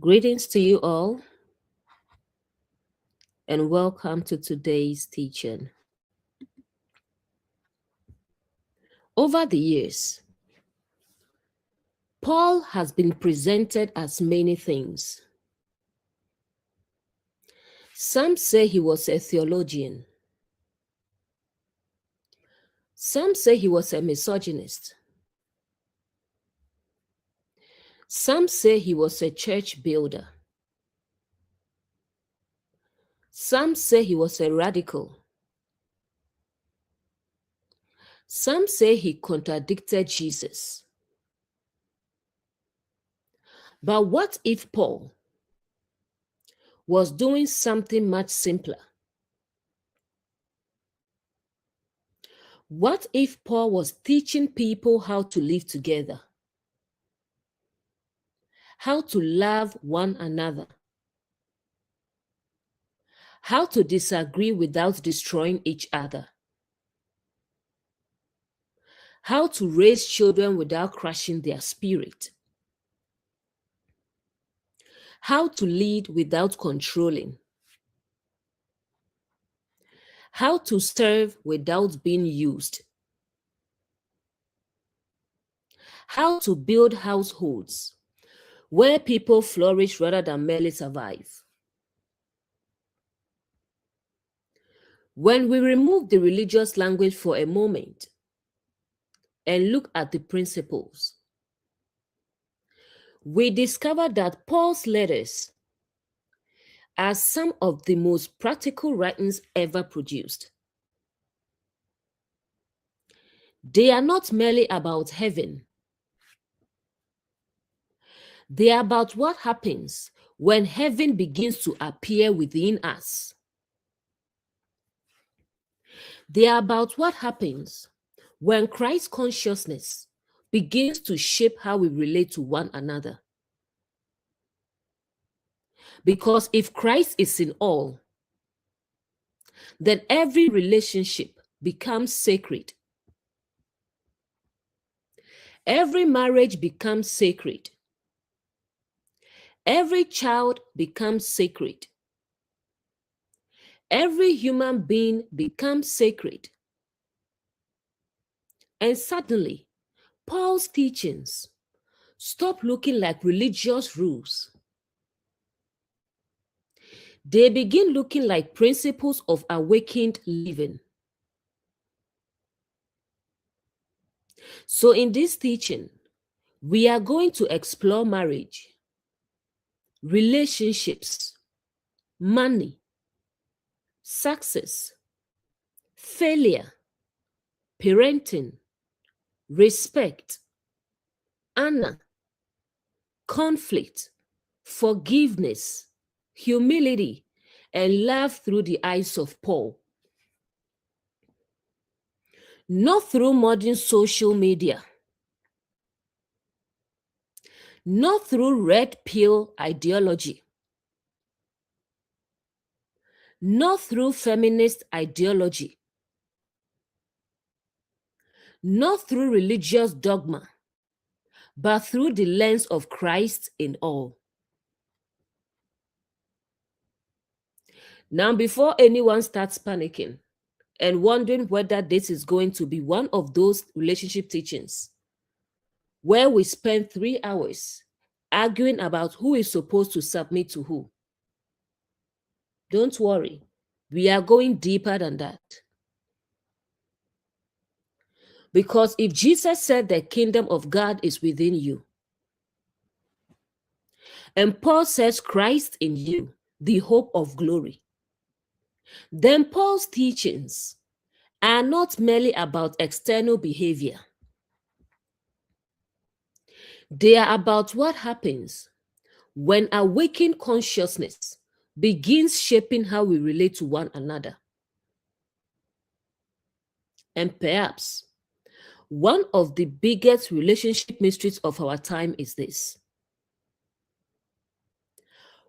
Greetings to you all, and welcome to today's teaching. Over the years, Paul has been presented as many things. Some say he was a theologian. Some say he was a misogynist. Some say he was a church builder. Some say he was a radical. Some say he contradicted Jesus. But what if Paul was doing something much simpler? What if Paul was teaching people how to live together, how to love one another, how to disagree without destroying each other, how to raise children without crushing their spirit, how to lead without controlling, how to serve without being used, how to build households where people flourish rather than merely survive. When we remove the religious language for a moment and look at the principles, we discover that Paul's letters are some of the most practical writings ever produced. They are not merely about heaven. They are about what happens when heaven begins to appear within us. They are about what happens when Christ consciousness begins to shape how we relate to one another. Because if Christ is in all, then every relationship becomes sacred. Every marriage becomes sacred. Every child becomes sacred. Every human being becomes sacred. And suddenly, Paul's teachings stop looking like religious rules. They begin looking like principles of awakened living. So in this teaching, we are going to explore marriage, relationships, money, success, failure, parenting, respect, honor, conflict, forgiveness, humility, and love through the eyes of Paul. Not through modern social media. Not through red pill ideology. Not through feminist ideology. Not through religious dogma, but through the lens of Christ in all. Now, before anyone starts panicking and wondering whether this is going to be one of those relationship teachings where we spend 3 hours arguing about who is supposed to submit to who, don't worry, we are going deeper than that. Because if Jesus said the kingdom of God is within you, and Paul says Christ in you, the hope of glory, then Paul's teachings are not merely about external behavior. They are about what happens when awakened consciousness begins shaping how we relate to one another. And perhaps one of the biggest relationship mysteries of our time is this.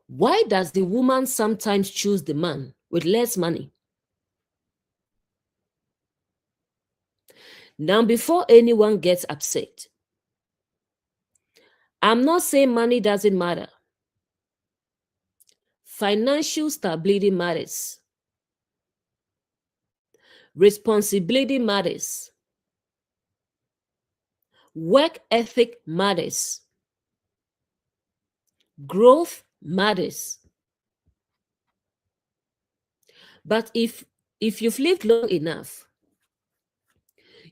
Why does the woman sometimes choose the man with less money? Now, before anyone gets upset, I'm not saying money doesn't matter. Financial stability matters. Responsibility matters. Work ethic matters. Growth matters. But if you've lived long enough,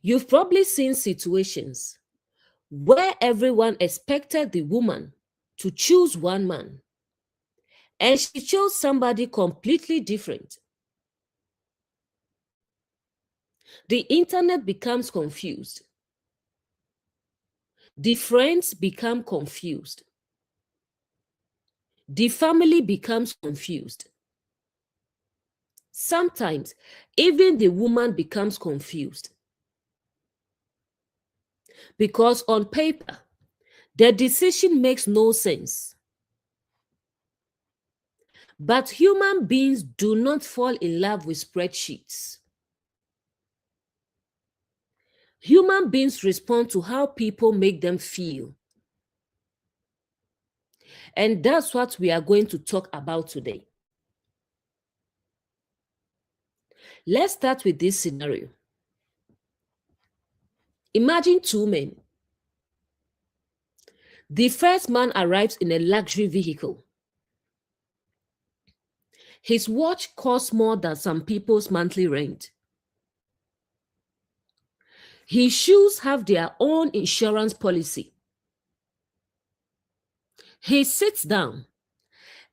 you've probably seen situations where everyone expected the woman to choose one man, and she chose somebody completely different. The internet becomes confused. The friends become confused. The family becomes confused. Sometimes, even the woman becomes confused. Because on paper, the decision makes no sense. But human beings do not fall in love with spreadsheets. Human beings respond to how people make them feel. And that's what we are going to talk about today. Let's start with this scenario. Imagine two men. The first man arrives in a luxury vehicle. His watch costs more than some people's monthly rent. His shoes have their own insurance policy. He sits down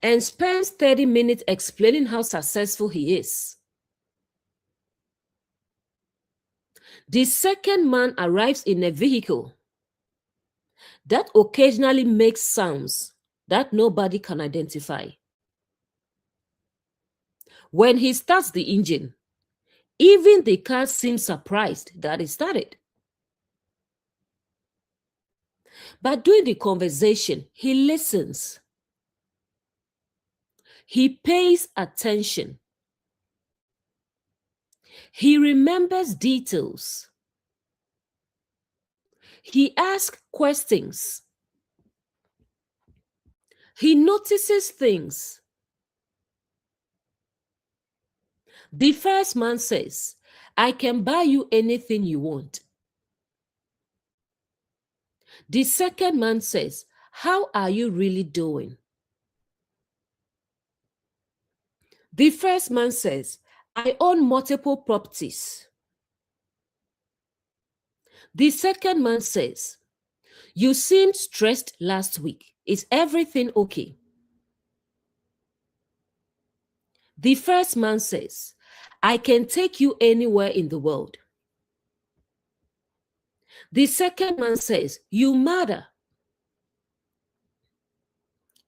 and spends 30 minutes explaining how successful he is. The second man arrives in a vehicle that occasionally makes sounds that nobody can identify. When he starts the engine, even the car seems surprised that it started. But during the conversation, he listens. He pays attention. He remembers details. He asks questions. He notices things. The first man says, "I can buy you anything you want." The second man says, "How are you really doing?" The first man says, "I own multiple properties." The second man says, "You seemed stressed last week. Is everything okay?" The first man says, "I can take you anywhere in the world." The second man says, "You matter."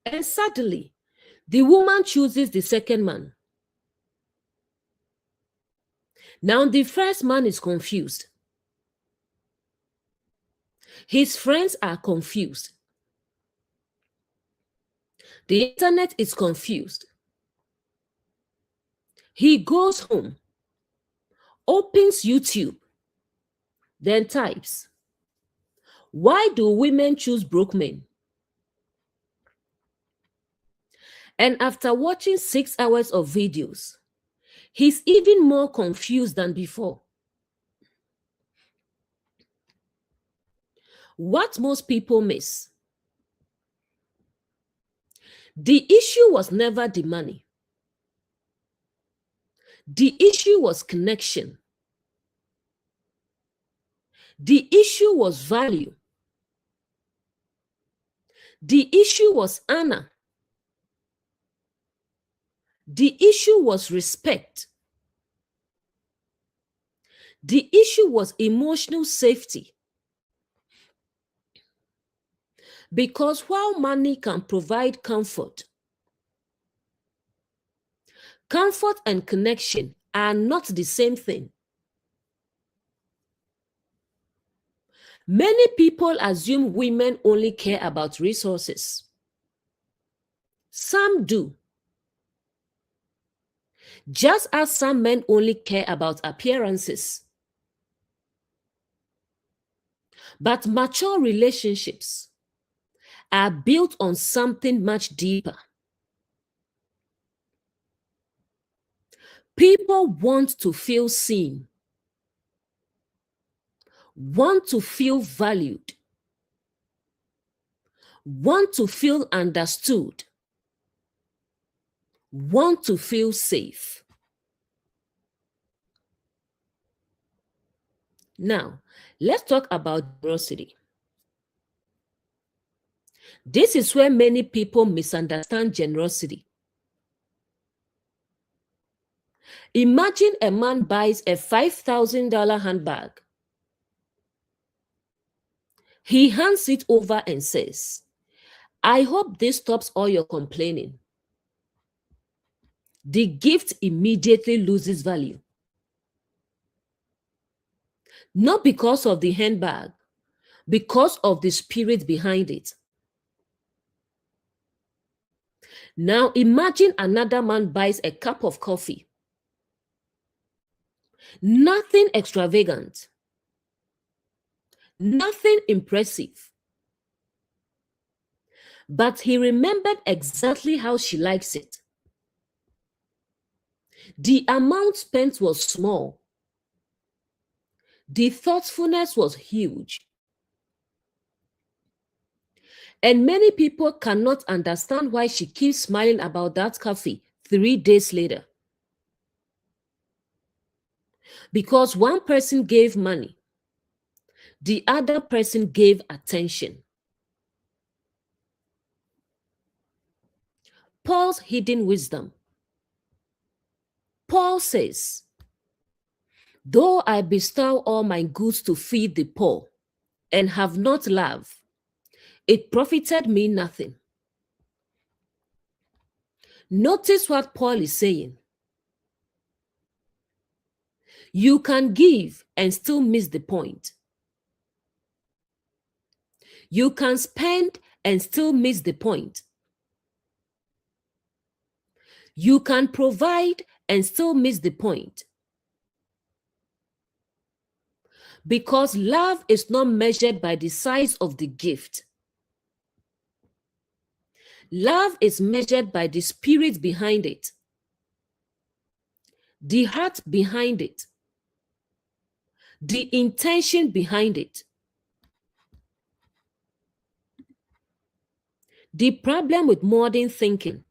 And suddenly, the woman chooses the second man. Now the first man is confused. His friends are confused. The internet is confused. He goes home, opens YouTube, then types, "Why do women choose broke men?" And after watching 6 hours of videos, he's even more confused than before. What most people miss: the issue was never the money. The issue was connection. The issue was value. The issue was honor. The issue was respect. The issue was emotional safety. Because while money can provide comfort, comfort and connection are not the same thing. Many people assume women only care about resources. Some do. Just as some men only care about appearances. But mature relationships are built on something much deeper. People want to feel seen, want to feel valued, want to feel understood, want to feel safe. Now, let's talk about generosity. This is where many people misunderstand generosity. Imagine a man buys a $5,000 handbag. He hands it over and says, "I hope this stops all your complaining." The gift immediately loses value. Not because of the handbag, because of the spirit behind it. Now imagine another man buys a cup of coffee. Nothing extravagant, nothing impressive. But he remembered exactly how she likes it. The amount spent was small. The thoughtfulness was huge. And many people cannot understand why she keeps smiling about that coffee 3 days later. Because one person gave money, the other person gave attention. Paul's hidden wisdom. Paul says, "Though I bestow all my goods to feed the poor and have not love, it profited me nothing." Notice what Paul is saying. You can give and still miss the point. You can spend and still miss the point. You can provide and still miss the point. Because love is not measured by the size of the gift. Love is measured by the spirit behind it, the heart behind it, the intention behind it. The problem with modern thinking.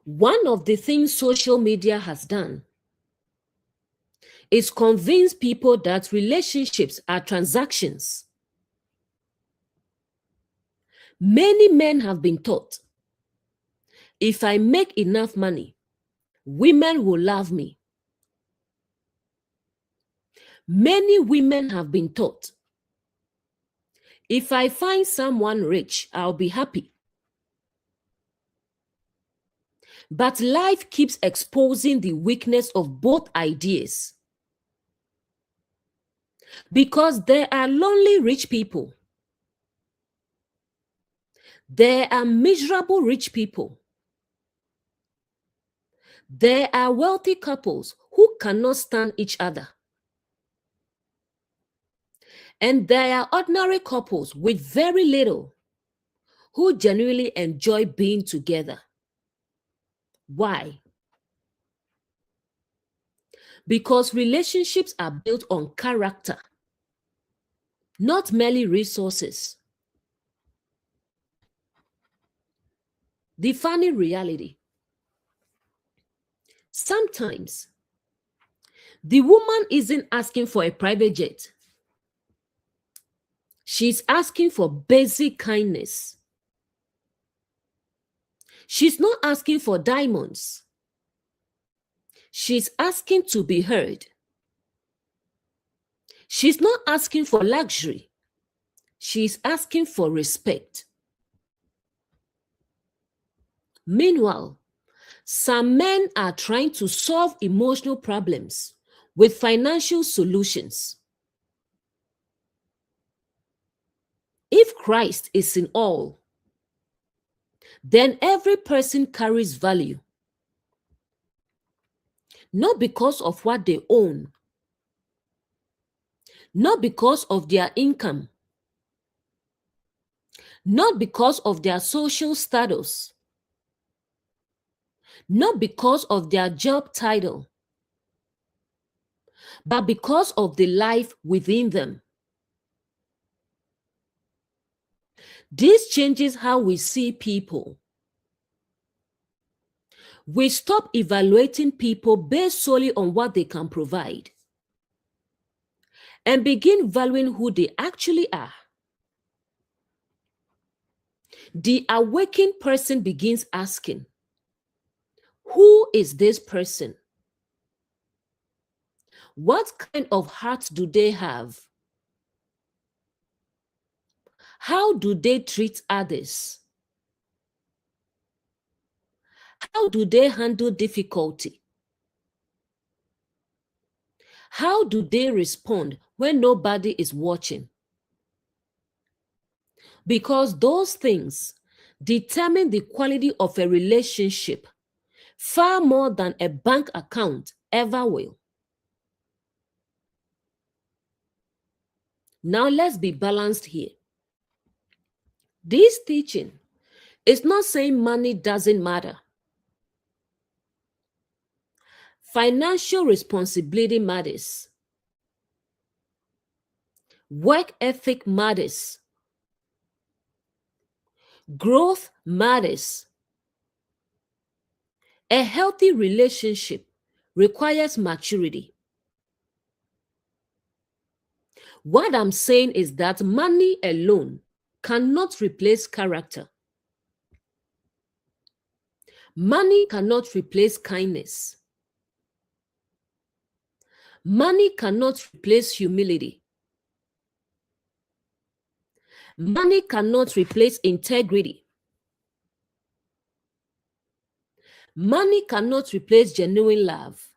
One of the things social media has done is convince people that relationships are transactions. Many men have been taught, if I make enough money, women will love me. Many women have been taught, if I find someone rich, I'll be happy. But life keeps exposing the weakness of both ideas. Because there are lonely rich people. There are miserable rich people. There are wealthy couples who cannot stand each other. And there are ordinary couples with very little who genuinely enjoy being together. Why? Because relationships are built on character, not merely resources. The funny reality. Sometimes, the woman isn't asking for a private jet. She's asking for basic kindness. She's not asking for diamonds. She's asking to be heard. She's not asking for luxury. She's asking for respect. Meanwhile, some men are trying to solve emotional problems with financial solutions. If Christ is in all, then every person carries value. Not because of what they own, not because of their income, not because of their social status, not because of their job title, but because of the life within them. This changes how we see people. We stop evaluating people based solely on what they can provide and begin valuing who they actually are. The awakened person begins asking, who is this person? What kind of heart do they have? How do they treat others? How do they handle difficulty? How do they respond when nobody is watching? Because those things determine the quality of a relationship far more than a bank account ever will. Now let's be balanced here. This teaching is not saying money doesn't matter. Financial responsibility matters. Work ethic matters. Growth matters. A healthy relationship requires maturity. What I'm saying is that money alone cannot replace character. Money cannot replace kindness. Money cannot replace humility. Money cannot replace integrity. Money cannot replace genuine love.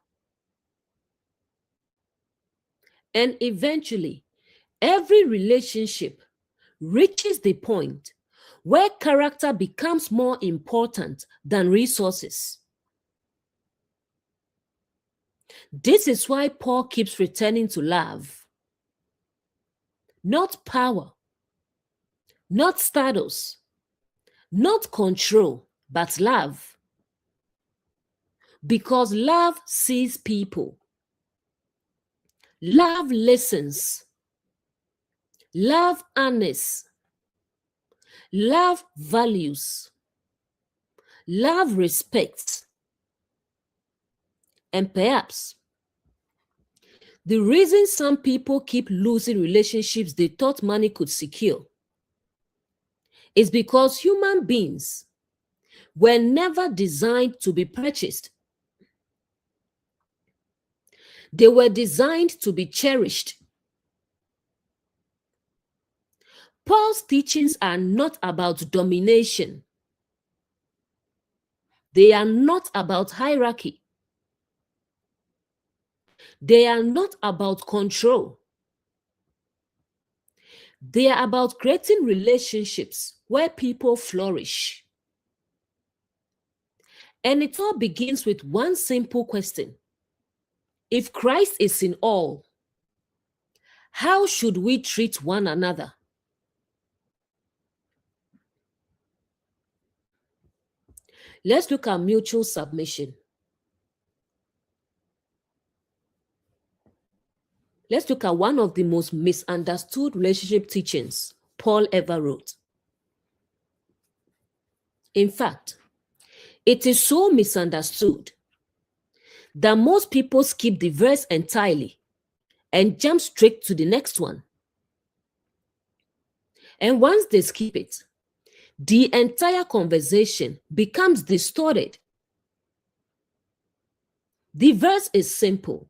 And eventually, every relationship reaches the point where character becomes more important than resources. This is why Paul keeps returning to love. Not power, not status, not control, but love. Because love sees people. Love listens. Love honors. Love values. Love respects. And perhaps the reason some people keep losing relationships they thought money could secure is because human beings were never designed to be purchased. They were designed to be cherished. Paul's teachings are not about domination. They are not about hierarchy. They are not about control. They are about creating relationships where people flourish. And it all begins with one simple question. If Christ is in all, how should we treat one another? Let's look at mutual submission. Let's look at one of the most misunderstood relationship teachings Paul ever wrote. In fact, it is so misunderstood that most people skip the verse entirely and jump straight to the next one. And once they skip it, the entire conversation becomes distorted. The verse is simple.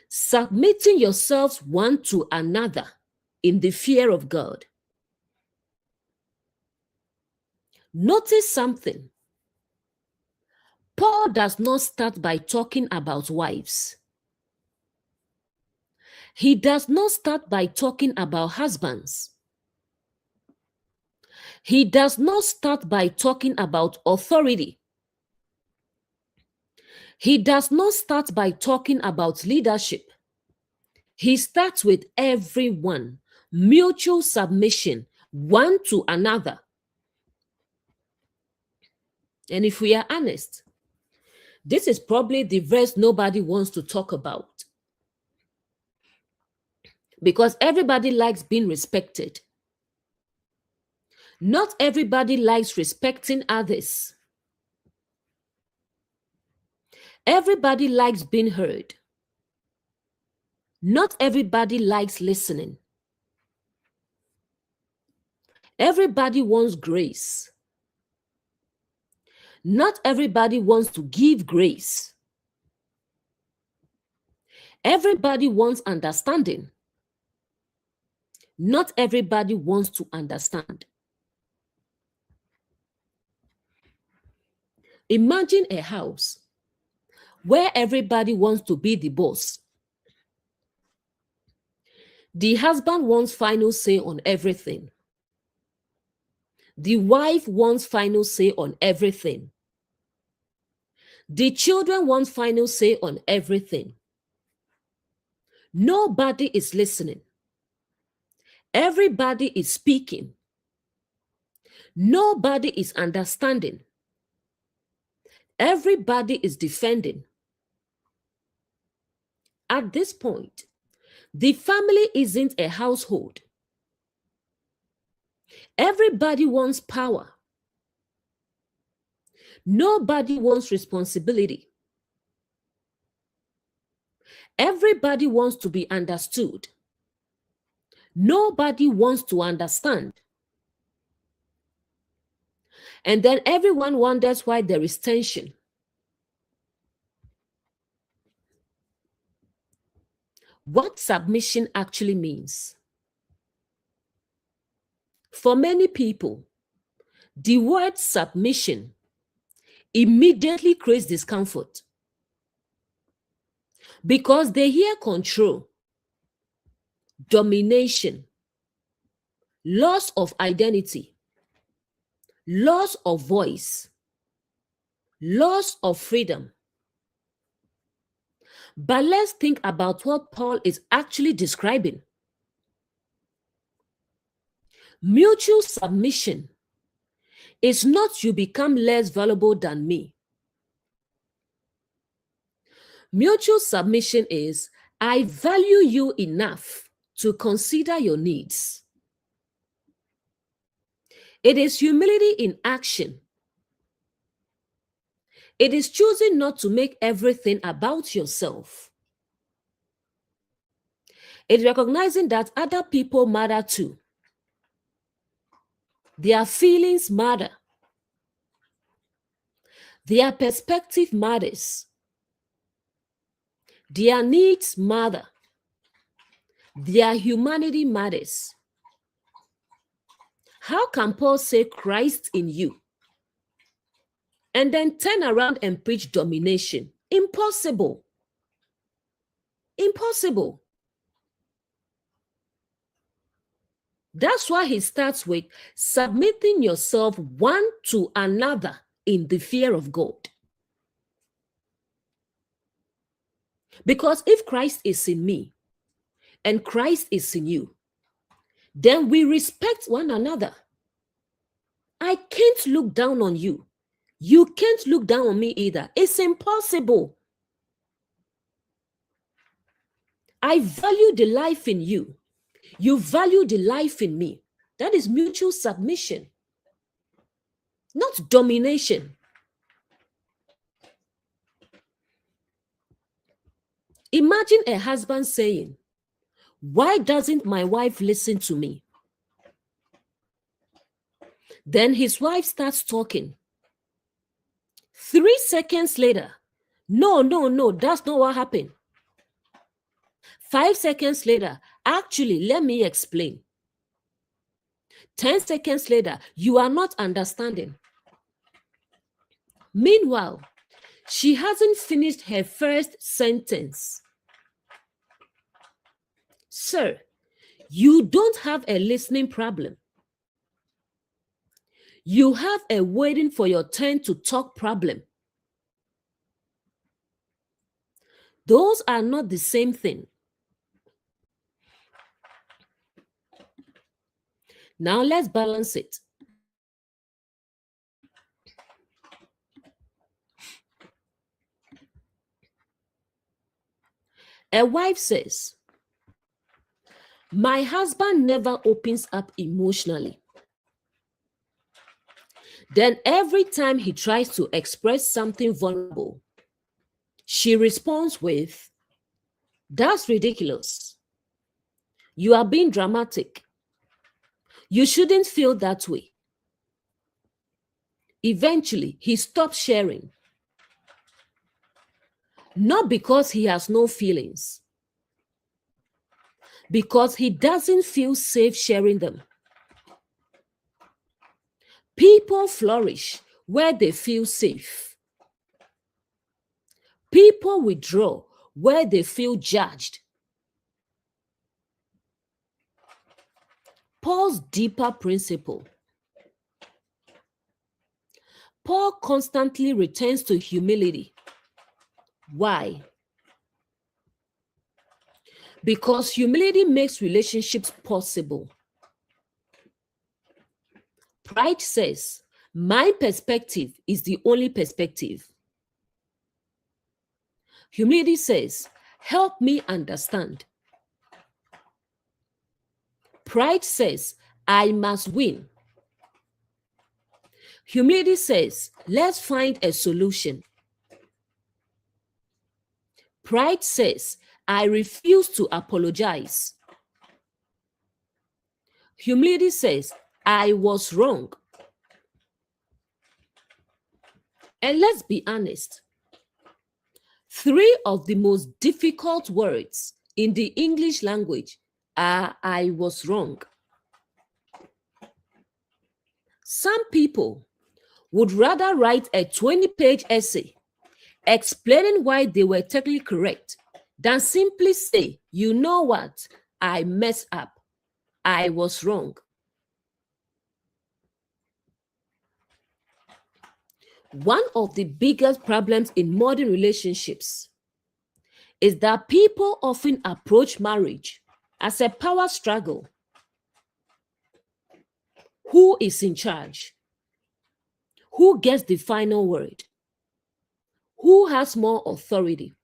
Submitting yourselves one to another in the fear of God. Notice something. Paul does not start by talking about wives. He does not start by talking about husbands. He does not start by talking about authority. He does not start by talking about leadership. He starts with everyone, mutual submission, one to another. And if we are honest, This is probably the verse nobody wants to talk about because everybody likes being respected. Not everybody likes respecting others. Everybody likes being heard. Not everybody likes listening. Everybody wants grace. Not everybody wants to give grace. Everybody wants understanding. Not everybody wants to understand. Imagine a house where everybody wants to be the boss. The husband wants final say on everything. The wife wants final say on everything. The children want final say on everything. Nobody is listening. Everybody is speaking. Nobody is understanding. Everybody is defending. At this point, the family isn't a household. Everybody wants power. Nobody wants responsibility. Everybody wants to be understood. Nobody wants to understand. And then everyone wonders why there is tension. What submission actually means. For many people, the word submission immediately creates discomfort because they hear control, domination, loss of identity, loss of voice, loss of freedom. But let's think about what Paul is actually describing. Mutual submission is not you become less valuable than me. Mutual submission is I value you enough to consider your needs. It is humility in action. It is choosing not to make everything about yourself. It's recognizing that other people matter too. Their feelings matter. Their perspective matters. Their needs matter. Their humanity matters. How can Paul say Christ in you and then turn around and preach domination? Impossible. Impossible. That's why he starts with submitting yourself one to another in the fear of God. Because if Christ is in me and Christ is in you, then we respect one another. I can't look down on you. You can't look down on me either. It's impossible. I value the life in you. You value the life in me. That is mutual submission, not domination. Imagine a husband saying, "Why doesn't my wife listen to me?" Then his wife starts talking. 3 seconds later, no, that's not what happened. 5 seconds later, actually, let me explain. 10 seconds later, you are not understanding. Meanwhile, she hasn't finished her first sentence. Sir, you don't have a listening problem. You have a waiting for your turn to talk problem. Those are not the same thing. Now let's balance it. A wife says, "My husband never opens up emotionally." Then every time he tries to express something vulnerable, she responds with, "That's ridiculous. You are being dramatic. You shouldn't feel that way." Eventually, he stops sharing. Not because he has no feelings, because he doesn't feel safe sharing them. People flourish where they feel safe. People withdraw where they feel judged. Paul's deeper principle. Paul constantly returns to humility. Why? Because humility makes relationships possible. Pride says, "My perspective is the only perspective." Humility says, "Help me understand." Pride says, "I must win." Humility says, "Let's find a solution." Pride says, "I refuse to apologize." Humility says, "I was wrong." And let's be honest, three of the most difficult words in the English language are "I was wrong." Some people would rather write a 20-page essay explaining why they were technically correct than simply say, "You know what? I messed up. I was wrong." One of the biggest problems in modern relationships is that people often approach marriage as a power struggle. Who is in charge? Who gets the final word? Who has more authority?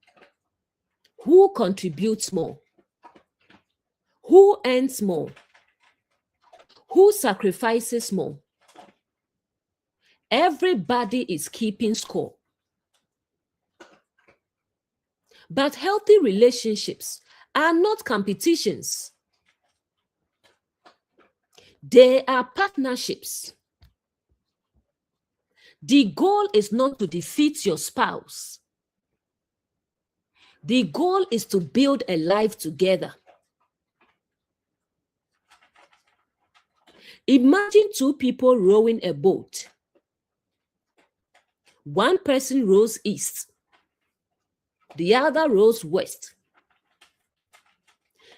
Who contributes more? Who earns more? Who sacrifices more? Everybody is keeping score. But healthy relationships are not competitions. They are partnerships. The goal is not to defeat your spouse. The goal is to build a life together. Imagine two people rowing a boat. One person rows east, the other rows west.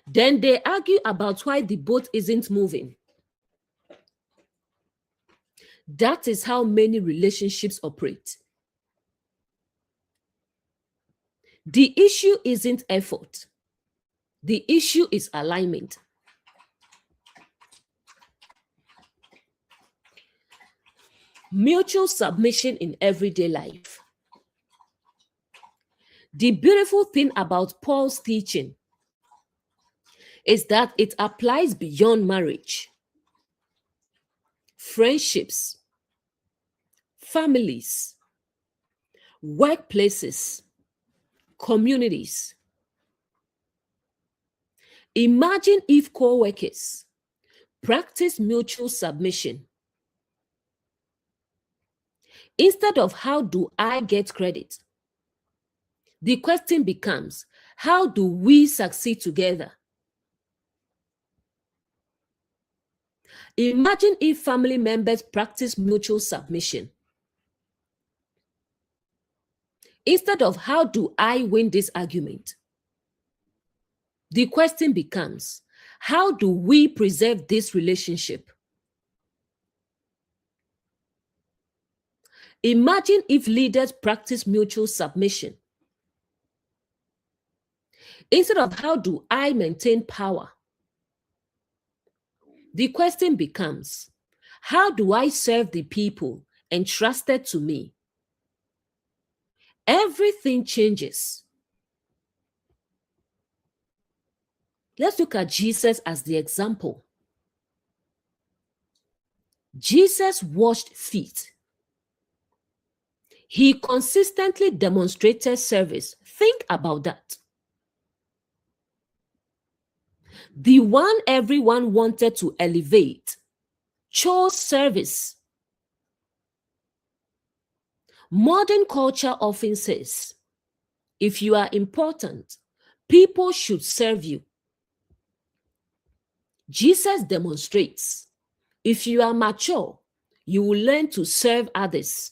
Then they argue about why the boat isn't moving. That is how many relationships operate. The issue isn't effort. The issue is alignment. Mutual submission in everyday life. The beautiful thing about Paul's teaching is that it applies beyond marriage. Friendships, families, workplaces, communities. Imagine if co-workers practice mutual submission. Instead of "How do I get credit?" the question becomes, "How do we succeed together?" Imagine if family members practice mutual submission. Instead of "How do I win this argument?" the question becomes, "How do we preserve this relationship?" Imagine if leaders practice mutual submission. Instead of "How do I maintain power?" the question becomes, "How do I serve the people entrusted to me?" Everything changes. Let's look at Jesus as the example. Jesus washed feet. He consistently demonstrated service. Think about that. The one everyone wanted to elevate chose service. Modern culture often says, if you are important, people should serve you. Jesus demonstrates, if you are mature, you will learn to serve others.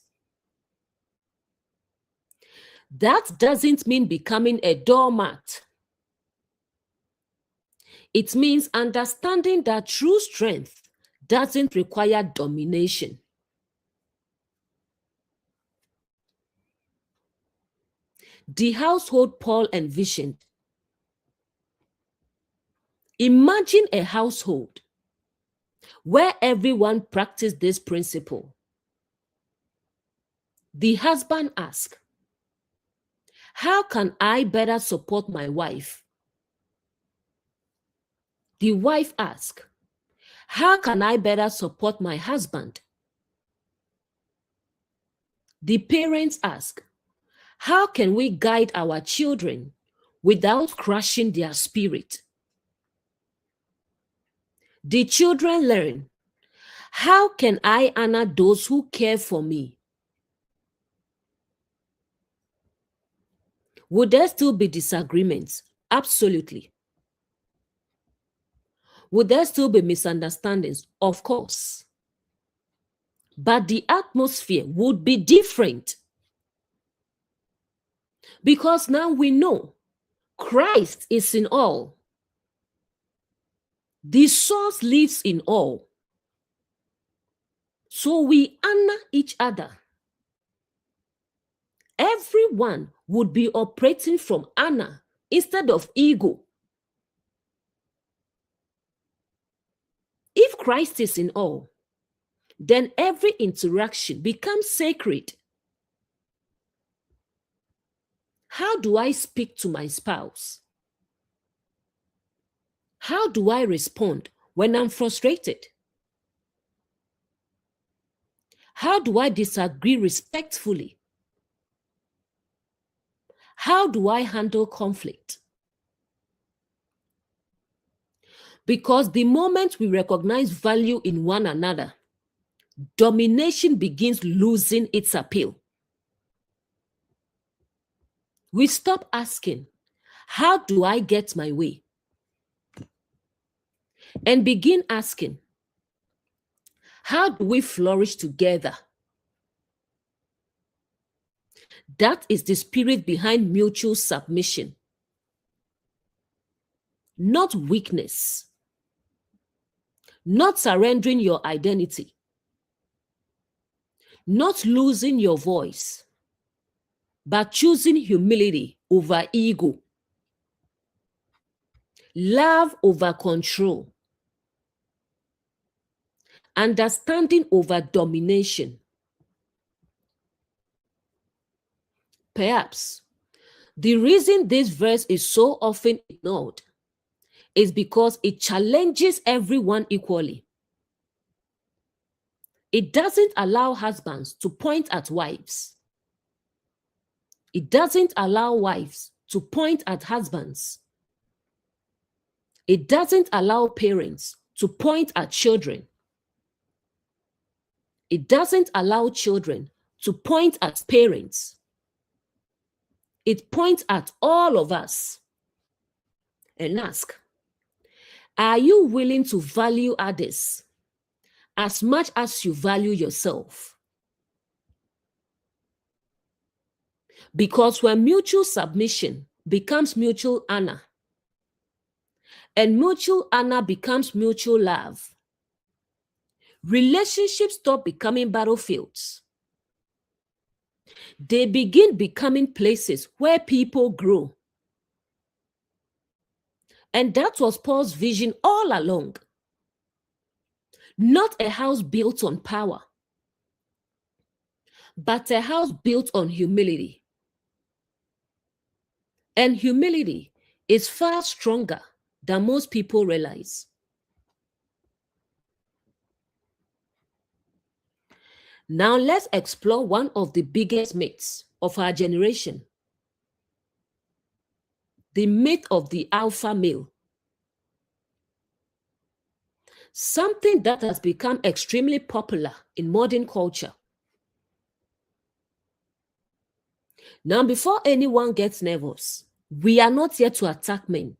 That doesn't mean becoming a doormat. It means understanding that true strength doesn't require domination. The household Paul envisioned. Imagine a household where everyone practiced this principle. The husband asks, how can I better support my wife? The wife asks, how can I better support my husband? The parents ask, how can we guide our children without crushing their spirit? The children learn, how can I honor those who care for me? Would there still be disagreements? Absolutely. Would there still be misunderstandings? Of course. But the atmosphere would be different. Because now we know Christ is in all. The source lives in all. So we honor each other. Everyone would be operating from honor instead of ego. If Christ is in all, then every interaction becomes sacred. How do I speak to my spouse? How do I respond when I'm frustrated? How do I disagree respectfully? How do I handle conflict? Because the moment we recognize value in one another, domination begins losing its appeal. We stop asking, how do I get my way? And begin asking, how do we flourish together? That is the spirit behind mutual submission. Not weakness. Not surrendering your identity. Not losing your voice, but choosing humility over ego. Love over control. Understanding over domination. Perhaps the reason this verse is so often ignored is because it challenges everyone equally. It doesn't allow husbands to point at wives. It doesn't allow wives to point at husbands. It doesn't allow parents to point at children. It doesn't allow children to point at parents. It points at all of us and ask, are you willing to value others as much as you value yourself? Because when mutual submission becomes mutual honor, and mutual honor becomes mutual love, relationships stop becoming battlefields. They begin becoming places where people grow. And that was Paul's vision all along. Not a house built on power, but a house built on humility. And humility is far stronger than most people realize. Now let's explore one of the biggest myths of our generation: the myth of the alpha male. Something that has become extremely popular in modern culture. Now, before anyone gets nervous, we are not here to attack men.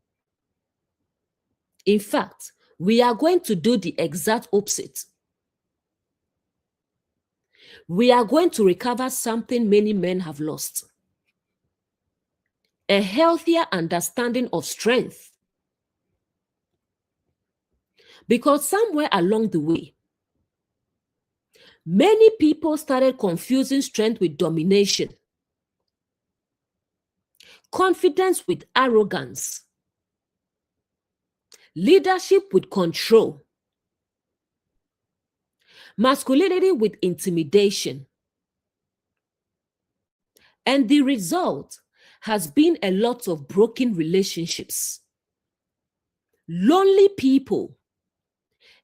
In fact, we are going to do the exact opposite. We are going to recover something many men have lost: a healthier understanding of strength. Because somewhere along the way, many people started confusing strength with domination, confidence with arrogance, leadership with control, masculinity with intimidation. And the result has been a lot of broken relationships, lonely people,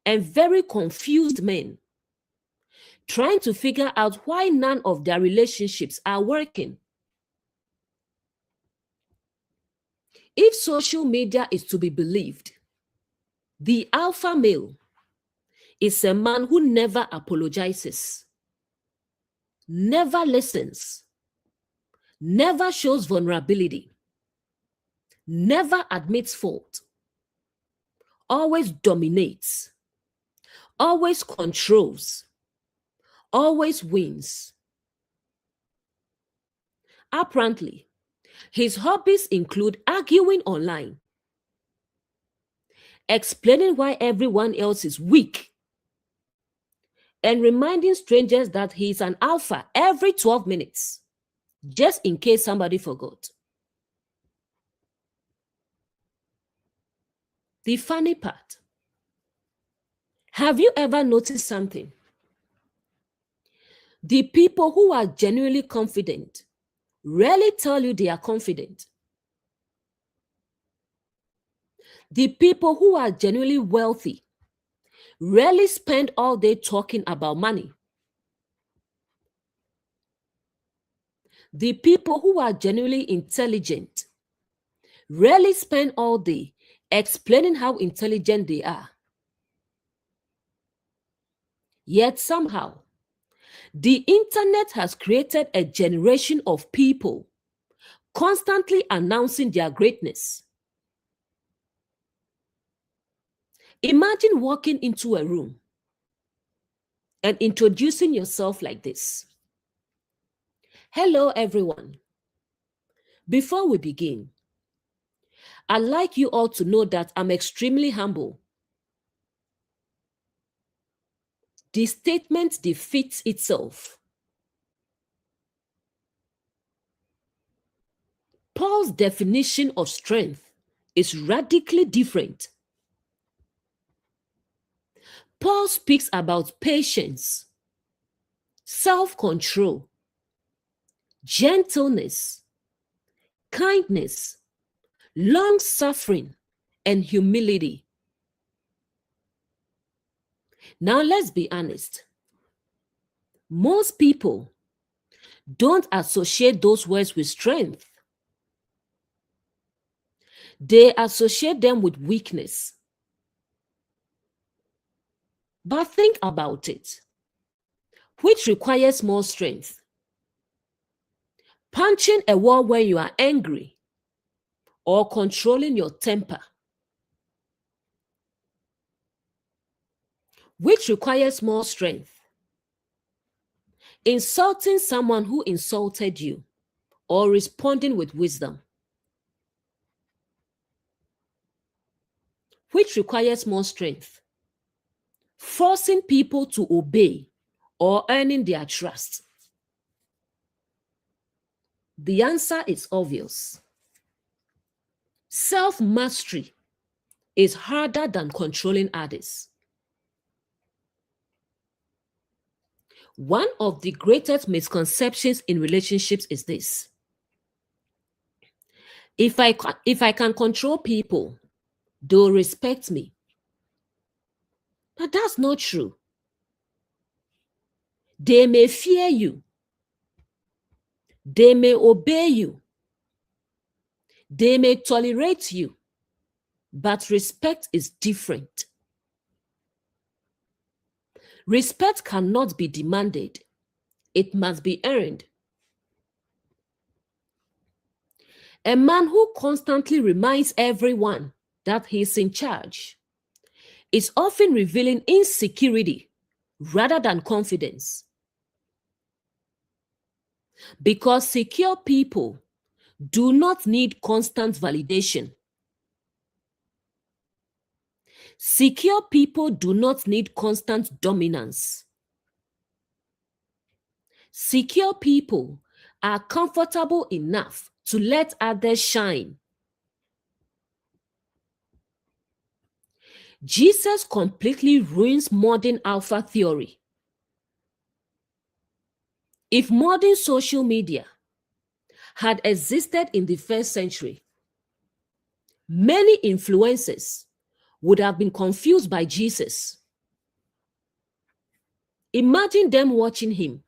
and very confused men trying to figure out why none of their relationships are working. If social media is to be believed, the alpha male is a man who never apologizes, never listens, never shows vulnerability, never admits fault, always dominates, always controls, always wins. Apparently, his hobbies include arguing online, explaining why everyone else is weak, and reminding strangers that he is an alpha every 12 minutes, just in case somebody forgot. The funny part: have you ever noticed something? The people who are genuinely confident rarely tell you they are confident. The people who are genuinely wealthy rarely spend all day talking about money. The people who are genuinely intelligent rarely spend all day explaining how intelligent they are. Yet somehow, the internet has created a generation of people constantly announcing their greatness. Imagine walking into a room and introducing yourself like this: "Hello, everyone. Before we begin, I'd like you all to know that I'm extremely humble." The statement defeats itself. Paul's definition of strength is radically different. Paul speaks about patience, self-control, gentleness, kindness, long-suffering, and humility. Now let's be honest. Most people don't associate those words with strength. They associate them with weakness. But think about it. Which requires more strength? Punching a wall when you are angry, or controlling your temper? Which requires more strength? Insulting someone who insulted you, or responding with wisdom? Which requires more strength? Forcing people to obey, or earning their trust? The answer is obvious. Self-mastery is harder than controlling others. One of the greatest misconceptions in relationships is this: if I can control people, They'll respect me. But that's not true. They may fear you. They may obey you. They may tolerate you. But respect is different. Respect cannot be demanded. It must be earned. A man who constantly reminds everyone that he is in charge is often revealing insecurity rather than confidence. Because secure people do not need constant validation. Secure people do not need constant dominance. Secure people are comfortable enough to let others shine. Jesus completely ruins modern alpha theory. If modern social media had existed in the first century, many influencers would have been confused by Jesus. Imagine them watching him.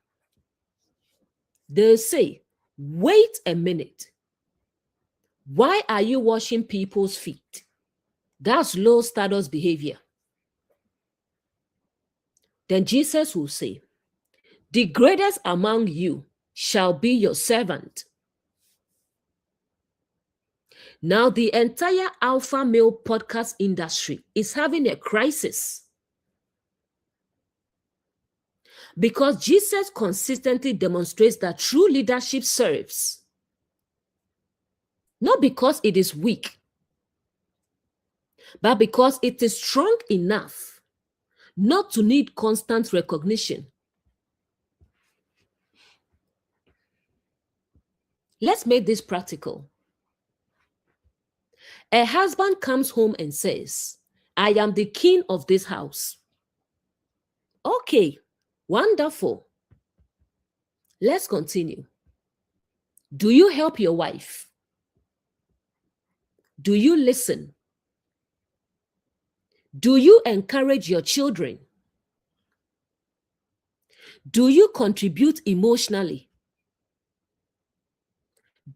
They'll say, "Wait a minute. Why are you washing people's feet?" That's low status behavior. Then Jesus will say, "The greatest among you shall be your servant." Now, the entire alpha male podcast industry is having a crisis because Jesus consistently demonstrates that true leadership serves, not because it is weak, but because it is strong enough not to need constant recognition. Let's make this practical. A husband comes home and says, "I am the king of this house." Okay, wonderful. Let's continue. Do you help your wife? Do you listen? Do you encourage your children? Do you contribute emotionally?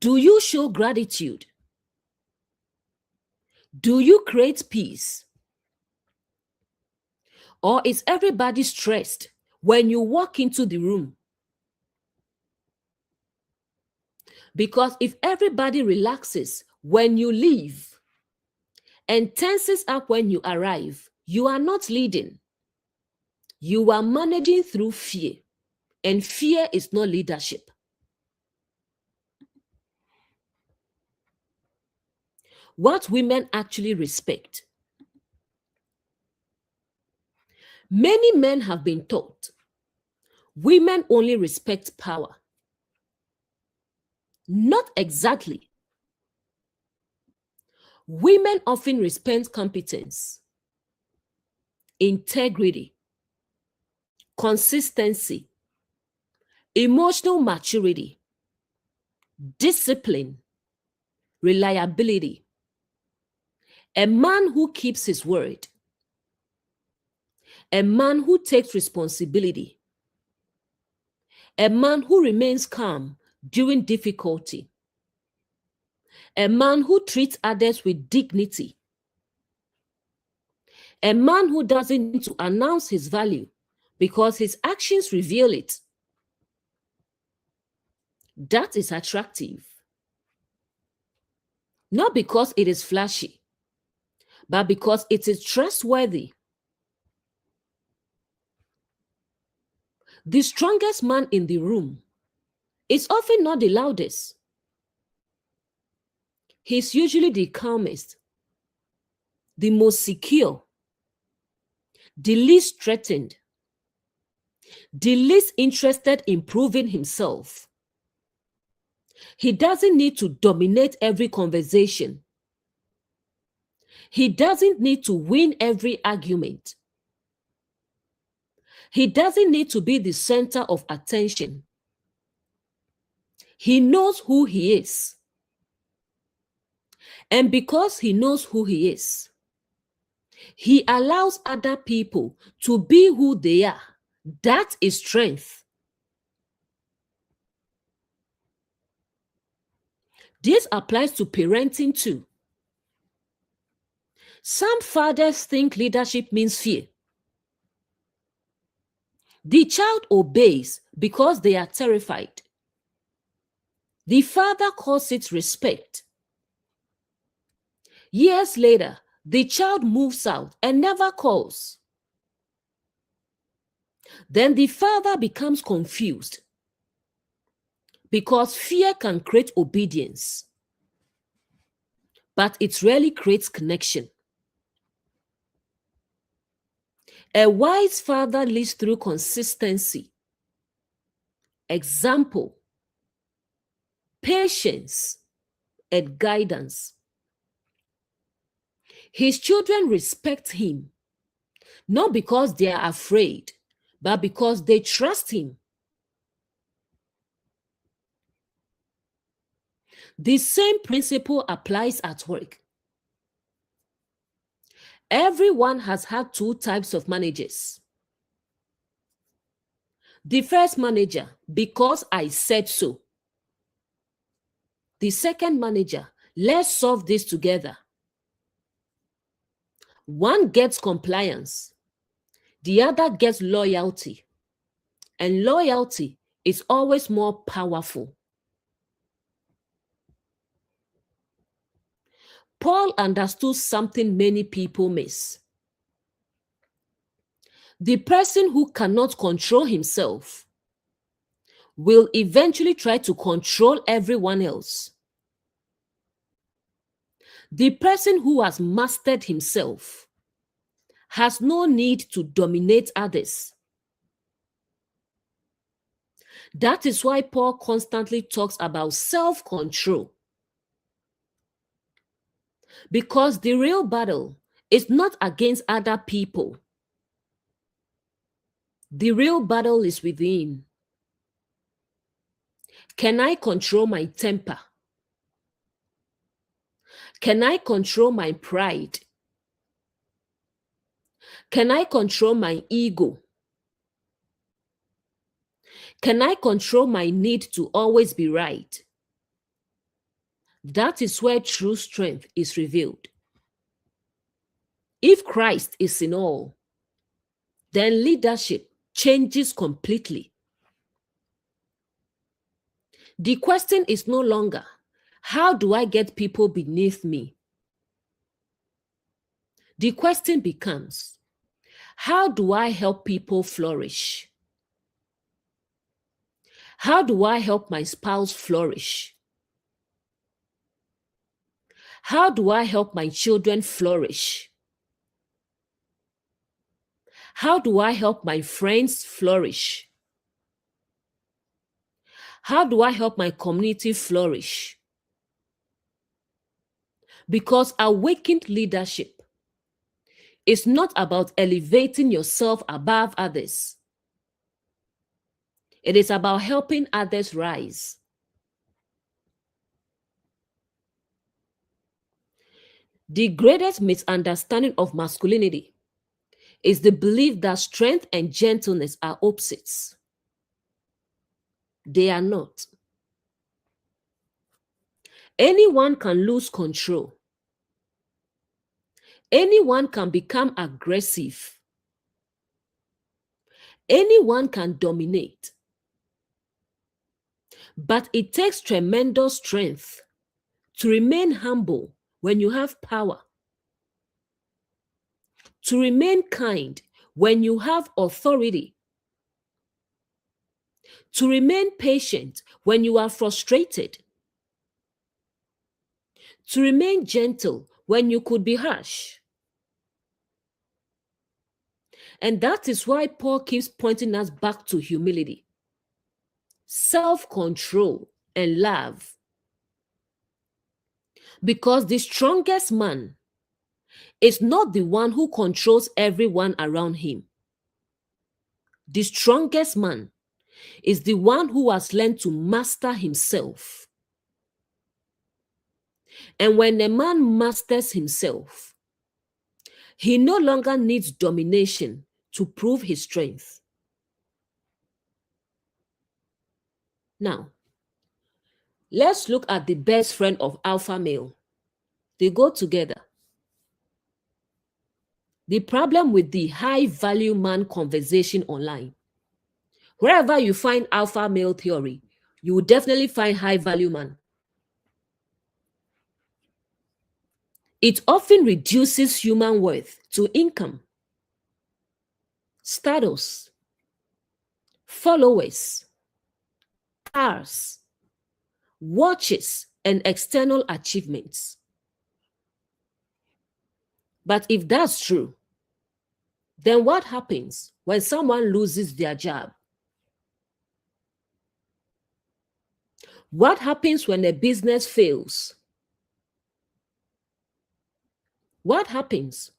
Do you show gratitude? Do you create peace? Or is everybody stressed when you walk into the room? Because if everybody relaxes when you leave and tenses up when you arrive, you are not leading. You are managing through fear, and fear is not leadership. What women actually respect. Many men have been taught women only respect power. Not exactly. Women often respect competence, integrity, consistency, emotional maturity, discipline, reliability. A man who keeps his word. A man who takes responsibility. A man who remains calm during difficulty. A man who treats others with dignity. A man who doesn't need to announce his value because his actions reveal it. That is attractive. Not because it is flashy, but because it is trustworthy. The strongest man in the room is often not the loudest. He's usually the calmest, the most secure, the least threatened, the least interested in proving himself. He doesn't need to dominate every conversation. He doesn't need to win every argument. He doesn't need to be the center of attention. He knows who he is. And because he knows who he is, He allows other people to be who they are. That is strength. This applies to parenting too. Some fathers think leadership means fear. The child obeys because they are terrified. The father calls it respect. Years later, the child moves out and never calls. Then the father becomes confused because fear can create obedience, but it rarely creates connection. A wise father leads through consistency, example, patience, and guidance. His children respect him, not because they are afraid, but because they trust him. The same principle applies at work. Everyone has had two types of managers. The first manager, because I said so. The second manager, let's solve this together. One gets compliance, the other gets loyalty. And loyalty is always more powerful. Paul understood something many people miss. The person who cannot control himself will eventually try to control everyone else. The person who has mastered himself has no need to dominate others. That is why Paul constantly talks about self-control. Because the real battle is not against other people. The real battle is within. Can I control my temper? Can I control my pride? Can I control my ego? Can I control my need to always be right? That is where true strength is revealed. If Christ is in all, then leadership changes completely. The question is no longer, how do I get people beneath me? The question becomes, how do I help people flourish? How do I help my spouse flourish? How do I help my children flourish? How do I help my friends flourish? How do I help my community flourish? Because awakened leadership is not about elevating yourself above others. It is about helping others rise. The greatest misunderstanding of masculinity is the belief that strength and gentleness are opposites. They are not. Anyone can lose control. Anyone can become aggressive. Anyone can dominate. But it takes tremendous strength to remain humble when you have power, to remain kind when you have authority, to remain patient when you are frustrated, to remain gentle when you could be harsh. And that is why Paul keeps pointing us back to humility, self-control, and love. Because the strongest man is not the one who controls everyone around him. The strongest man is the one who has learned to master himself. And when a man masters himself, He no longer needs domination to prove his strength. Now, let's look at the best friend of alpha male. They go together. The problem with the high value man conversation online. Wherever you find alpha male theory, you will definitely find high value man. It often reduces human worth to income, status, followers, cars, watches, and external achievements. But if that's true, then what happens when someone loses their job? What happens when a business fails? What happens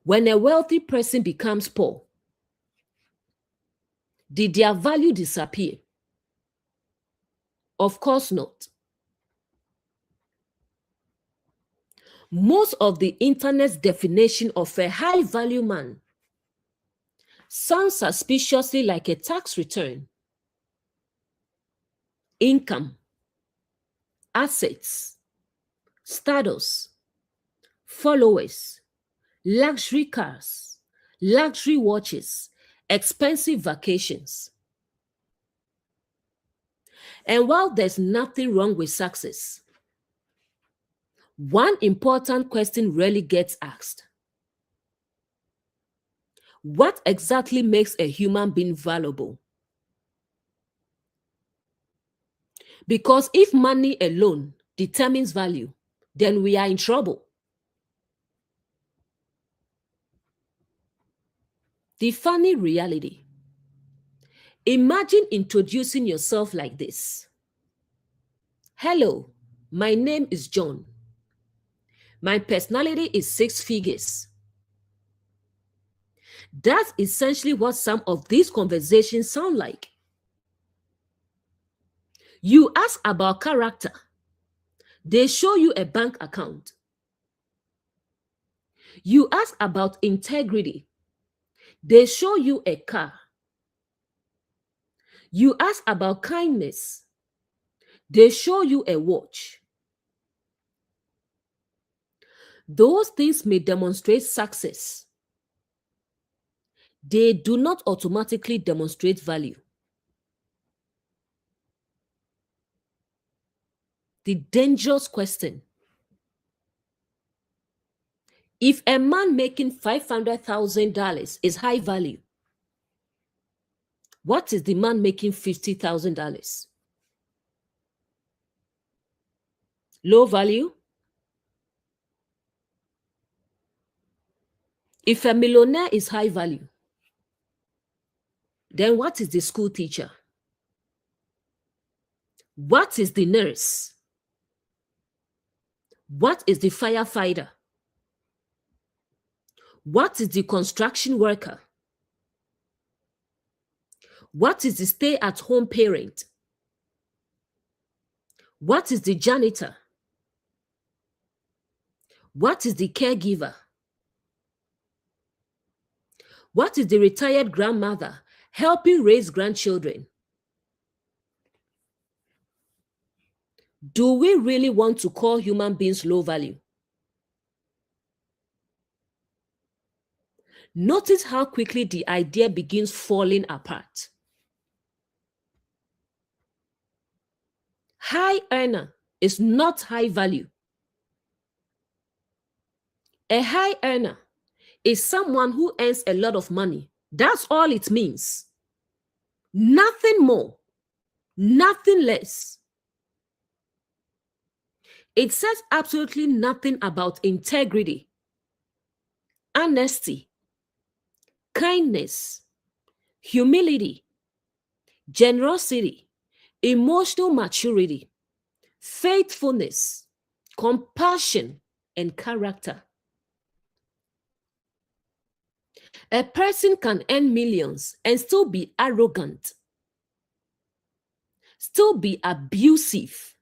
when a wealthy person becomes poor? Did their value disappear? Of course not. Most of the internet's definition of a high value man sounds suspiciously like a tax return, income, assets, status, followers, luxury cars, luxury watches, expensive vacations. And while there's nothing wrong with success, one important question rarely gets asked. What exactly makes a human being valuable? Because if money alone determines value, then we are in trouble. The funny reality. Imagine introducing yourself like this. Hello, my name is John. My personality is 6 figures. That's essentially what some of these conversations sound like. You ask about character. They show you a bank account. You ask about integrity. They show you a car. You ask about kindness. They show you a watch. Those things may demonstrate success. They do not automatically demonstrate value. The dangerous question. If a man making $500,000 is high value, what is the man making $50,000? Low value? If a millionaire is high value, then what is the school teacher? What is the nurse? What is the firefighter? What is the construction worker? What is the stay-at-home parent? What is the janitor? What is the caregiver? What is the retired grandmother helping raise grandchildren? Do we really want to call human beings low value? Notice how quickly the idea begins falling apart. High earner is not high value. A high earner is someone who earns a lot of money. That's all it means. Nothing more, nothing less. It says absolutely nothing about integrity, honesty, kindness, humility, generosity, emotional maturity, faithfulness, compassion, and character. A person can earn millions and still be arrogant, still be abusive,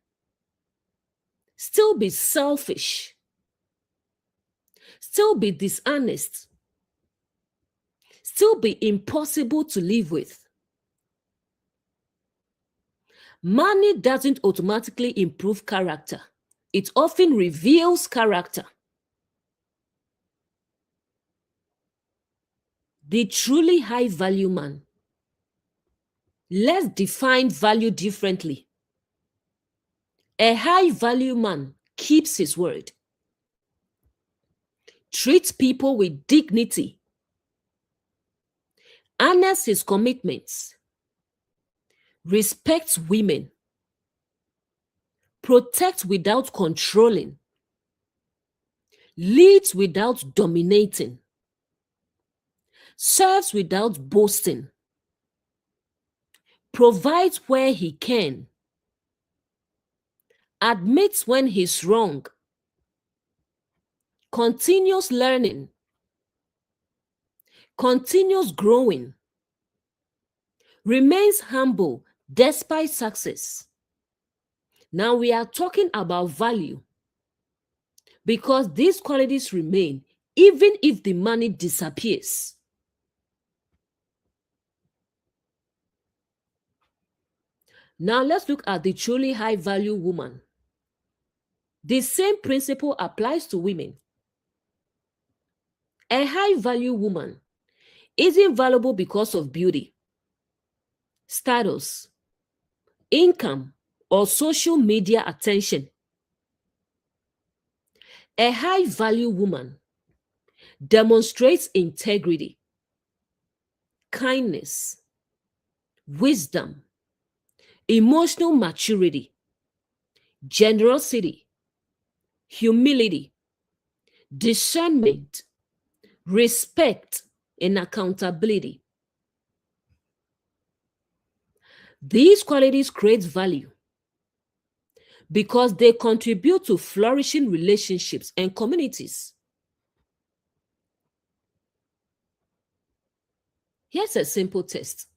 still be selfish, still be dishonest, still be impossible to live with. Money doesn't automatically improve character. It often reveals character. The truly high value man. Let's define value differently. A high value man keeps his word, treats people with dignity, honors his commitments, respects women, protects without controlling, leads without dominating, serves without boasting, provides where he can, admits when he's wrong, continues learning, continues growing, remains humble despite success. Now we are talking about value because these qualities remain even if the money disappears. Now let's look at the truly high value woman. The same principle applies to women. A high value woman isn't valuable because of beauty, status, income, or social media attention. A high value woman demonstrates integrity, kindness, wisdom, emotional maturity, generosity, humility, discernment, respect, and accountability. These qualities create value because they contribute to flourishing relationships and communities. Here's a simple test.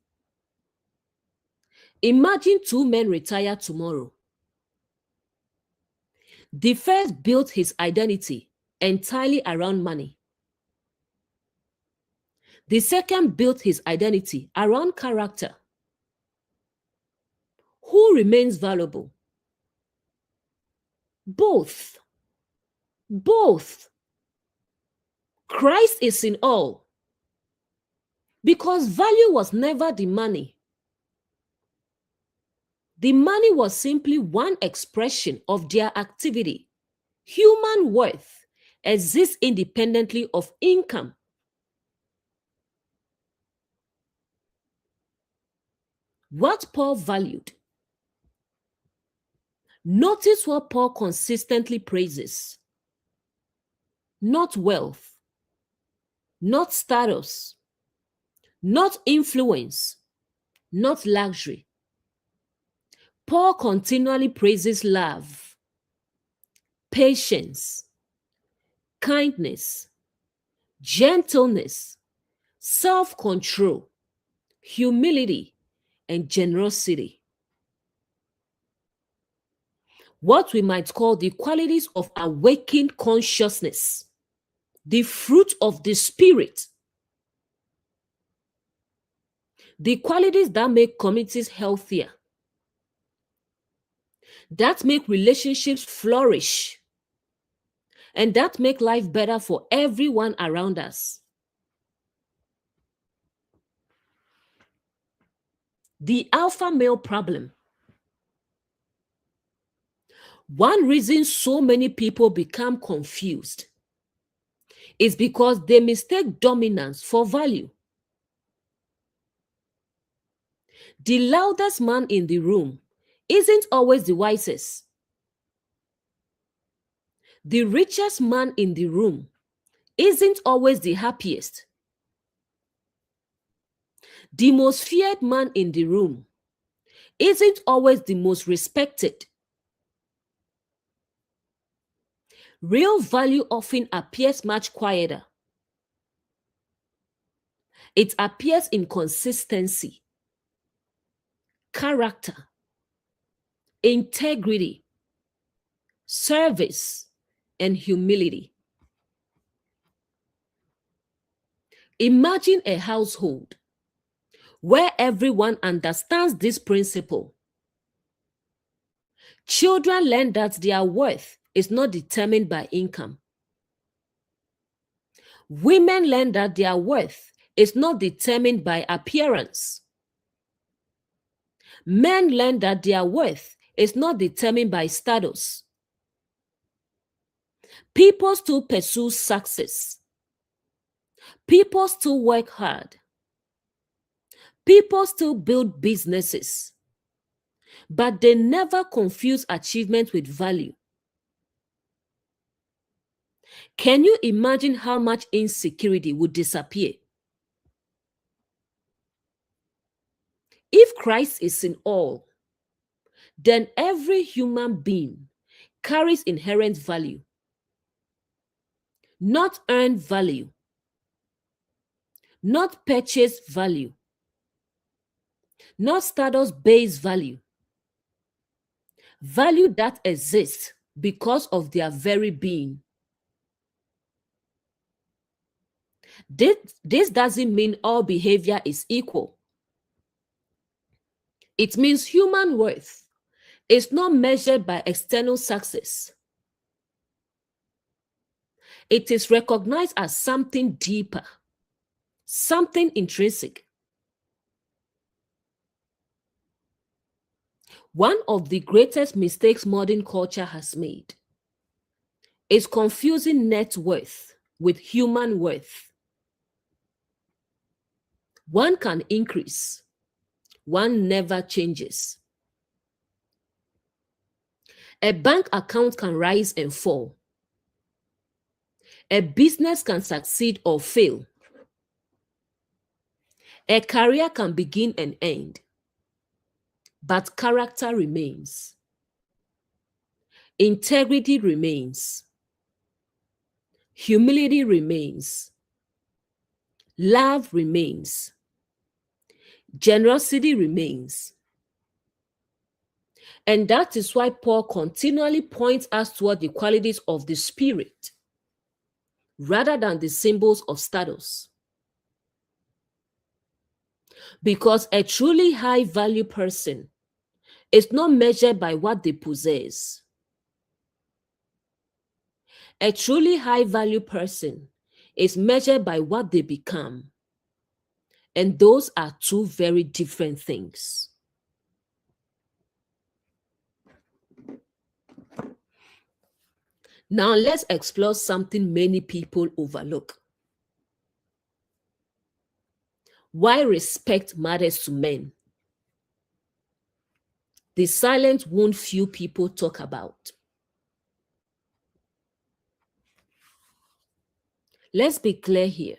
Imagine two men retire tomorrow. The first built his identity entirely around money. The second built his identity around character. Who remains valuable? Both. Both. Christ is in all. Because value was never the money. The money was simply one expression of their activity. Human worth exists independently of income. What Paul valued. Notice what Paul consistently praises. Not wealth, not status, not influence, not luxury. Paul continually praises love, patience, kindness, gentleness, self-control, humility, and generosity. What we might call the qualities of awakened consciousness, the fruit of the Spirit, the qualities that make communities healthier, that make relationships flourish, and that make life better for everyone around us. The alpha male problem. One reason so many people become confused is because they mistake dominance for value. The loudest man in the room isn't always the wisest. The richest man in the room isn't always the happiest. The most feared man in the room isn't always the most respected. Real value often appears much quieter. It appears in consistency, character, integrity, service, and humility. Imagine a household where everyone understands this principle. Children learn that their worth is not determined by income. Women learn that their worth is not determined by appearance. Men learn that their worth is not determined by status. People still pursue success. People still work hard. People still build businesses. But they never confuse achievement with value. Can you imagine how much insecurity would disappear? If Christ is in all, then every human being carries inherent value, not earned value, not purchased value, not status-based value, value that exists because of their very being. This doesn't mean all behavior is equal. It means human worth is not measured by external success. It is recognized as something deeper, something intrinsic. One of the greatest mistakes modern culture has made is confusing net worth with human worth. One can increase, one never changes. A bank account can rise and fall. A business can succeed or fail. A career can begin and end. But character remains. Integrity remains. Humility remains. Love remains. Generosity remains. And that is why Paul continually points us toward the qualities of the Spirit rather than the symbols of status. Because a truly high-value person is not measured by what they possess. A truly high-value person is measured by what they become. And those are two very different things. Now let's explore something many people overlook. Why respect matters to men. The silent wound few people talk about. Let's be clear here.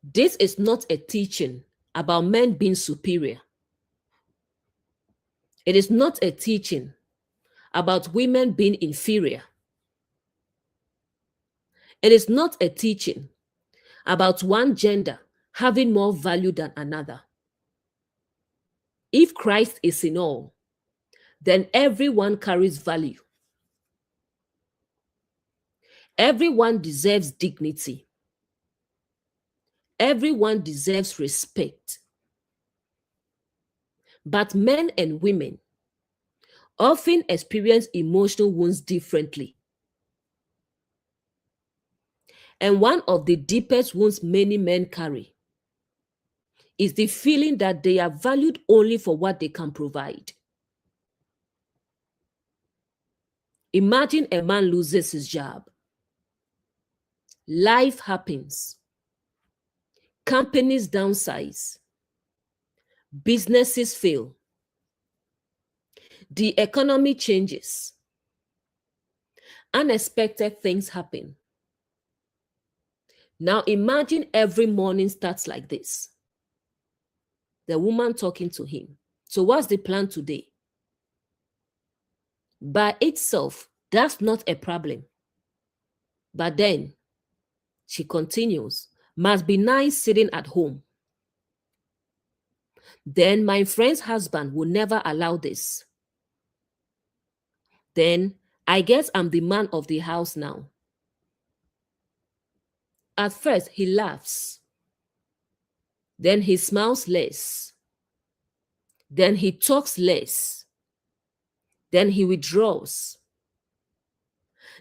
This is not a teaching about men being superior. It is not a teaching about women being inferior. It is not a teaching about one gender having more value than another. If Christ is in all, then everyone carries value. Everyone deserves dignity. Everyone deserves respect. But men and women often experience emotional wounds differently. And one of the deepest wounds many men carry is the feeling that they are valued only for what they can provide. Imagine a man loses his job. Life happens. Companies downsize. Businesses fail. The economy changes. Unexpected things happen. Now imagine every morning starts like this. The woman talking to him. So what's the plan today? By itself, that's not a problem. But then, she continues, must be nice sitting at home. Then my friend's husband will never allow this. Then I guess I'm the man of the house now. At first, he laughs. Then he smiles less. Then he talks less. Then he withdraws.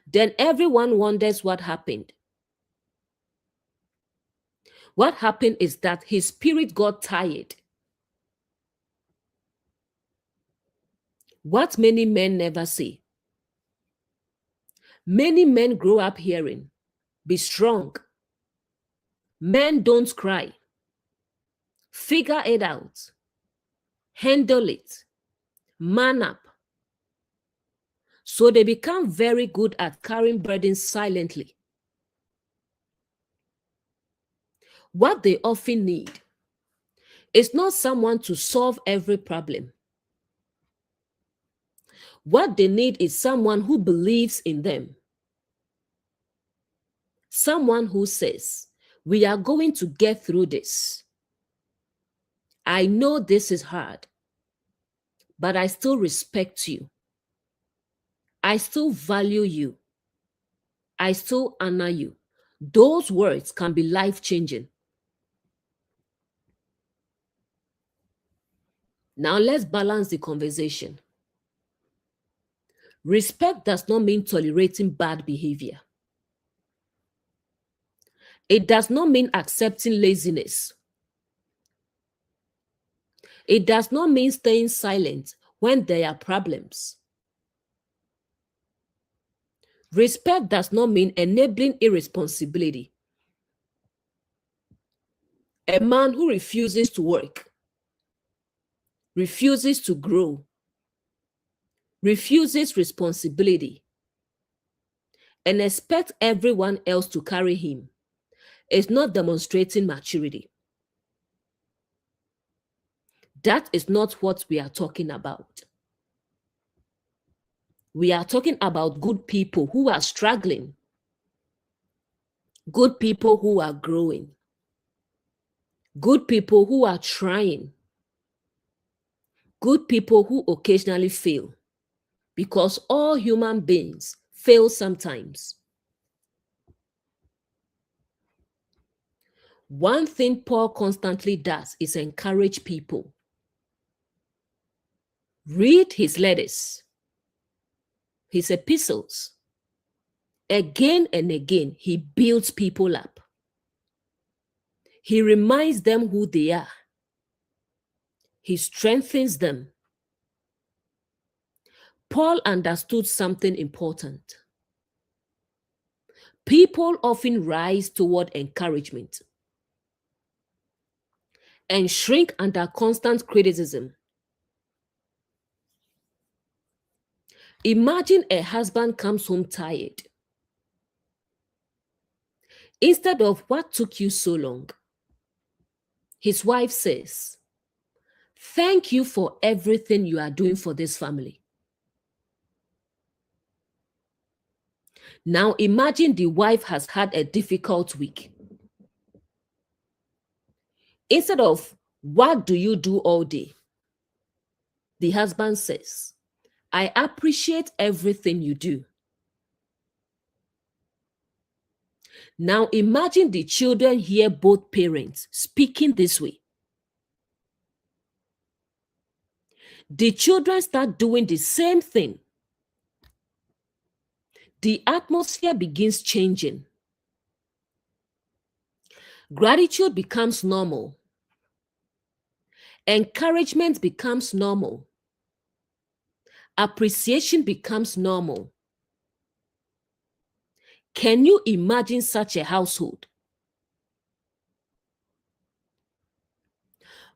Then everyone wonders what happened. What happened is that his spirit got tired. What many men never say. Many men grow up hearing, be strong. Men don't cry. Figure it out. Handle it. Man up. So they become very good at carrying burdens silently. What they often need is not someone to solve every problem. What they need is someone who believes in them. Someone who says, we are going to get through this. I know this is hard, but I still respect you. I still value you. I still honor you. Those words can be life-changing. Now let's balance the conversation. Respect does not mean tolerating bad behavior. It does not mean accepting laziness. It does not mean staying silent when there are problems. Respect does not mean enabling irresponsibility. A man who refuses to work, refuses to grow, refuses responsibility, and expects everyone else to carry him is not demonstrating maturity. That is not what we are talking about. We are talking about good people who are struggling, good people who are growing, good people who are trying, good people who occasionally fail, because all human beings fail sometimes. One thing Paul constantly does is encourage people. Read his letters, his epistles. Again and again, he builds people up. He reminds them who they are. He strengthens them. Paul understood something important. People often rise toward encouragement and shrink under constant criticism. Imagine a husband comes home tired. Instead of "what took you so long?" his wife says, "Thank you for everything you are doing for this family." Now imagine the wife has had a difficult week. Instead of "what do you do all day?" the husband says, "I appreciate everything you do." Now imagine the children hear both parents speaking this way. The children start doing the same thing. The atmosphere begins changing. Gratitude becomes normal. Encouragement becomes normal. Appreciation becomes normal. Can you imagine such a household?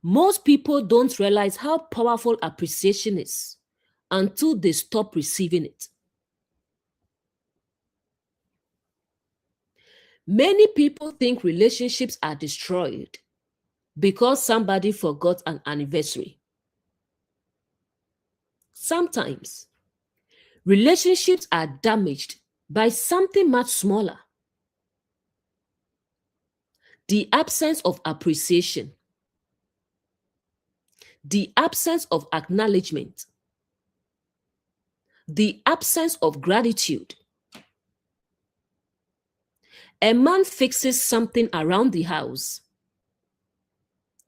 Most people don't realize how powerful appreciation is until they stop receiving it. Many people think relationships are destroyed because somebody forgot an anniversary. Sometimes, relationships are damaged by something much smaller. The absence of appreciation, the absence of acknowledgement, the absence of gratitude. A man fixes something around the house.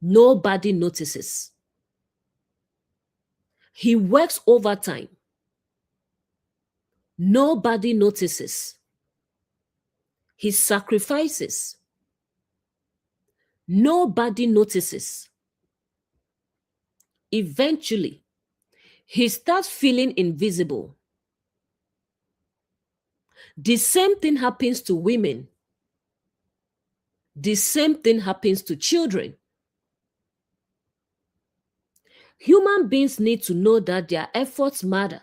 Nobody notices. He works overtime. Nobody notices. He sacrifices. Nobody notices. Eventually, he starts feeling invisible. The same thing happens to women. The same thing happens to children. Human beings need to know that their efforts matter.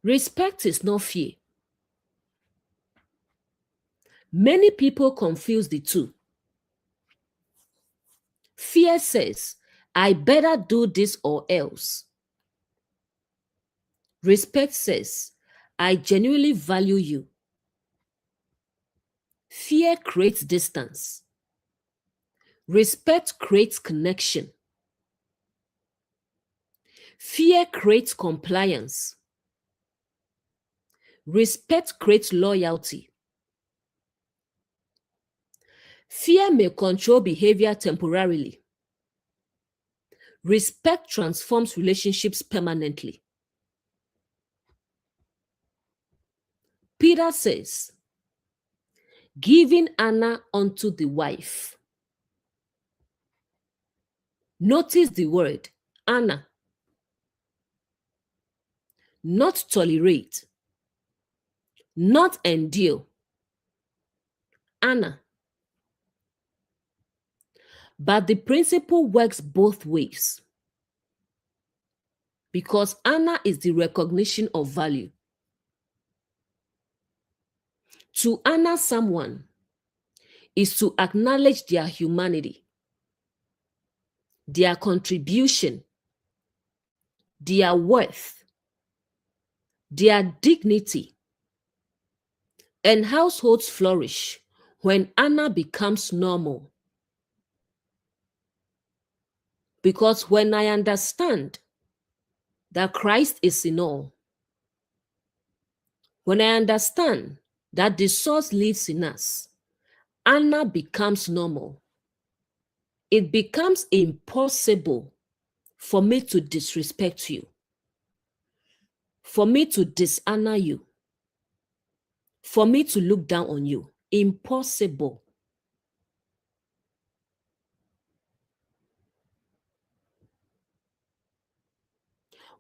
Respect is not fear. Many people confuse the two. Fear says, I better do this or else. Respect says, I genuinely value you. Fear creates distance. Respect creates connection. Fear creates compliance. Respect creates loyalty. Fear may control behavior temporarily. Respect transforms relationships permanently. Peter says, giving honor unto the wife. Notice the word honor. Not tolerate. Not endure. Honor. But the principle works both ways. Because honor is the recognition of value. To honor someone is to acknowledge their humanity, their contribution, their worth, their dignity. And households flourish when honor becomes normal. Because when I understand that Christ is in all, when I understand that the source lives in us, honor becomes normal. It becomes impossible for me to disrespect you, for me to dishonor you, for me to look down on you. Impossible.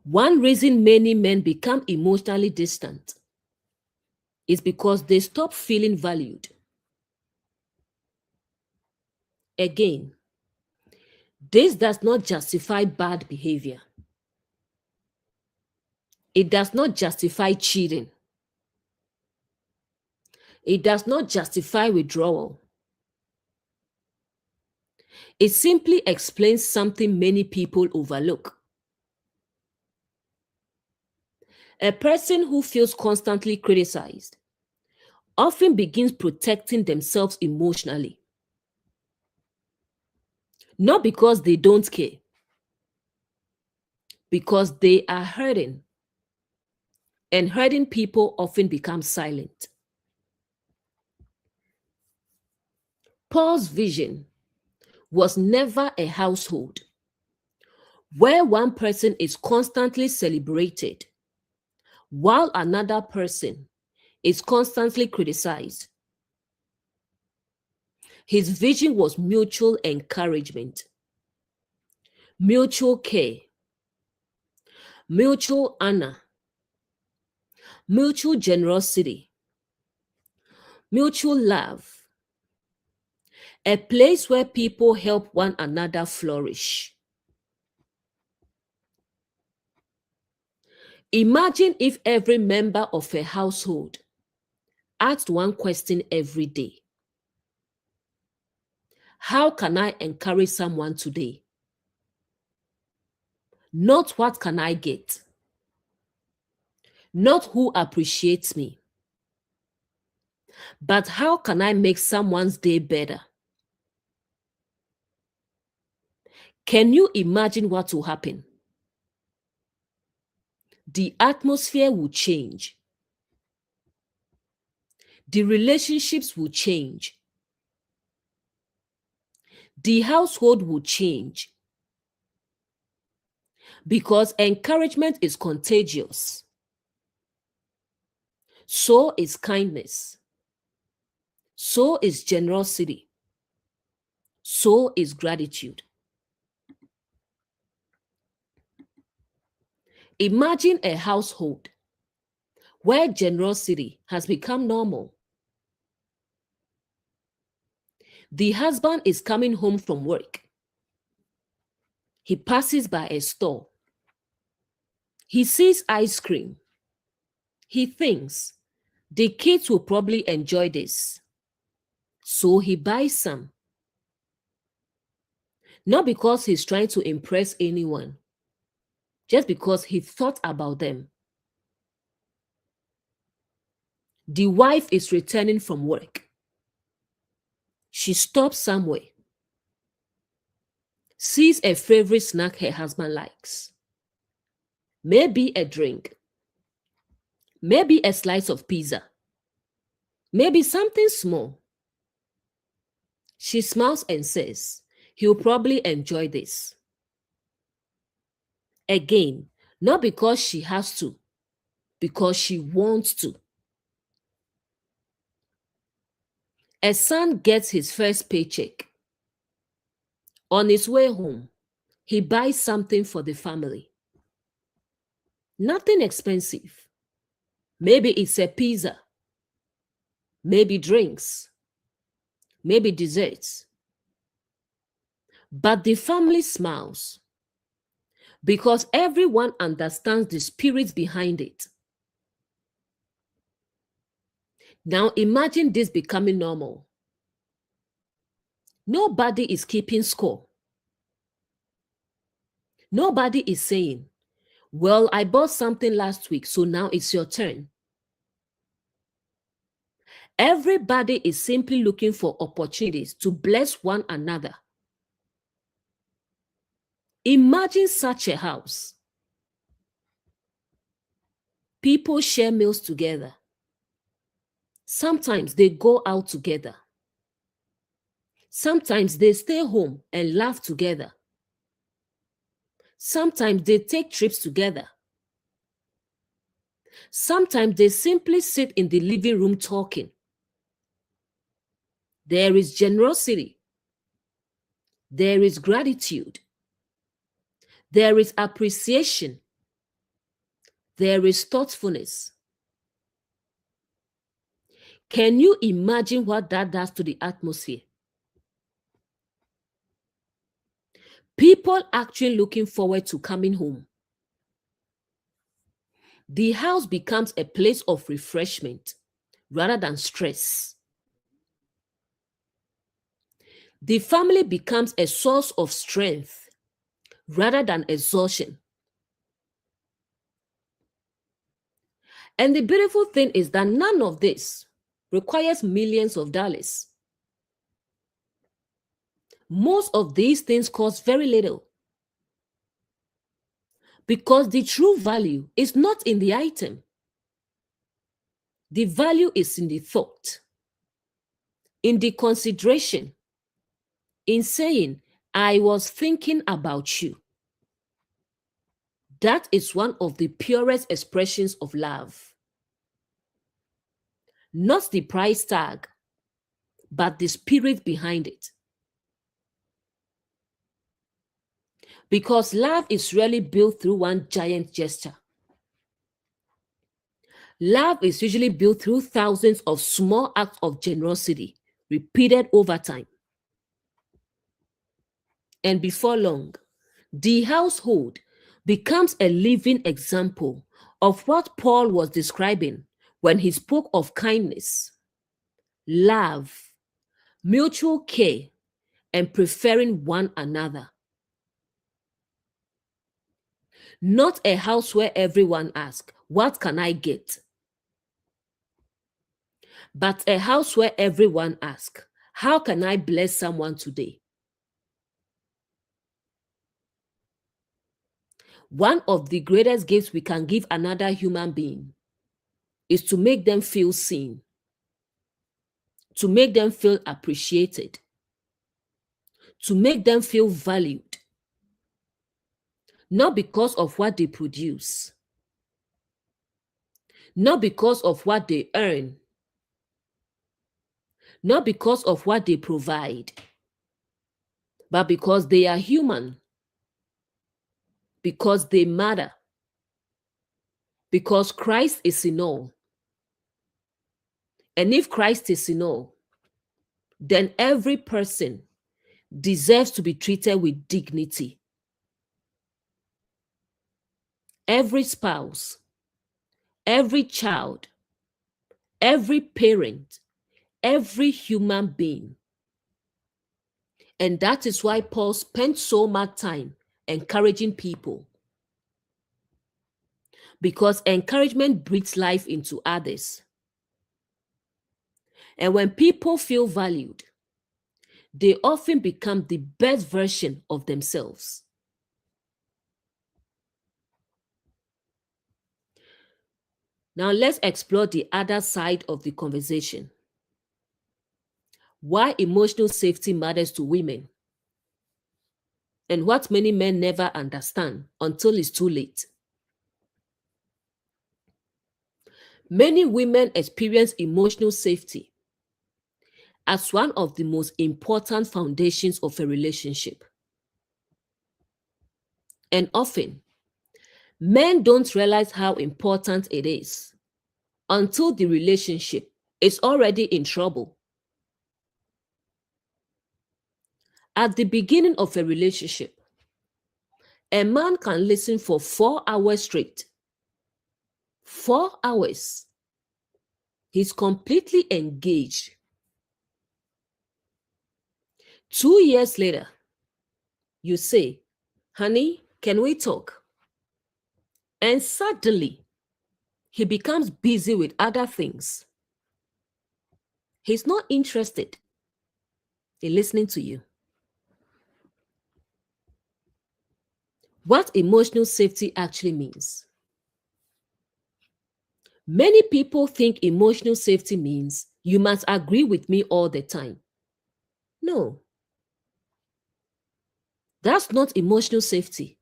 One reason many men become emotionally distant is because they stop feeling valued. Again, this does not justify bad behavior. It does not justify cheating. It does not justify withdrawal. It simply explains something many people overlook. A person who feels constantly criticized often begins protecting themselves emotionally. Not because they don't care, because they are hurting. And hurting people often become silent. Paul's vision was never a household where one person is constantly celebrated while another person is constantly criticized. His vision was mutual encouragement, mutual care, mutual honor, mutual generosity, mutual love, a place where people help one another flourish. Imagine if every member of a household asked one question every day. How can I encourage someone today? Not what can I get? Not who appreciates me? But how can I make someone's day better? Can you imagine what will happen? The atmosphere will change. the relationships will change. The household will change. Because encouragement is contagious. So is kindness. So is generosity. So is gratitude. Imagine a household where generosity has become normal. The husband is coming home from work. He passes by a store. He sees ice cream. He thinks, the kids will probably enjoy this. So he buys some. Not because he's trying to impress anyone, just because he thought about them. The wife is returning from work. She stops somewhere, sees a favorite snack her husband likes. Maybe a drink. Maybe a slice of pizza. Maybe something small. She smiles and says, he'll probably enjoy this. Again, not because she has to, because she wants to. A son gets his first paycheck. On his way home, he buys something for the family. Nothing expensive. Maybe it's a pizza. Maybe drinks. Maybe desserts. But the family smiles because everyone understands the spirit behind it. Now imagine this becoming normal. Nobody is keeping score. Nobody is saying, well, I bought something last week, so now it's your turn. Everybody is simply looking for opportunities to bless one another. Imagine such a house. People share meals together. Sometimes they go out together. Sometimes they stay home and laugh together. Sometimes they take trips together. Sometimes they simply sit in the living room talking. There is generosity. There is gratitude. There is appreciation. There is thoughtfulness. Can you imagine what that does to the atmosphere? People actually looking forward to coming home. The house becomes a place of refreshment rather than stress. The family becomes a source of strength rather than exhaustion. And the beautiful thing is that none of this requires millions of dollars. Most of these things cost very little because the true value is not in the item. The value is in the thought, in the consideration, in saying, I was thinking about you. That is one of the purest expressions of love. Not the price tag, but the spirit behind it. Because love is rarely built through one giant gesture. Love is usually built through thousands of small acts of generosity, repeated over time. And before long, the household becomes a living example of what Paul was describing when he spoke of kindness, love, mutual care, and preferring one another. Not a house where everyone asks, what can I get? But a house where everyone asks, how can I bless someone today? One of the greatest gifts we can give another human being is to make them feel seen. to make them feel appreciated, to make them feel valued, not because of what they produce, not because of what they earn, not because of what they provide, but because they are human, because they matter, because Christ is in all. And if Christ is in all, then every person deserves to be treated with dignity. Every spouse, every child, every parent, every human being. And that is why Paul spent so much time encouraging people. Because encouragement breathes life into others. And when people feel valued, they often become the best version of themselves. Now let's explore the other side of the conversation. Why emotional safety matters to women, and what many men never understand until it's too late. Many women experience emotional safety as one of the most important foundations of a relationship. And often, men don't realize how important it is until the relationship is already in trouble. At the beginning of a relationship, a man can listen for 4 hours straight. 4 hours. He's completely engaged. 2 years later, you say, "Honey, can we talk?" And suddenly, he becomes busy with other things. He's not interested in listening to you. What emotional safety actually means. Many people think emotional safety means you must agree with me all the time. No, that's not emotional safety.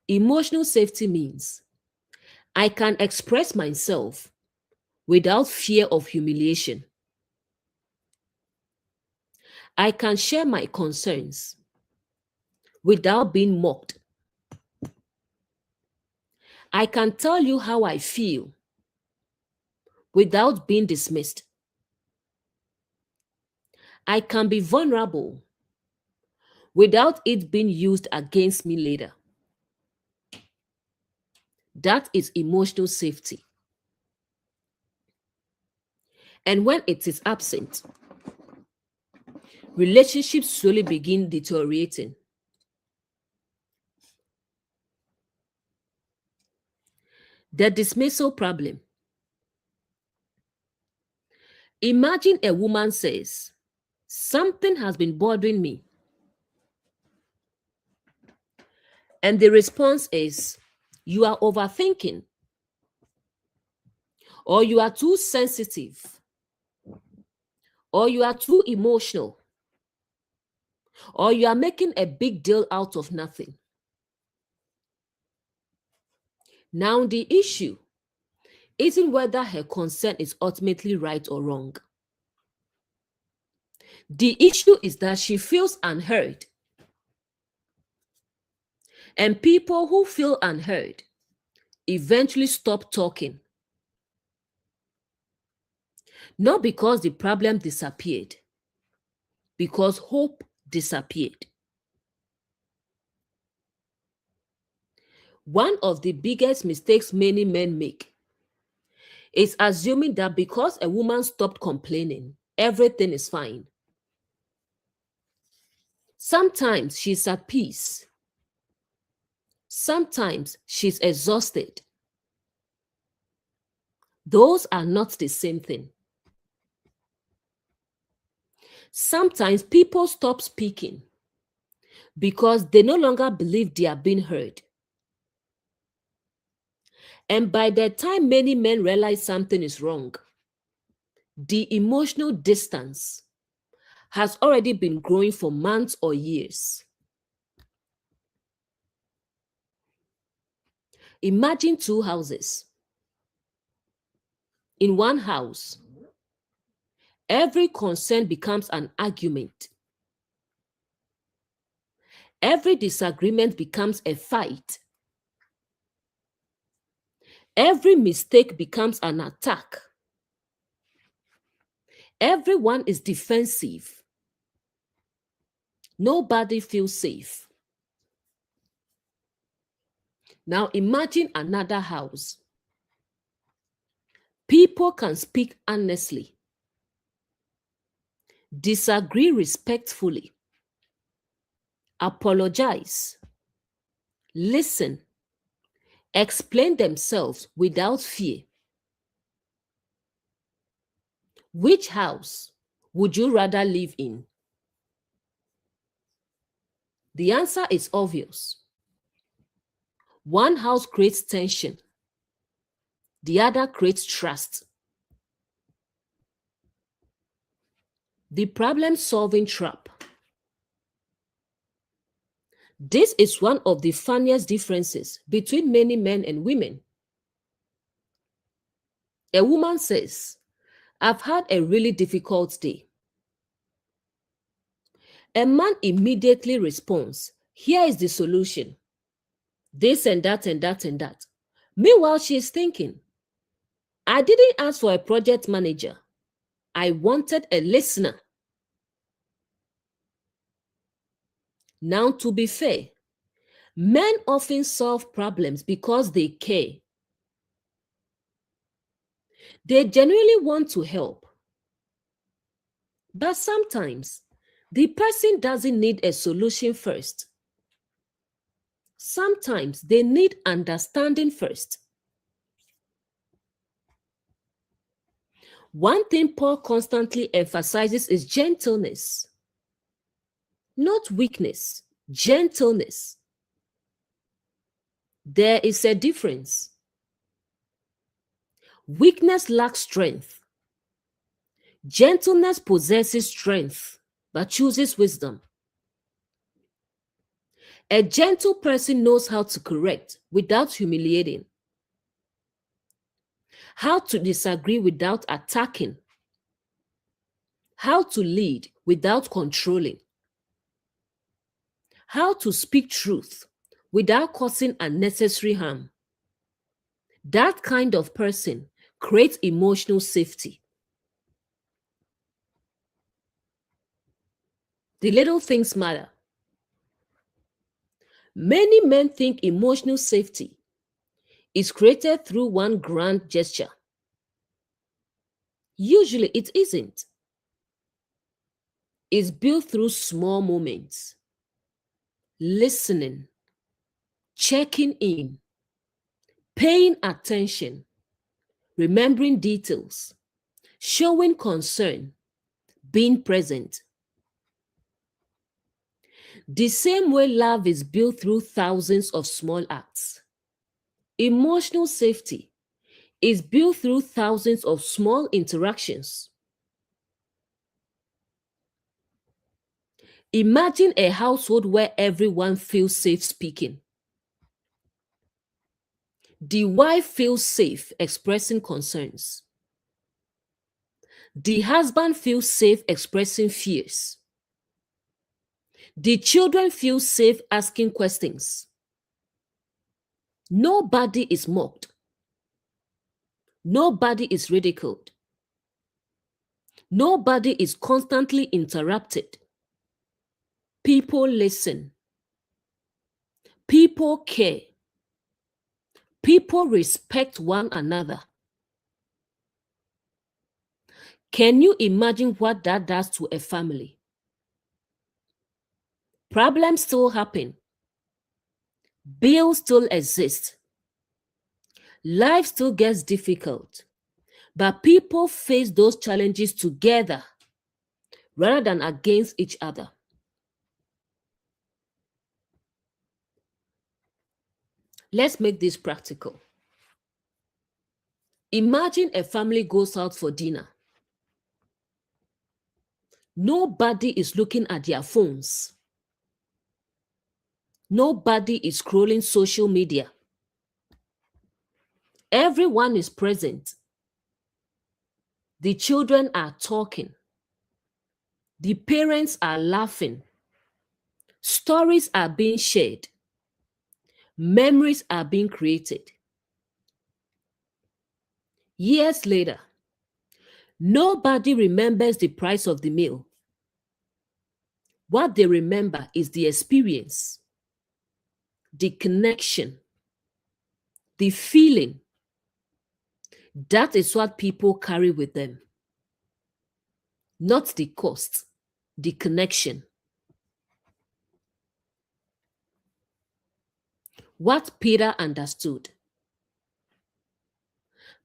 Emotional safety means I can express myself without fear of humiliation. I can share my concerns without being mocked. I can tell you how I feel without being dismissed. I can be vulnerable without it being used against me later. That is emotional safety. And when it is absent, relationships slowly begin deteriorating. The dismissal problem. Imagine a woman says, "Something has been bothering me." And the response is, "You are overthinking," or "You are too sensitive," or "You are too emotional," or "You are making a big deal out of nothing." Now, the issue isn't whether her concern is ultimately right or wrong. The issue is that she feels unheard. And people who feel unheard eventually stop talking. Not because the problem disappeared, because hope disappeared. One of the biggest mistakes many men make is assuming that because a woman stopped complaining, everything is fine. Sometimes she's at peace. Sometimes she's exhausted. Those are not the same thing. Sometimes people stop speaking because they no longer believe they are being heard. And by the time many men realize something is wrong, The emotional distance has already been growing for months or years. Imagine two houses. In one house, every concern becomes an argument. Every disagreement becomes a fight. Every mistake becomes an attack. Everyone is defensive. Nobody feels safe. Now imagine another house. People can speak honestly, disagree respectfully, apologize, listen, explain themselves without fear. Which house would you rather live in? The answer is obvious. One house creates tension, the other creates trust. The problem-solving trap. This is one of the funniest differences between many men and women. A woman says, "I've had a really difficult day." A man immediately responds, "Here is the solution. This and that and that and that." Meanwhile, she is thinking, "I didn't ask for a project manager. I wanted a listener." Now, to be fair, men often solve problems because they care. They genuinely want to help. But sometimes, the person doesn't need a solution first. Sometimes they need understanding first. One thing Paul constantly emphasizes is gentleness. Not weakness, gentleness. There is a difference. Weakness lacks strength. Gentleness possesses strength, but chooses wisdom. A gentle person knows how to correct without humiliating, how to disagree without attacking, how to lead without controlling, how to speak truth without causing unnecessary harm. That kind of person creates emotional safety. The little things matter. Many men think emotional safety is created through one grand gesture. Usually it isn't. It's built through small moments. Listening, checking in, paying attention, remembering details, showing concern, being present. The same way love is built through thousands of small acts. Emotional safety is built through thousands of small interactions. Imagine a household where everyone feels safe speaking. The wife feels safe expressing concerns. The husband feels safe expressing fears. The children feel safe asking questions. Nobody is mocked. Nobody is ridiculed. Nobody is constantly interrupted. People listen. People care. People respect one another. Can you imagine what that does to a family? Problems still happen. Bills still exist. Life still gets difficult. But people face those challenges together rather than against each other. Let's make this practical. Imagine a family goes out for dinner. Nobody is looking at their phones. Nobody is scrolling social media. Everyone is present. The children are talking. The parents are laughing. Stories are being shared. Memories are being created. Years later, nobody remembers the price of the meal. What they remember is the experience, the connection, the feeling. That is what people carry with them. Not the cost, the connection. What Peter understood.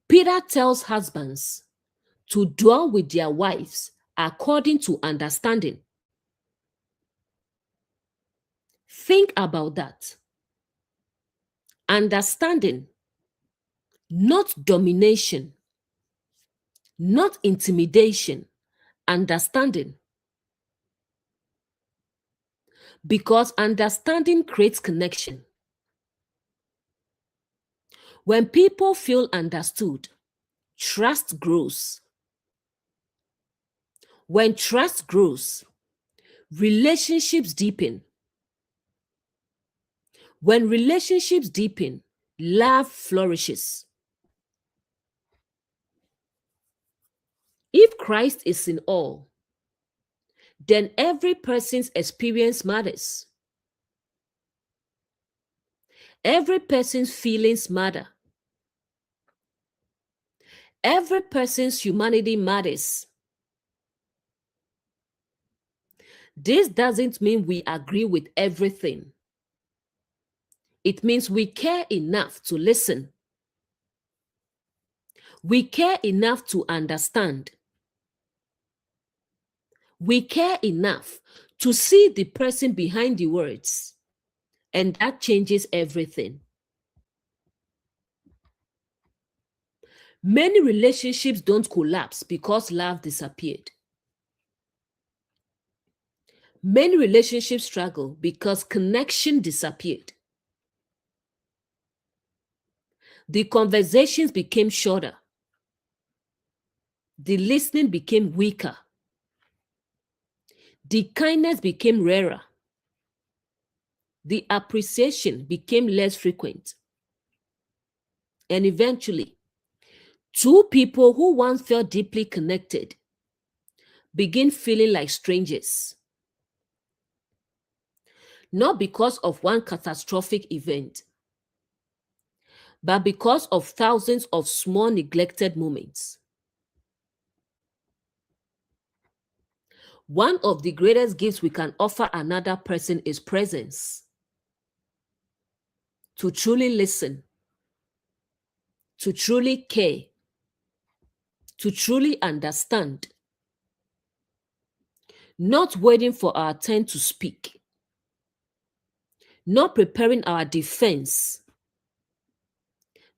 Peter tells husbands to dwell with their wives according to understanding. Think about that. Understanding, not domination, not intimidation, understanding. Because understanding creates connection. When people feel understood, trust grows. When trust grows, relationships deepen. When relationships deepen, love flourishes. If Christ is in all, then every person's experience matters. Every person's feelings matter. Every person's humanity matters. This doesn't mean we agree with everything. It means we care enough to listen. We care enough to understand. We care enough to see the person behind the words. And that changes everything. Many relationships don't collapse because love disappeared. Many relationships struggle because connection disappeared. The conversations became shorter. The listening became weaker. The kindness became rarer. The appreciation became less frequent. And eventually, two people who once felt deeply connected begin feeling like strangers. Not because of one catastrophic event, but because of thousands of small neglected moments. One of the greatest gifts we can offer another person is presence. To truly listen, to truly care, to truly understand. Not waiting for our turn to speak, not preparing our defense,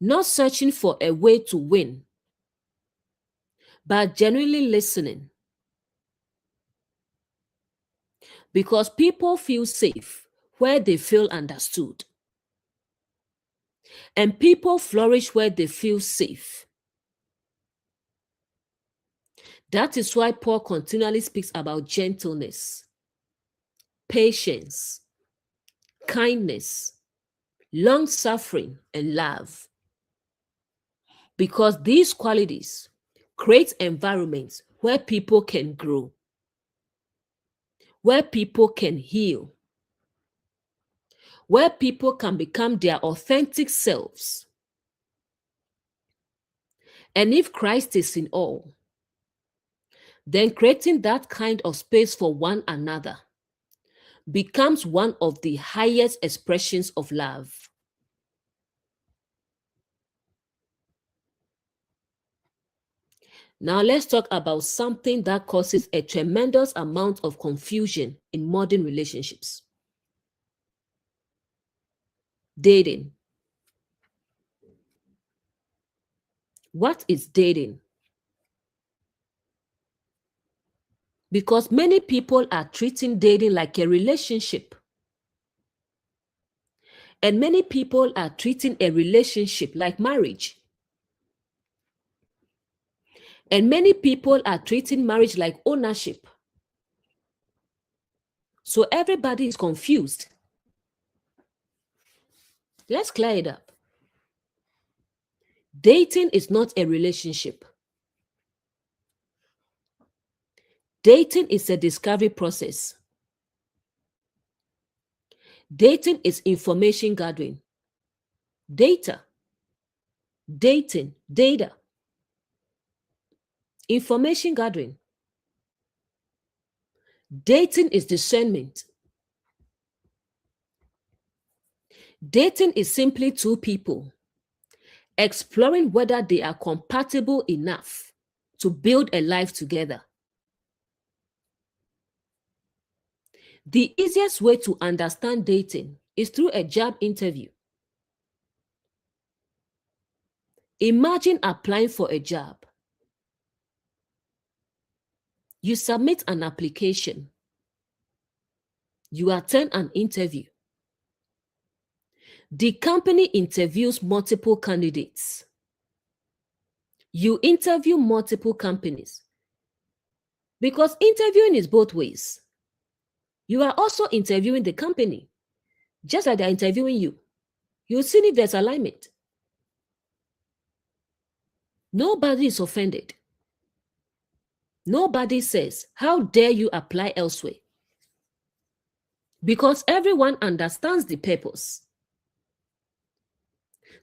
not searching for a way to win, but genuinely listening. Because people feel safe where they feel understood. And people flourish where they feel safe. That is why Paul continually speaks about gentleness, patience, kindness, long-suffering, and love. Because these qualities create environments where people can grow, where people can heal, where people can become their authentic selves. And if Christ is in all, then creating that kind of space for one another becomes one of the highest expressions of love. Now let's talk about something that causes a tremendous amount of confusion in modern relationships. Dating. What is dating? Because many people are treating dating like a relationship. And many people are treating a relationship like marriage. And many people are treating marriage like ownership. So everybody is confused. Let's clear it up. Dating is not a relationship. Dating is a discovery process. Dating is information gathering. Data. Dating. Data. Information gathering. Dating is discernment. Dating is simply two people exploring whether they are compatible enough to build a life together. The easiest way to understand dating is through a job interview. Imagine applying for a job. You submit an application. You attend an interview. The company interviews multiple candidates. You interview multiple companies. Because interviewing is both ways. You are also interviewing the company, just like they're interviewing you. You'll see if there's alignment. Nobody is offended. Nobody says, how dare you apply elsewhere? Because everyone understands the purpose.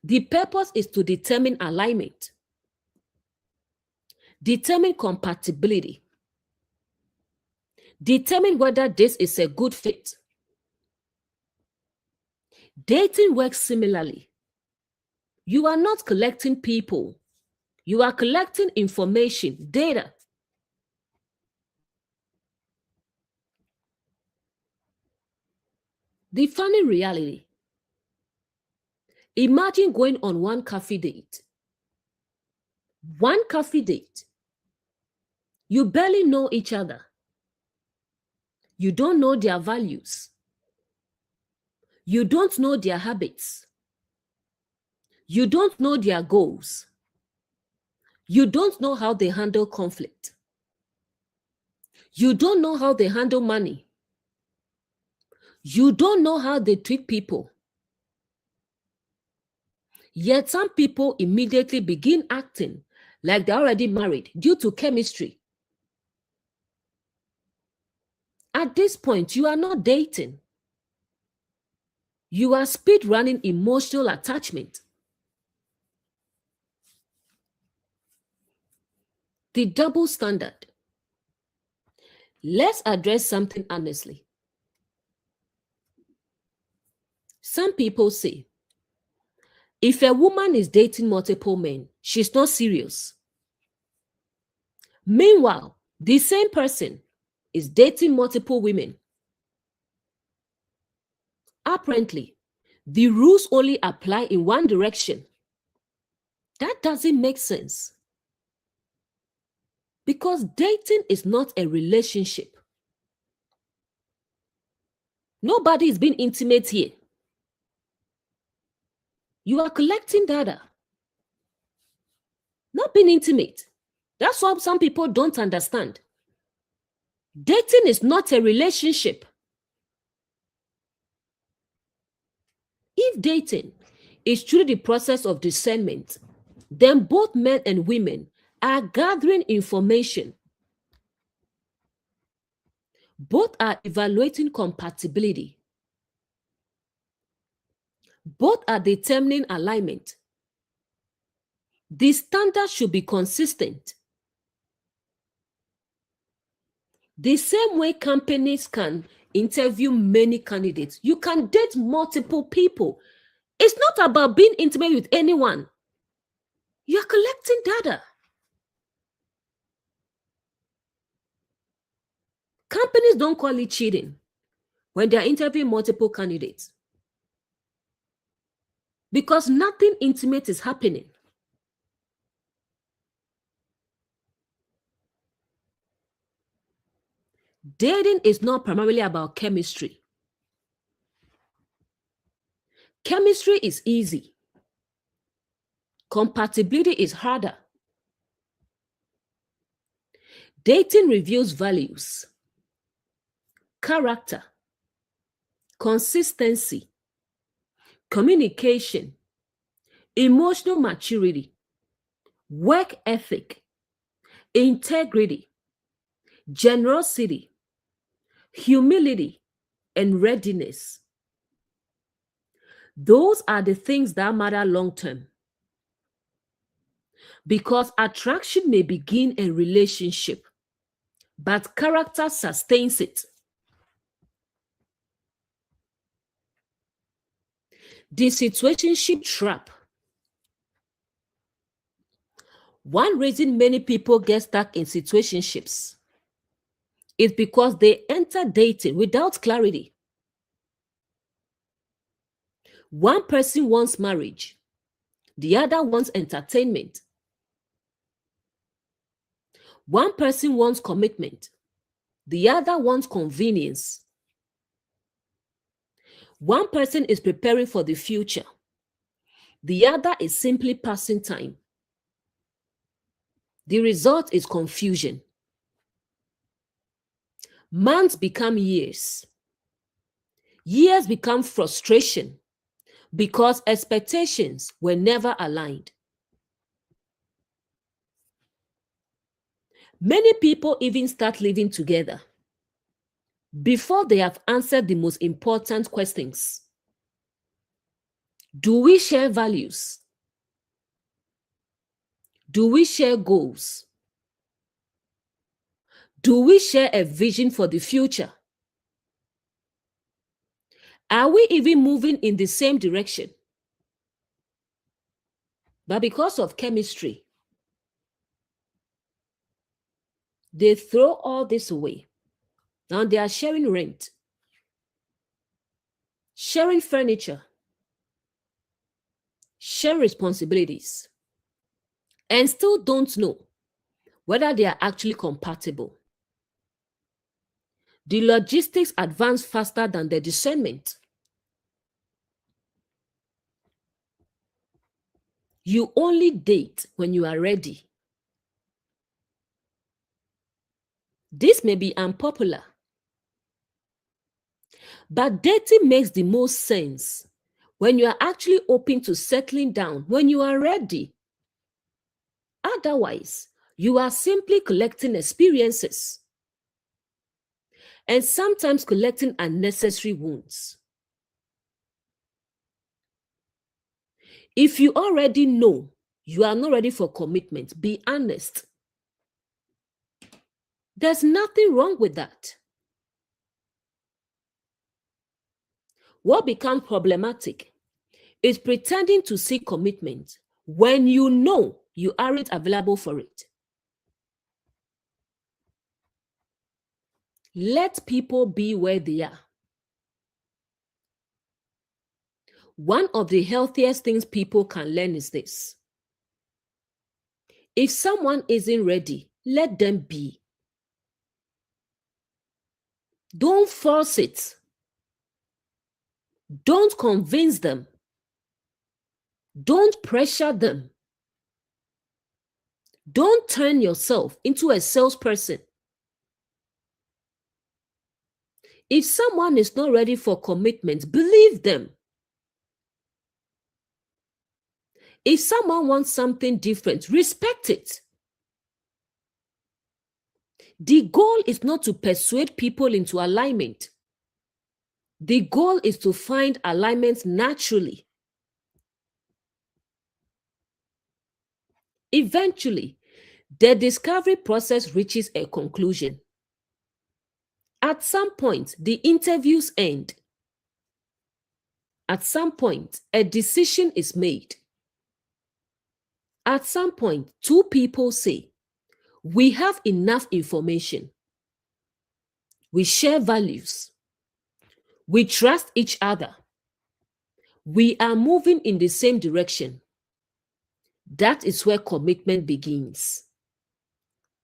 The purpose is to determine alignment, determine compatibility, determine whether this is a good fit. Dating works similarly. You are not collecting people. You are collecting information, data. The funny reality. Imagine going on one coffee date. One coffee date. You barely know each other. You don't know their values. You don't know their habits. You don't know their goals. You don't know how they handle conflict. You don't know how they handle money. You don't know how they treat people. Yet some people immediately begin acting like they're already married due to chemistry. At this point, you are not dating. You are speed running emotional attachment. The double standard. Let's address something honestly. Some people say, if a woman is dating multiple men, she's not serious. Meanwhile, the same person is dating multiple women. Apparently, the rules only apply in one direction. That doesn't make sense. Because dating is not a relationship. Nobody is being intimate here. You are collecting data, not being intimate. That's what some people don't understand. Dating is not a relationship. If dating is truly the process of discernment, then both men and women are gathering information. Both are evaluating compatibility. Both are determining alignment. The standard should be consistent. The same way companies can interview many candidates, you can date multiple people. It's not about being intimate with anyone. You're collecting data. Companies don't call it cheating when they're interviewing multiple candidates, because nothing intimate is happening. Dating is not primarily about chemistry. Chemistry is easy. Compatibility is harder. Dating reveals values, character, consistency, communication, emotional maturity, work ethic, integrity, generosity, humility, and readiness. Those are the things that matter long term. Because attraction may begin a relationship, but character sustains it. The situationship trap. One reason many people get stuck in situationships is because they enter dating without clarity. One person wants marriage, the other wants entertainment. One person wants commitment, the other wants convenience. One person is preparing for the future, the other is simply passing time. The result is confusion. Months become years. Years become frustration because expectations were never aligned. Many people even start living together before they have answered the most important questions. Do we share values? Do we share goals? Do we share a vision for the future? Are we even moving in the same direction? But because of chemistry, they throw all this away. Now they are sharing rent, sharing furniture, sharing responsibilities, and still don't know whether they are actually compatible. The logistics advance faster than the discernment. You only date when you are ready. This may be unpopular, but dating makes the most sense when you are actually open to settling down when you are ready. Otherwise, you are simply collecting experiences and sometimes collecting unnecessary wounds. If you already know you are not ready for commitment, be honest. There's nothing wrong with that. What becomes problematic is pretending to seek commitment when you know you aren't available for it. Let people be where they are. One of the healthiest things people can learn is this. If someone isn't ready, let them be. Don't force it. Don't convince them. Don't pressure them. Don't turn yourself into a salesperson. If someone is not ready for commitment, believe them. If someone wants something different, respect it. The goal is not to persuade people into alignment. The goal is to find alignment naturally. Eventually, the discovery process reaches a conclusion. At some point, the interviews end. At some point, a decision is made. At some point, two people say, we have enough information. We share values. We trust each other. We are moving in the same direction. That is where commitment begins.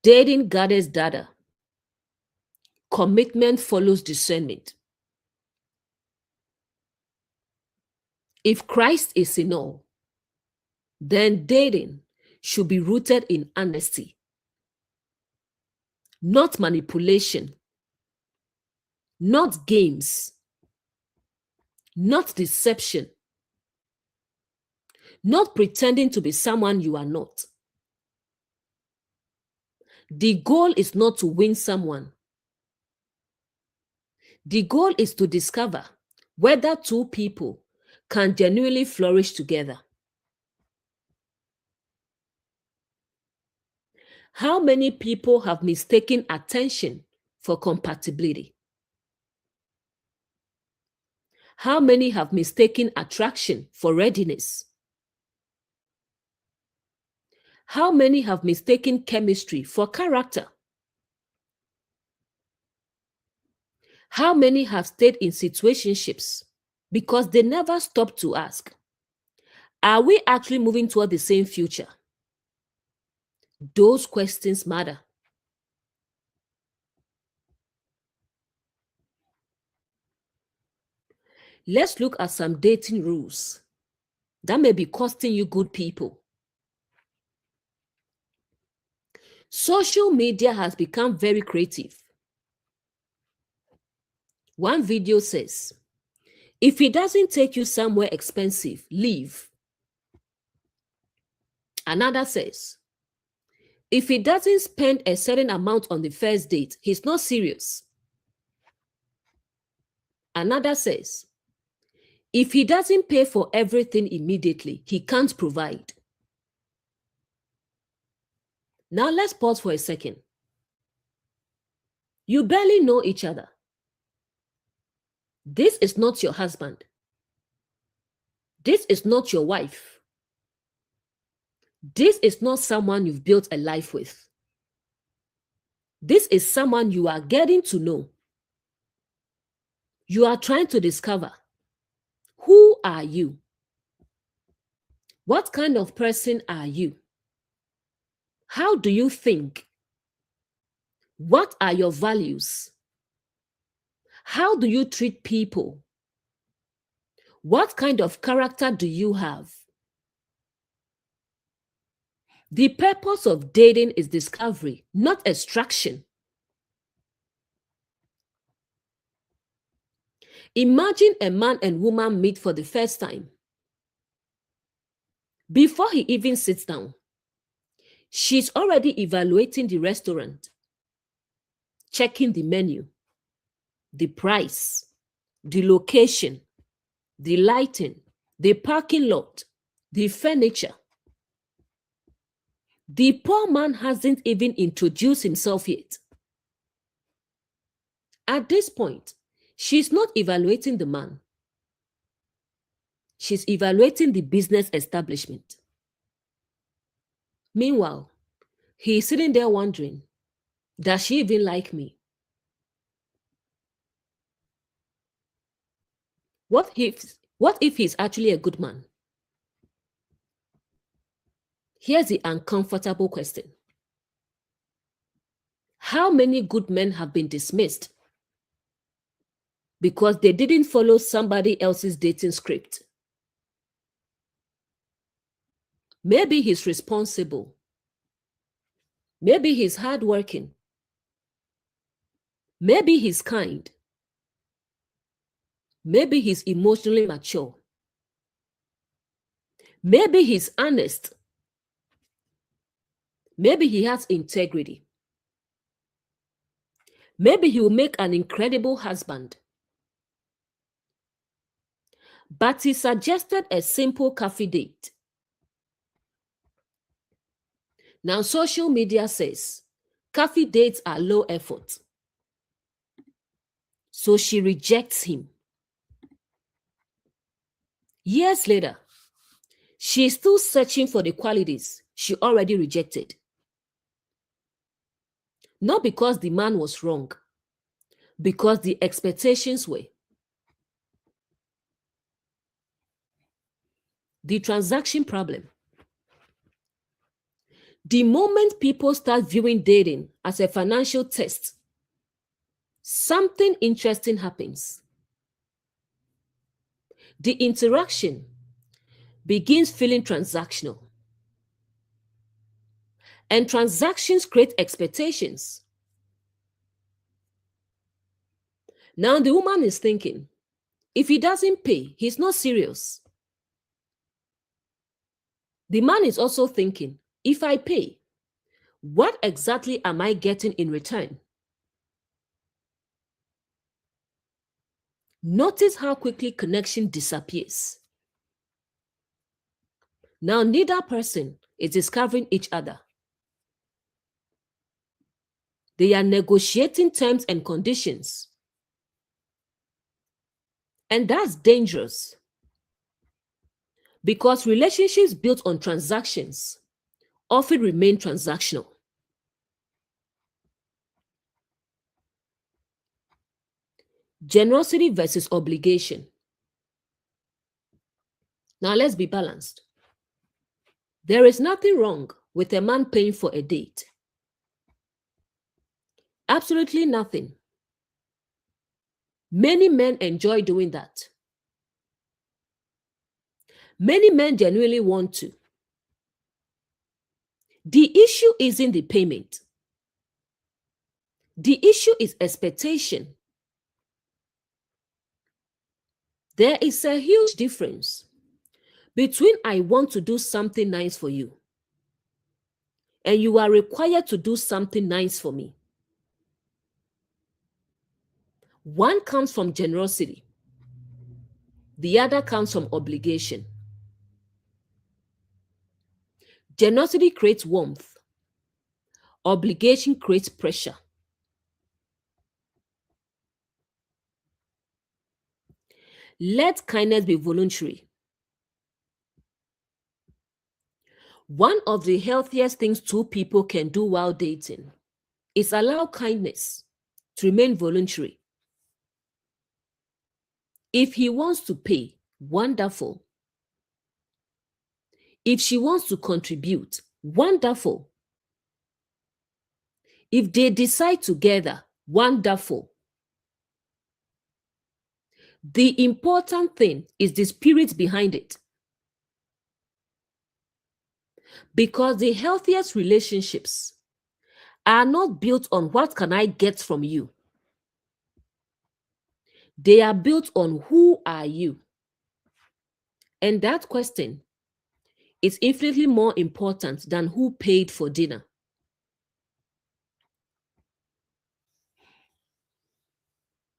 Dating gathers data. Commitment follows discernment. If Christ is in all, then dating should be rooted in honesty, not manipulation, not games, not deception, not pretending to be someone you are not. The goal is not to win someone. The goal is to discover whether two people can genuinely flourish together. How many people have mistaken attention for compatibility? How many have mistaken attraction for readiness? How many have mistaken chemistry for character? How many have stayed in situationships because they never stopped to ask, are we actually moving toward the same future? Those questions matter. Let's look at some dating rules that may be costing you good people. Social media has become very creative. One video says, if it doesn't take you somewhere expensive, leave. Another says, if he doesn't spend a certain amount on the first date, he's not serious. Another says, if he doesn't pay for everything immediately, he can't provide. Now let's pause for a second. You barely know each other. This is not your husband. This is not your wife. This is not someone you've built a life with. This is someone you are getting to know. You are trying to discover, who are you? What kind of person are you? How do you think? What are your values? How do you treat people? What kind of character do you have? The purpose of dating is discovery, not extraction. Imagine a man and woman meet for the first time. Before he even sits down, she's already evaluating the restaurant, checking the menu, the price, the location, the lighting, the parking lot, the furniture. The poor man hasn't even introduced himself yet. At this point, she's not evaluating the man. She's evaluating the business establishment. Meanwhile, he's sitting there wondering, does she even like me? What if he's actually a good man? Here's the uncomfortable question. How many good men have been dismissed because they didn't follow somebody else's dating script? Maybe he's responsible. Maybe he's hardworking. Maybe he's kind. Maybe he's emotionally mature. Maybe he's honest. Maybe he has integrity. Maybe he will make an incredible husband. But he suggested a simple coffee date. Now, social media says coffee dates are low effort. So she rejects him. Years later, she is still searching for the qualities she already rejected. Not because the man was wrong, because the expectations were. The transaction problem. The moment people start viewing dating as a financial test, something interesting happens. The interaction begins feeling transactional. And transactions create expectations. Now the woman is thinking, if he doesn't pay, he's not serious. The man is also thinking, if I pay, what exactly am I getting in return? Notice how quickly connection disappears. Now neither person is discovering each other. They are negotiating terms and conditions. And that's dangerous because relationships built on transactions often remain transactional. Generosity versus obligation. Now let's be balanced. There is nothing wrong with a man paying for a date. Absolutely nothing. Many men enjoy doing that. Many men genuinely want to. The issue isn't the payment. The issue is expectation. There is a huge difference between I want to do something nice for you and you are required to do something nice for me. One comes from generosity. The other comes from obligation. Generosity creates warmth. Obligation creates pressure. Let kindness be voluntary. One of the healthiest things two people can do while dating is allow kindness to remain voluntary. If he wants to pay, wonderful. If she wants to contribute, wonderful. If they decide together, wonderful. The important thing is the spirit behind it. Because the healthiest relationships are not built on what can I get from you. They are built on who are you. And that question is infinitely more important than who paid for dinner.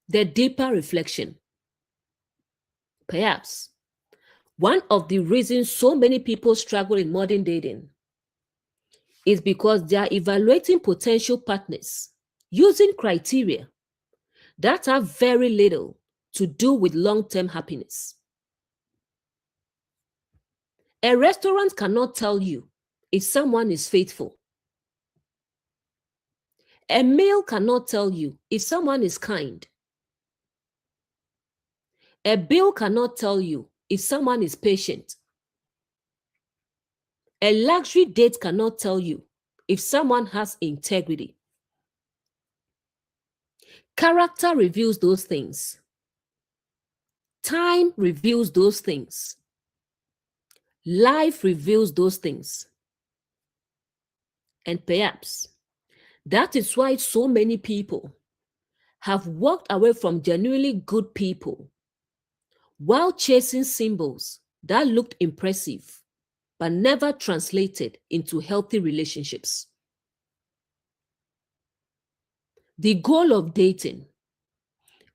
The deeper reflection. Perhaps one of the reasons so many people struggle in modern dating is because they are evaluating potential partners using criteria that have very little to do with long-term happiness. A restaurant cannot tell you if someone is faithful. A meal cannot tell you if someone is kind. A bill cannot tell you if someone is patient. A luxury date cannot tell you if someone has integrity. Character reveals those things. Time reveals those things. Life reveals those things. And perhaps that is why so many people have walked away from genuinely good people while chasing symbols that looked impressive but never translated into healthy relationships. The goal of dating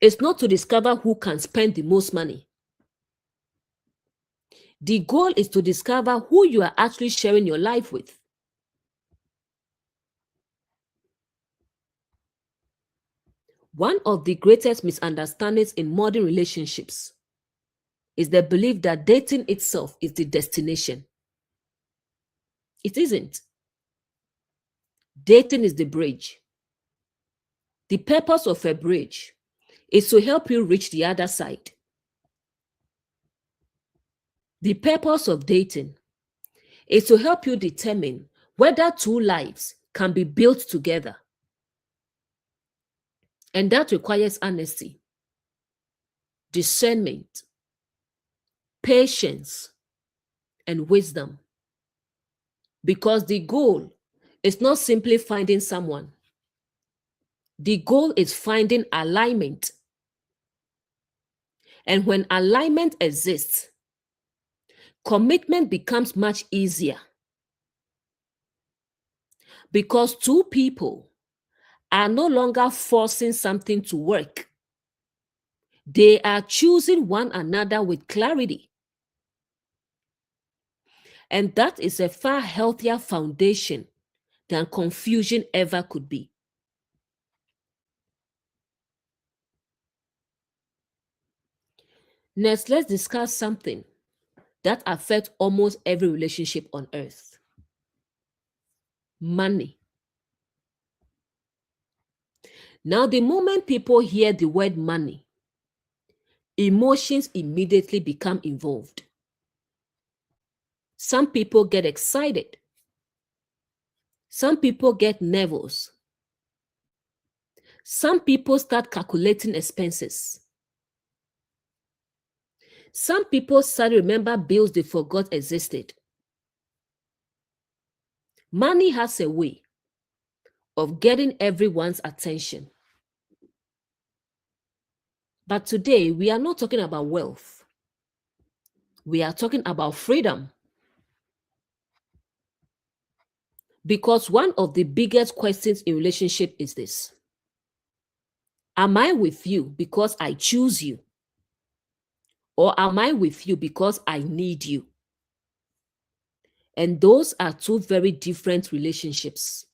is not to discover who can spend the most money. The goal is to discover who you are actually sharing your life with. One of the greatest misunderstandings in modern relationships is the belief that dating itself is the destination. It isn't. Dating is the bridge. The purpose of a bridge is to help you reach the other side. The purpose of dating is to help you determine whether two lives can be built together. And that requires honesty, discernment, patience, and wisdom. Because the goal is not simply finding someone, the goal is finding alignment. And when alignment exists, commitment becomes much easier because two people are no longer forcing something to work. They are choosing one another with clarity. And that is a far healthier foundation than confusion ever could be. Next, let's discuss something that affects almost every relationship on earth: money. Now, the moment people hear the word money, emotions immediately become involved. Some people get excited. Some people get nervous. Some people start calculating expenses. Some people start to remember bills they forgot existed. Money has a way of getting everyone's attention. But today, we are not talking about wealth. We are talking about freedom. Because one of the biggest questions in relationship is this: am I with you because I choose you? Or am I with you because I need you? And those are two very different relationships.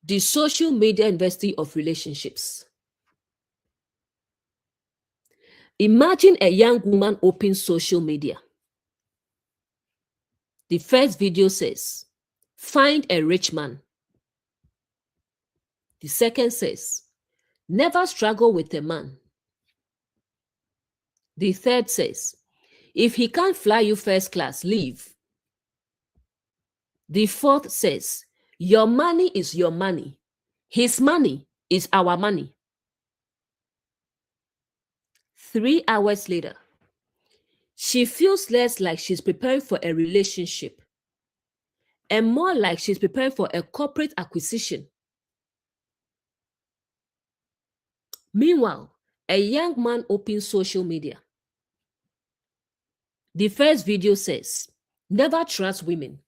The social media industry of relationships. Imagine a young woman opens social media. The first video says, find a rich man. The second says, never struggle with a man. The third says, if he can't fly you first class, leave. The fourth says, your money is your money. His money is our money. 3 hours later, she feels less like she's preparing for a relationship and more like she's preparing for a corporate acquisition. Meanwhile, a young man opens social media. The first video says, never trust women.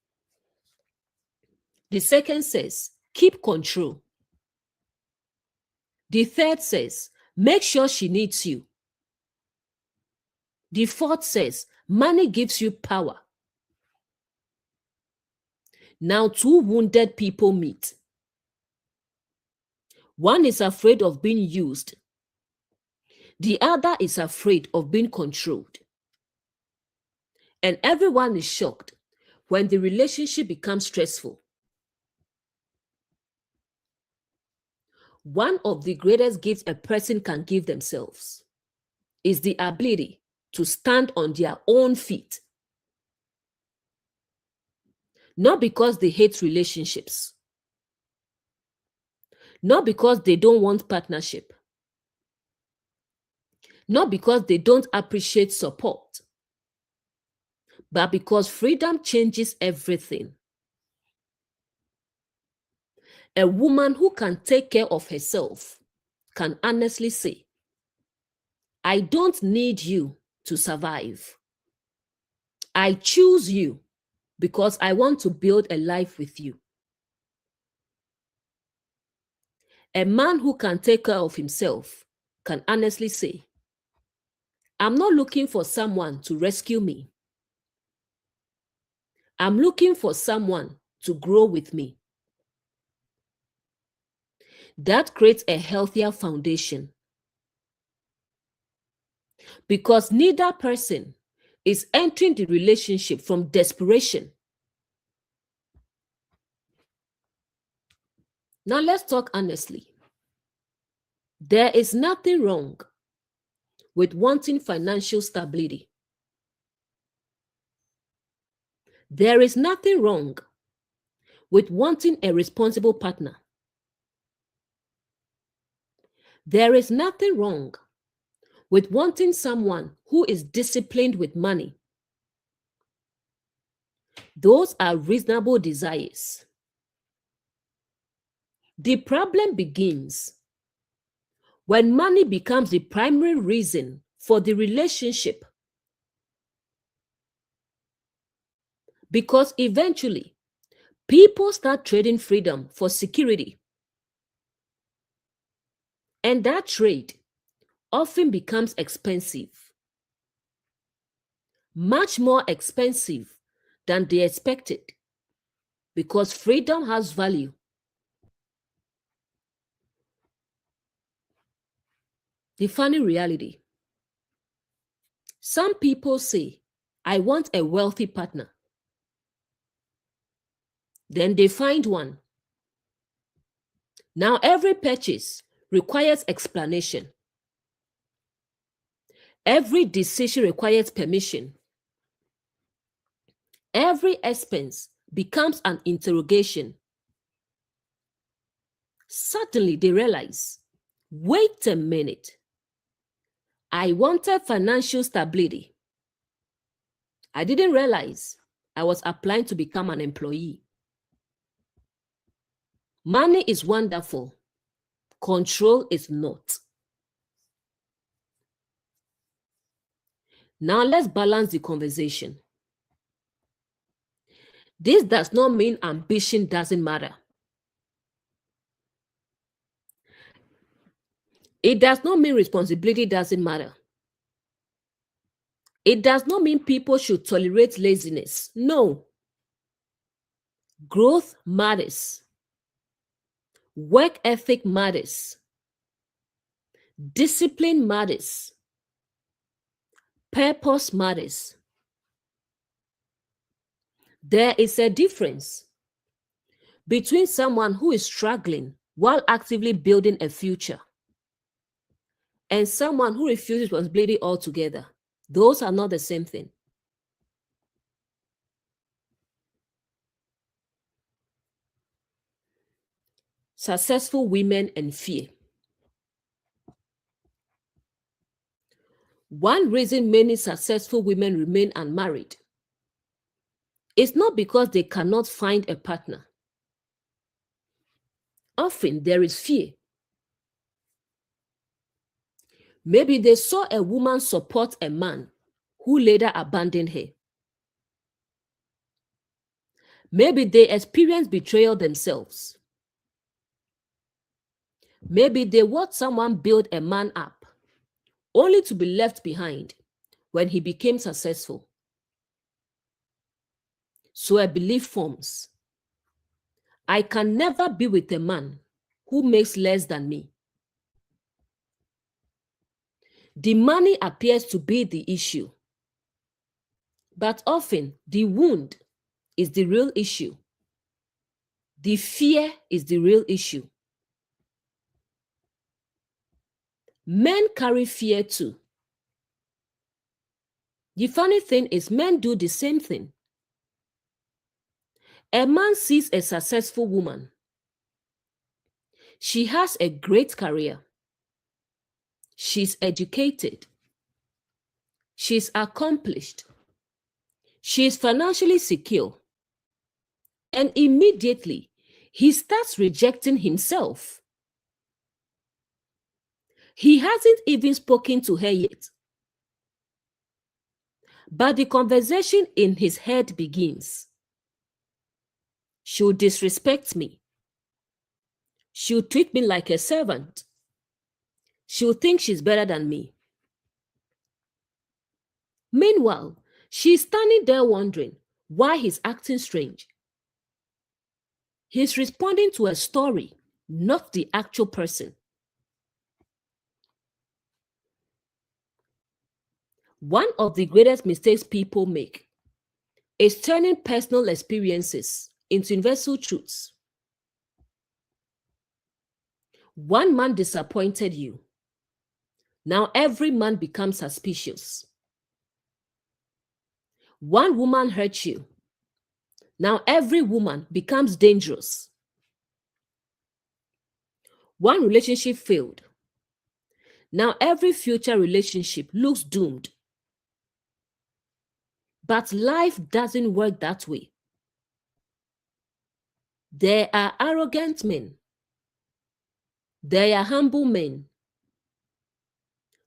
The second says, keep control. The third says, make sure she needs you. The fourth says, money gives you power. Now, two wounded people meet. One is afraid of being used. The other is afraid of being controlled. And everyone is shocked when the relationship becomes stressful. One of the greatest gifts a person can give themselves is the ability to stand on their own feet. Not because they hate relationships, not because they don't want partnership, not because they don't appreciate support, but because freedom changes everything. A woman who can take care of herself can honestly say, I don't need you to survive. I choose you because I want to build a life with you. A man who can take care of himself can honestly say, I'm not looking for someone to rescue me. I'm looking for someone to grow with me. That creates a healthier foundation because neither person is entering the relationship from desperation. Now let's talk honestly. There is nothing wrong with wanting financial stability. There is nothing wrong with wanting a responsible partner. There is nothing wrong with wanting someone who is disciplined with money. Those are reasonable desires. The problem begins when money becomes the primary reason for the relationship. Because eventually, people start trading freedom for security. And that trade often becomes expensive. Much more expensive than they expected. Because freedom has value. The funny reality. Some people say, I want a wealthy partner. Then they find one. Now every purchase requires explanation. Every decision requires permission. Every expense becomes an interrogation. Suddenly they realize, wait a minute. I wanted financial stability. I didn't realize I was applying to become an employee. Money is wonderful. Control is not. Now let's balance the conversation. This does not mean ambition doesn't matter. It does not mean responsibility doesn't matter. It does not mean people should tolerate laziness. No. Growth matters. Work ethic matters. Discipline matters. Purpose matters. There is a difference between someone who is struggling while actively building a future and someone who refuses responsibility altogether. Those are not the same thing. Successful women and fear. One reason many successful women remain unmarried is not because they cannot find a partner. Often there is fear. Maybe they saw a woman support a man who later abandoned her. Maybe they experienced betrayal themselves. Maybe they watched someone build a man up only to be left behind when he became successful. So a belief forms. I can never be with a man who makes less than me. The money appears to be the issue, but often the wound is the real issue. The fear is the real issue. Men carry fear too. The funny thing is men do the same thing. A man sees a successful woman. She has a great career. She's educated. She's accomplished. She's financially secure. And immediately, he starts rejecting himself. He hasn't even spoken to her yet. But the conversation in his head begins. She'll disrespect me. She'll treat me like a servant. She'll think she's better than me. Meanwhile, she's standing there wondering why he's acting strange. He's responding to a story, not the actual person. One of the greatest mistakes people make is turning personal experiences into universal truths. One man disappointed you. Now every man becomes suspicious. One woman hurt you. Now every woman becomes dangerous. One relationship failed. Now every future relationship looks doomed. But life doesn't work that way. There are arrogant men. There are humble men.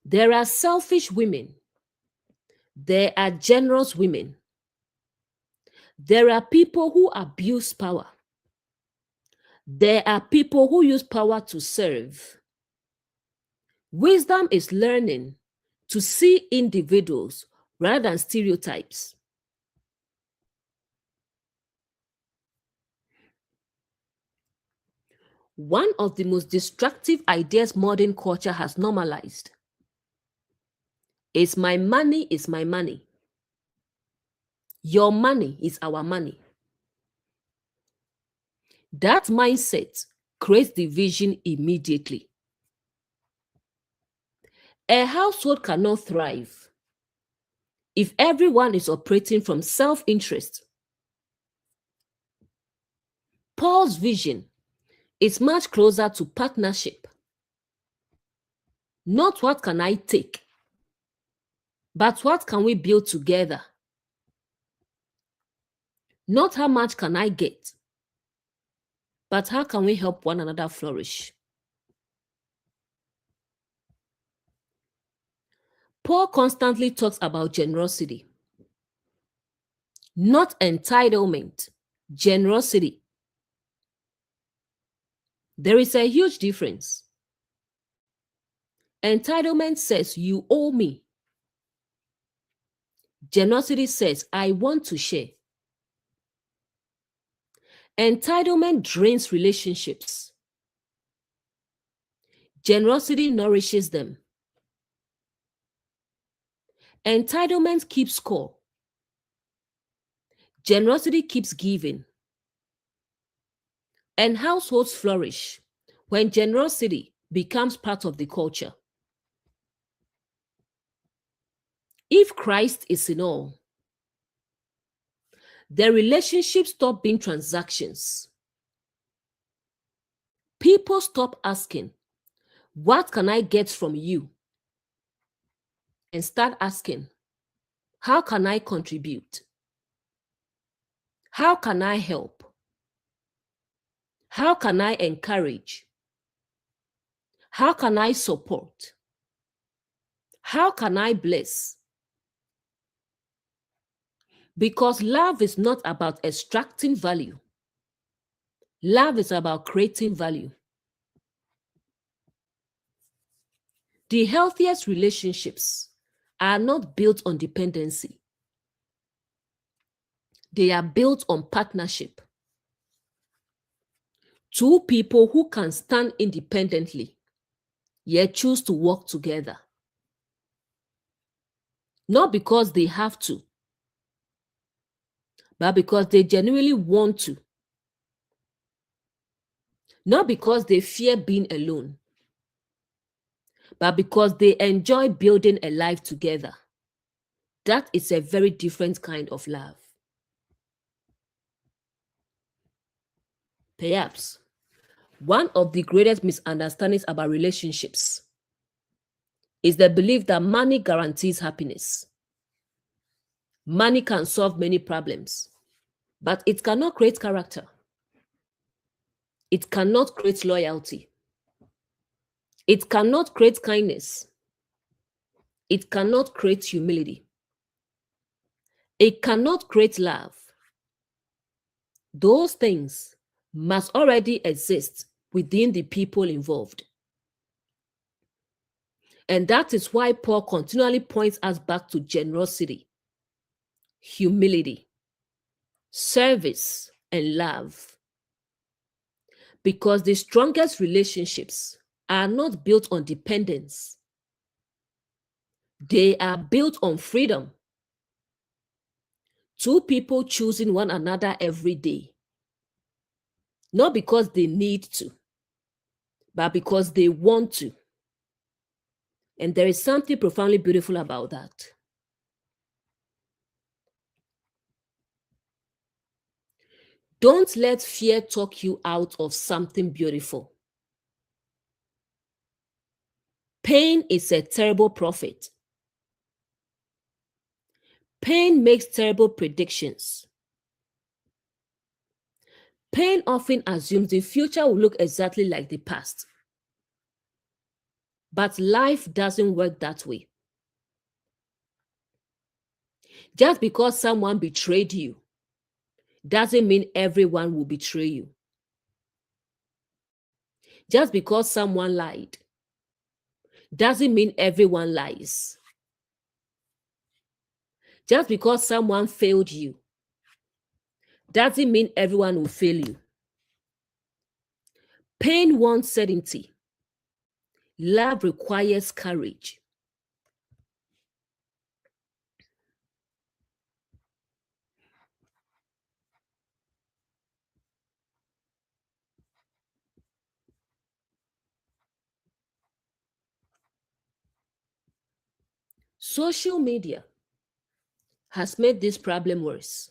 There are selfish women. There are generous women. There are people who abuse power. There are people who use power to serve. Wisdom is learning to see individuals rather than stereotypes. One of the most destructive ideas modern culture has normalized is my money is my money. Your money is our money. That mindset creates division immediately. A household cannot thrive if everyone is operating from self-interest. Paul's vision is much closer to partnership. Not what can I take, but what can we build together? Not how much can I get, but how can we help one another flourish? Paul constantly talks about generosity, not entitlement, generosity. There is a huge difference. Entitlement says you owe me. Generosity says I want to share. Entitlement drains relationships. Generosity nourishes them. Entitlement keeps score. Generosity keeps giving. And households flourish when generosity becomes part of the culture. If Christ is in all, the relationships stop being transactions. People stop asking, what can I get from you? And start asking, how can I contribute? How can I help? How can I encourage? How can I support? How can I bless? Because love is not about extracting value. Love is about creating value. The healthiest relationships are not built on dependency. They are built on partnership. Two people who can stand independently, yet choose to work together. Not because they have to, but because they genuinely want to. Not because they fear being alone, but because they enjoy building a life together. That is a very different kind of love. Perhaps one of the greatest misunderstandings about relationships is the belief that money guarantees happiness. Money can solve many problems, but it cannot create character. It cannot create loyalty. It cannot create kindness. It cannot create humility. It cannot create love. Those things must already exist within the people involved. And that is why Paul continually points us back to generosity, humility, service, and love. Because the strongest relationships are not built on dependence. They are built on freedom. Two people choosing one another every day. Not because they need to, but because they want to. And there is something profoundly beautiful about that. Don't let fear talk you out of something beautiful. Pain is a terrible prophet. Pain makes terrible predictions. Pain often assumes the future will look exactly like the past. But life doesn't work that way. Just because someone betrayed you doesn't mean everyone will betray you. Just because someone lied doesn't mean everyone lies. Just because someone failed you doesn't mean everyone will fail you. Pain wants certainty. Love requires courage. Social media has made this problem worse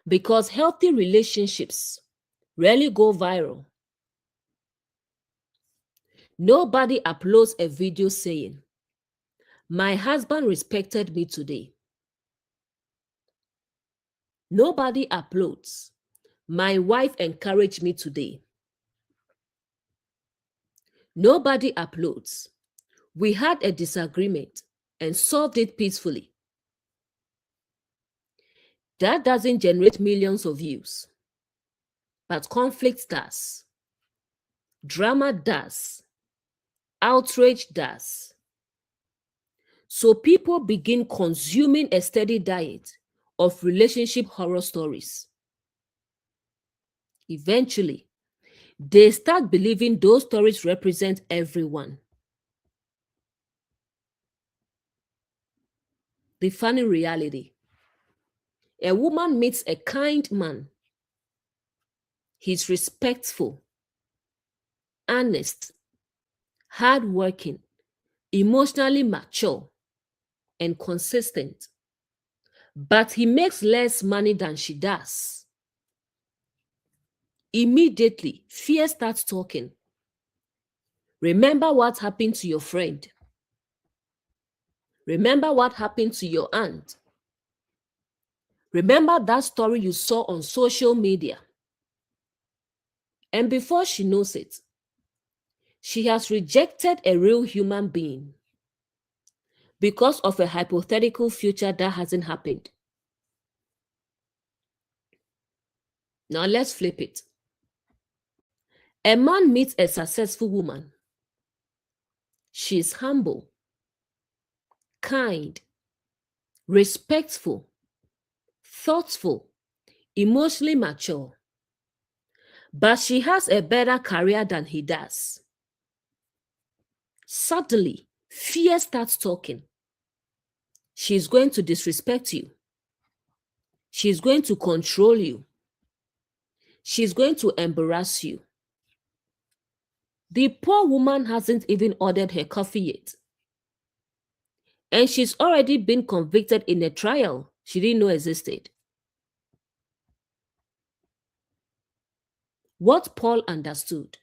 because healthy relationships rarely go viral. Nobody uploads a video saying, "My husband respected me today." Nobody uploads, "My wife encouraged me today." Nobody uploads, "We had a disagreement and solved it peacefully." That doesn't generate millions of views, but conflict does. Drama does. Outrage does. So people begin consuming a steady diet of relationship horror stories. Eventually, they start believing those stories represent everyone. The funny reality: a woman meets a kind man. He's respectful, honest, hardworking, emotionally mature, and consistent. But he makes less money than she does. Immediately, fear starts talking. Remember what happened to your friend. Remember what happened to your aunt. Remember that story you saw on social media. And before she knows it, she has rejected a real human being because of a hypothetical future that hasn't happened. Now let's flip it. A man meets a successful woman. She's humble, kind, respectful, thoughtful, emotionally mature. But she has a better career than he does. Suddenly, fear starts talking. She's going to disrespect you. She's going to control you. She's going to embarrass you. The poor woman hasn't even ordered her coffee yet. And she's already been convicted in a trial she didn't know existed. What Paul understood.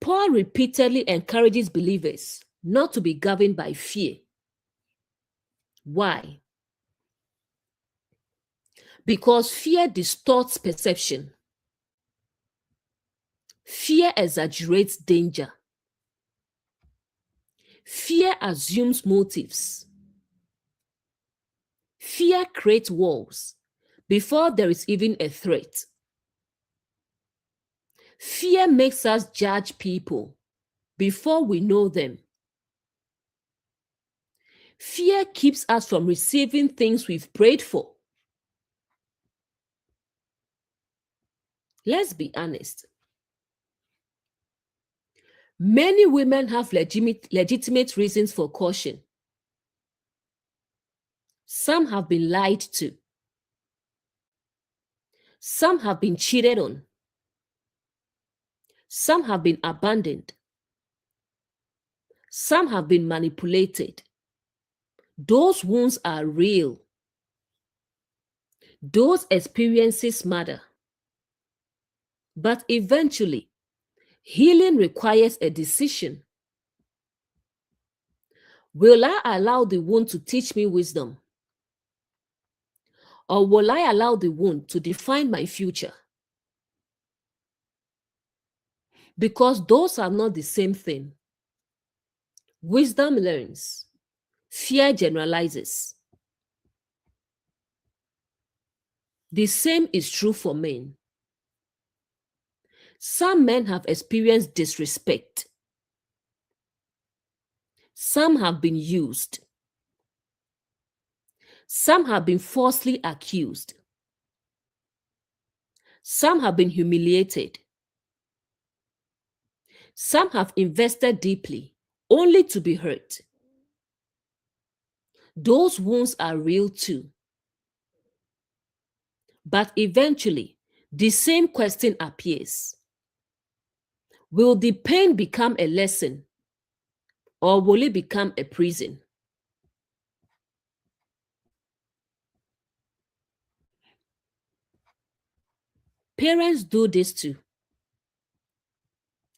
Paul repeatedly encourages believers not to be governed by fear. Why? Because fear distorts perception. Fear exaggerates danger. Fear assumes motives. Fear creates walls before there is even a threat. Fear makes us judge people before we know them. Fear keeps us from receiving things we've prayed for. Let's be honest. Many women have legitimate reasons for caution. Some have been lied to. Some have been cheated on. Some have been abandoned. Some have been manipulated. Those wounds are real. Those experiences matter. But eventually, healing requires a decision. Will I allow the wound to teach me wisdom? Or will I allow the wound to define my future? Because those are not the same thing. Wisdom learns, fear generalizes. The same is true for men. Some men have experienced disrespect. Some have been used. Some have been falsely accused. Some have been humiliated. Some have invested deeply, only to be hurt. Those wounds are real too. But eventually, the same question appears. Will the pain become a lesson, or will it become a prison? Parents do this too.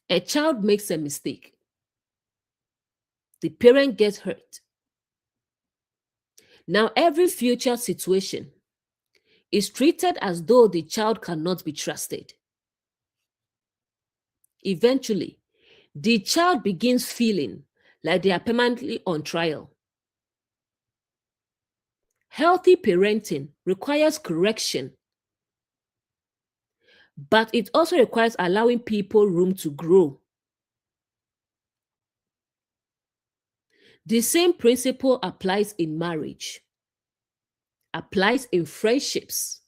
A child makes a mistake. The parent gets hurt. Now, every future situation is treated as though the child cannot be trusted. Eventually, the child begins feeling like they are permanently on trial. Healthy parenting requires correction, but it also requires allowing people room to grow. The same principle applies in marriage, applies in friendships,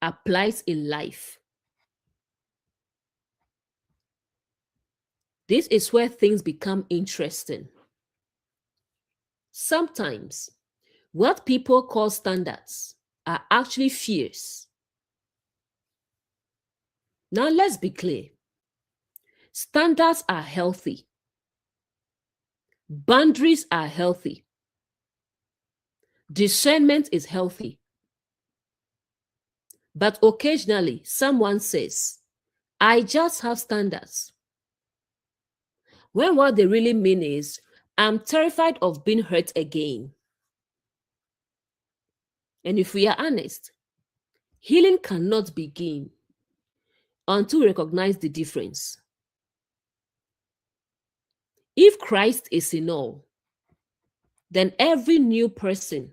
applies in life. This is where things become interesting. Sometimes, what people call standards are actually fears. Now, let's be clear. Standards are healthy. Boundaries are healthy. Discernment is healthy. But occasionally, someone says, I just have standards. When what they really mean is, I'm terrified of being hurt again. And if we are honest, healing cannot begin until we recognize the difference. If Christ is in all, then every new person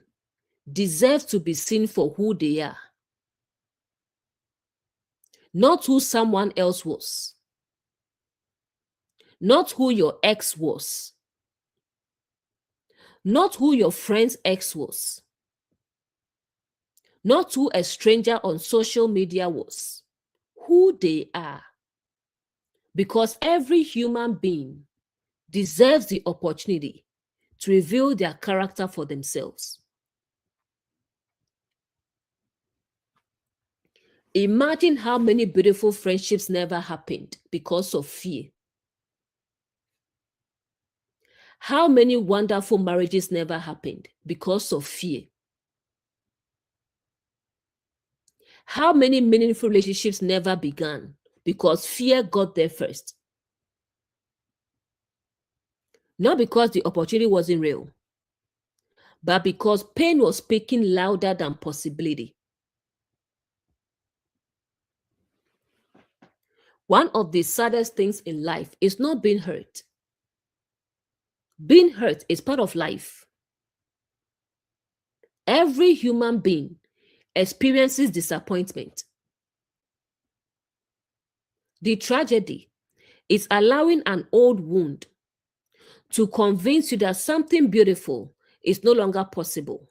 deserves to be seen for who they are, not who someone else was, not who your ex was, not who your friend's ex was, not who a stranger on social media was, who they are. Because every human being deserves the opportunity to reveal their character for themselves. Imagine how many beautiful friendships never happened because of fear. How many wonderful marriages never happened because of fear. How many meaningful relationships never began because fear got there first. Not because the opportunity wasn't real, but because pain was speaking louder than possibility. One of the saddest things in life is not being hurt. Being hurt is part of life. Every human being experiences disappointment. The tragedy is allowing an old wound to convince you that something beautiful is no longer possible.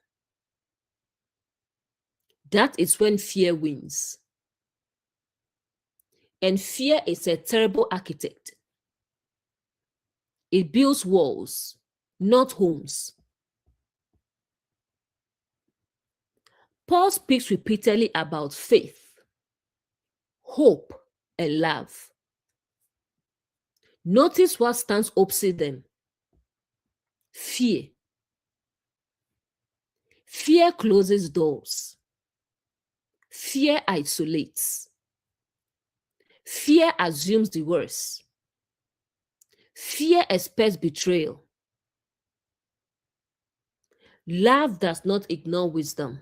That is when fear wins. And fear is a terrible architect. It builds walls, not homes. Paul speaks repeatedly about faith, hope, and love. Notice what stands opposite them. Fear. Fear closes doors. Fear isolates. Fear assumes the worst. Fear expects betrayal. Love does not ignore wisdom.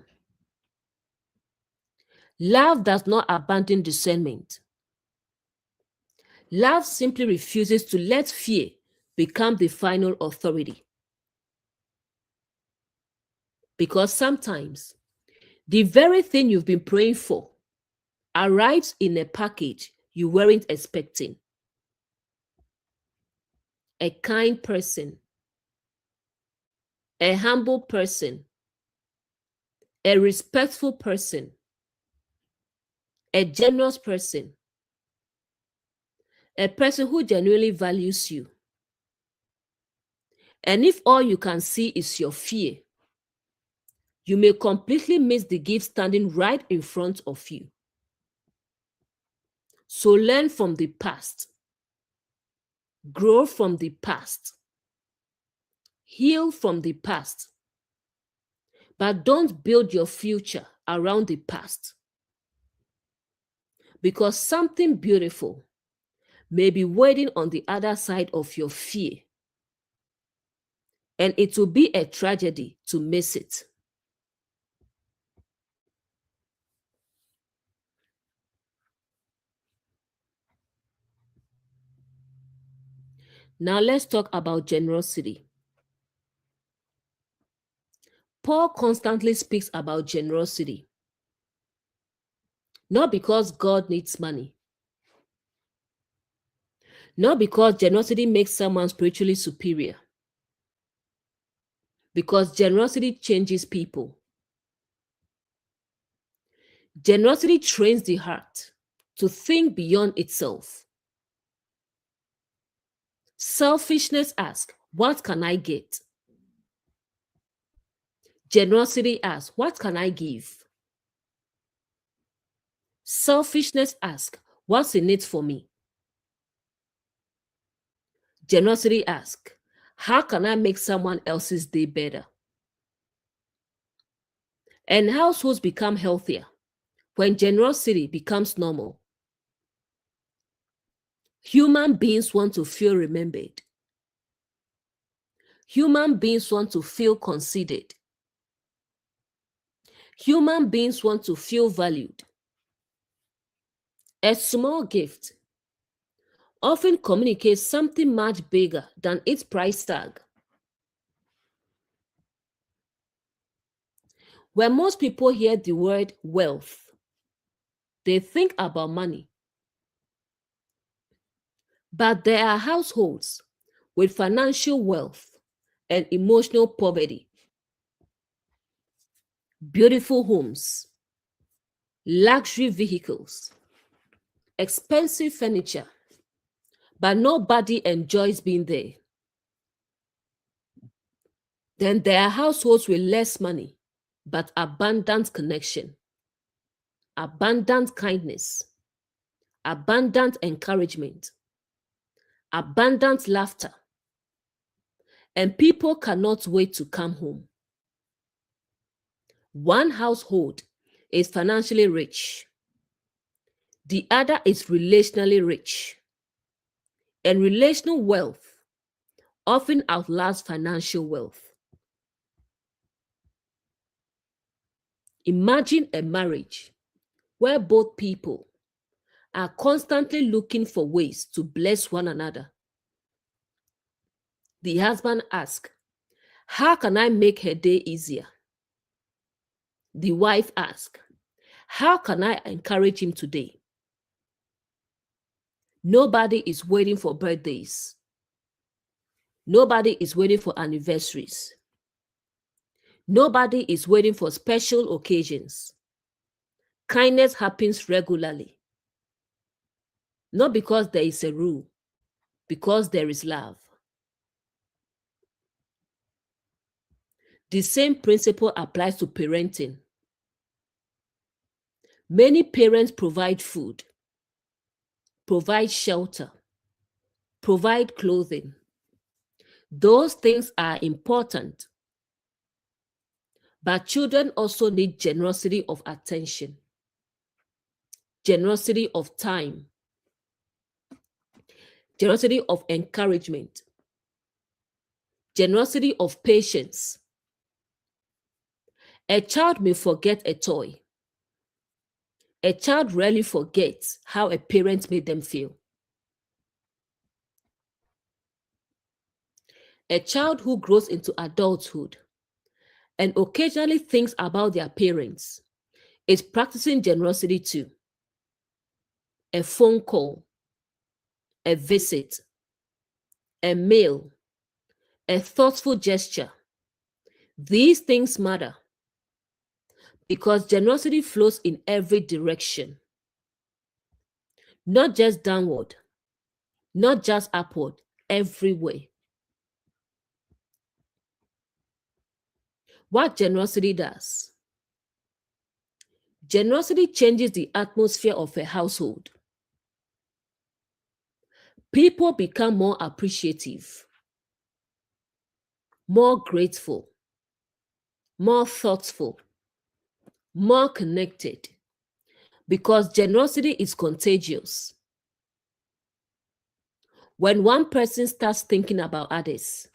Love does not abandon discernment. Love simply refuses to let fear become the final authority. Because sometimes the very thing you've been praying for arrives in a package you weren't expecting. A kind person, a humble person, a respectful person, a generous person, a person who genuinely values you. And if all you can see is your fear, you may completely miss the gift standing right in front of you. So learn from the past, grow from the past, heal from the past, but don't build your future around the past. Because something beautiful may be waiting on the other side of your fear, and it will be a tragedy to miss it. Now let's talk about generosity. Paul constantly speaks about generosity, not because God needs money, not because generosity makes someone spiritually superior, because generosity changes people. Generosity trains the heart to think beyond itself. Selfishness asks, what can I get? Generosity asks, what can I give? Selfishness asks, what's in it for me? Generosity asks, how can I make someone else's day better? And households become healthier when generosity becomes normal. Human beings want to feel remembered. Human beings want to feel considered. Human beings want to feel valued. A small gift often communicates something much bigger than its price tag. When most people hear the word wealth, they think about money. But there are households with financial wealth and emotional poverty, beautiful homes, luxury vehicles, expensive furniture, but nobody enjoys being there. Then there are households with less money, but abundant connection, abundant kindness, abundant encouragement, abundant laughter, and people cannot wait to come home. One household is financially rich, the other is relationally rich, and relational wealth often outlasts financial wealth. Imagine a marriage where both people are constantly looking for ways to bless one another. The husband asks, how can I make her day easier? The wife asks, how can I encourage him today? Nobody is waiting for birthdays. Nobody is waiting for anniversaries. Nobody is waiting for special occasions. Kindness happens regularly. Not because there is a rule, because there is love. The same principle applies to parenting. Many parents provide food, provide shelter, provide clothing. Those things are important. But children also need generosity of attention. generosity of time, generosity of encouragement, generosity of patience. A child may forget a toy. A child rarely forgets how a parent made them feel. A child who grows into adulthood and occasionally thinks about their parents is practicing generosity too. A phone call, a visit, a meal, a thoughtful gesture. These things matter because generosity flows in every direction, not just downward, not just upward, everywhere. What generosity does? Generosity changes the atmosphere of a household. People become more appreciative, more grateful, more thoughtful, more connected, because generosity is contagious. When one person starts thinking about others,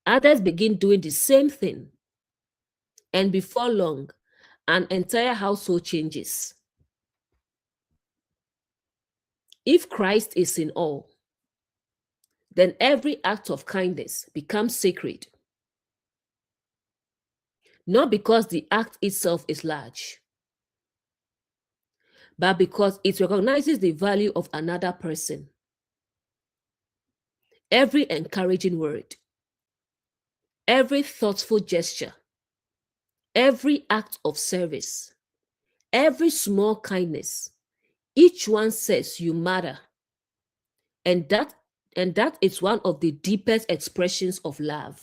others begin doing the same thing. And before long, an entire household changes. If Christ is in all, then every act of kindness becomes sacred. Not because the act itself is large, but because it recognizes the value of another person. Every encouraging word, every thoughtful gesture, every act of service, every small kindness, each one says you matter. And that is one of the deepest expressions of love.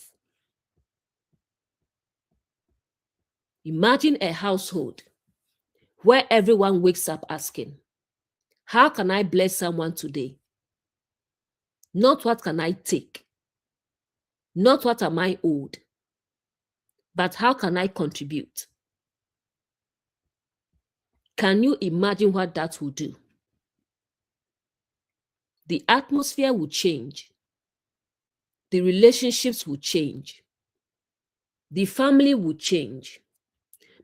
Imagine a household where everyone wakes up asking, how can I bless someone today? Not what can I take? Not what am I owed? But how can I contribute? Can you imagine what that will do? The atmosphere will change. The relationships will change. The family will change.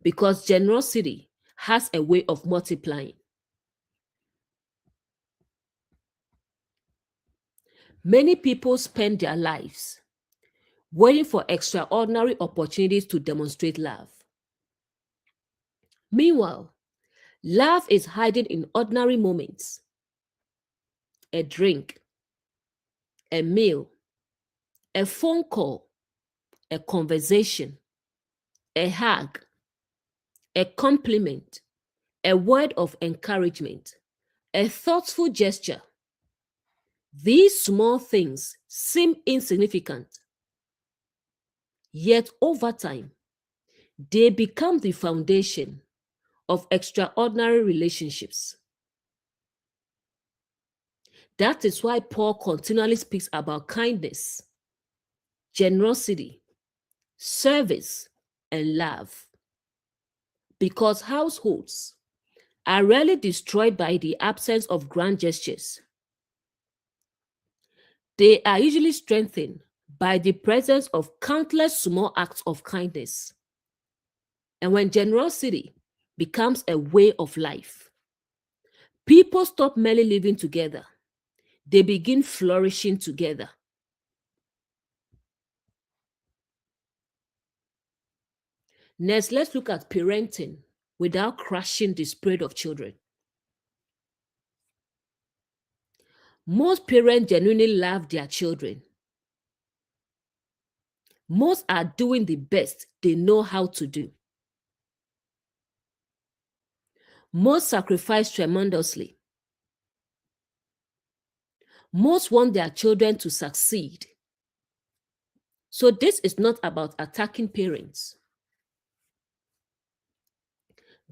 Because generosity has a way of multiplying. Many people spend their lives waiting for extraordinary opportunities to demonstrate love. Meanwhile, love is hiding in ordinary moments. A drink, a meal, a phone call, a conversation, a hug, a compliment, a word of encouragement, a thoughtful gesture. These small things seem insignificant, yet over time, they become the foundation of extraordinary relationships. That is why Paul continually speaks about kindness, generosity, service, and love. Because households are rarely destroyed by the absence of grand gestures. They are usually strengthened by the presence of countless small acts of kindness. And when generosity becomes a way of life, people stop merely living together. They begin flourishing together. Next, let's look at parenting without crushing the spirit of children. Most parents genuinely love their children. Most are doing the best they know how to do. Most sacrifice tremendously. Most want their children to succeed. So this is not about attacking parents.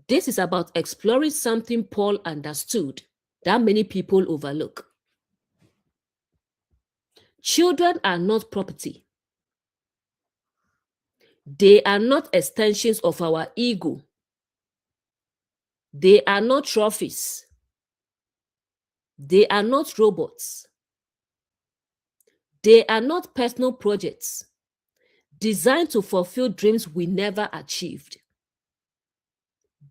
This is about exploring something Paul understood that many people overlook. Children are not property. They are not extensions of our ego. They are not trophies. They are not robots. They are not personal projects designed to fulfill dreams we never achieved.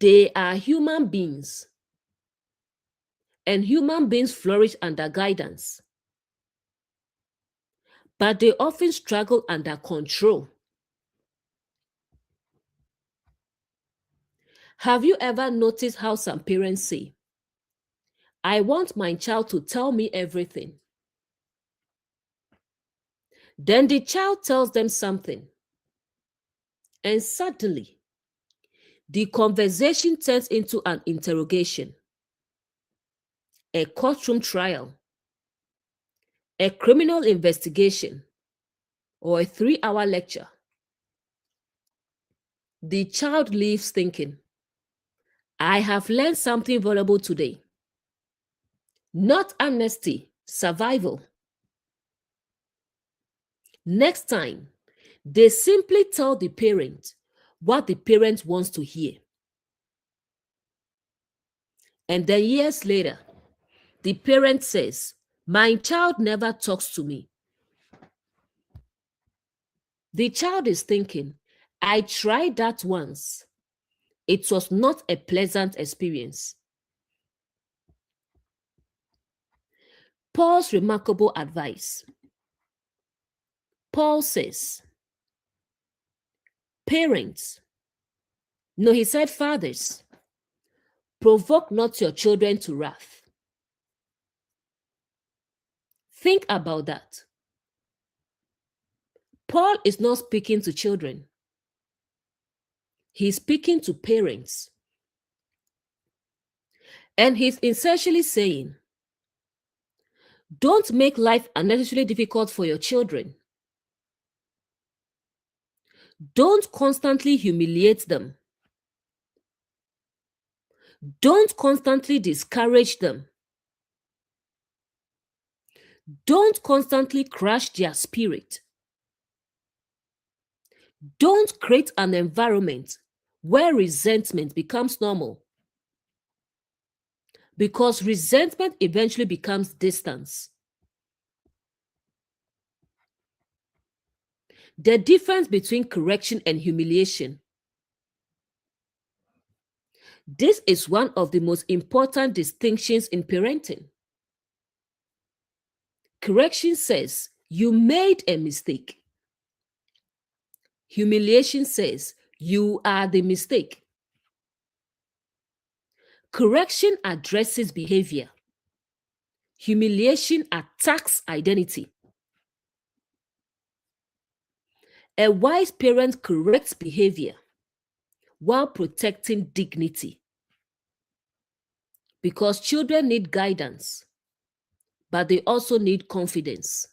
They are human beings, and human beings flourish under guidance, but they often struggle under control. Have you ever noticed how some parents say, I want my child to tell me everything? Then the child tells them something, and suddenly the conversation turns into an interrogation, a courtroom trial, a criminal investigation, or a 3-hour lecture. The child leaves thinking, I have learned something valuable today. Not amnesty, survival. Next time, they simply tell the parent what the parent wants to hear. And then years later, the parent says, my child never talks to me. The child is thinking, I tried that once. It was not a pleasant experience. Paul's remarkable advice. Paul says, parents, no, he said, fathers, provoke not your children to wrath. Think about that. Paul is not speaking to children. He's speaking to parents. And he's essentially saying, don't make life unnecessarily difficult for your children. Don't constantly humiliate them. Don't constantly discourage them. Don't constantly crush their spirit. Don't create an environment where resentment becomes normal, because resentment eventually becomes distance. The difference between correction and humiliation. This is one of the most important distinctions in parenting. Correction says, you made a mistake. Humiliation says, you are the mistake. Correction addresses behavior. Humiliation attacks identity. A wise parent corrects behavior while protecting dignity, because children need guidance, but they also need confidence.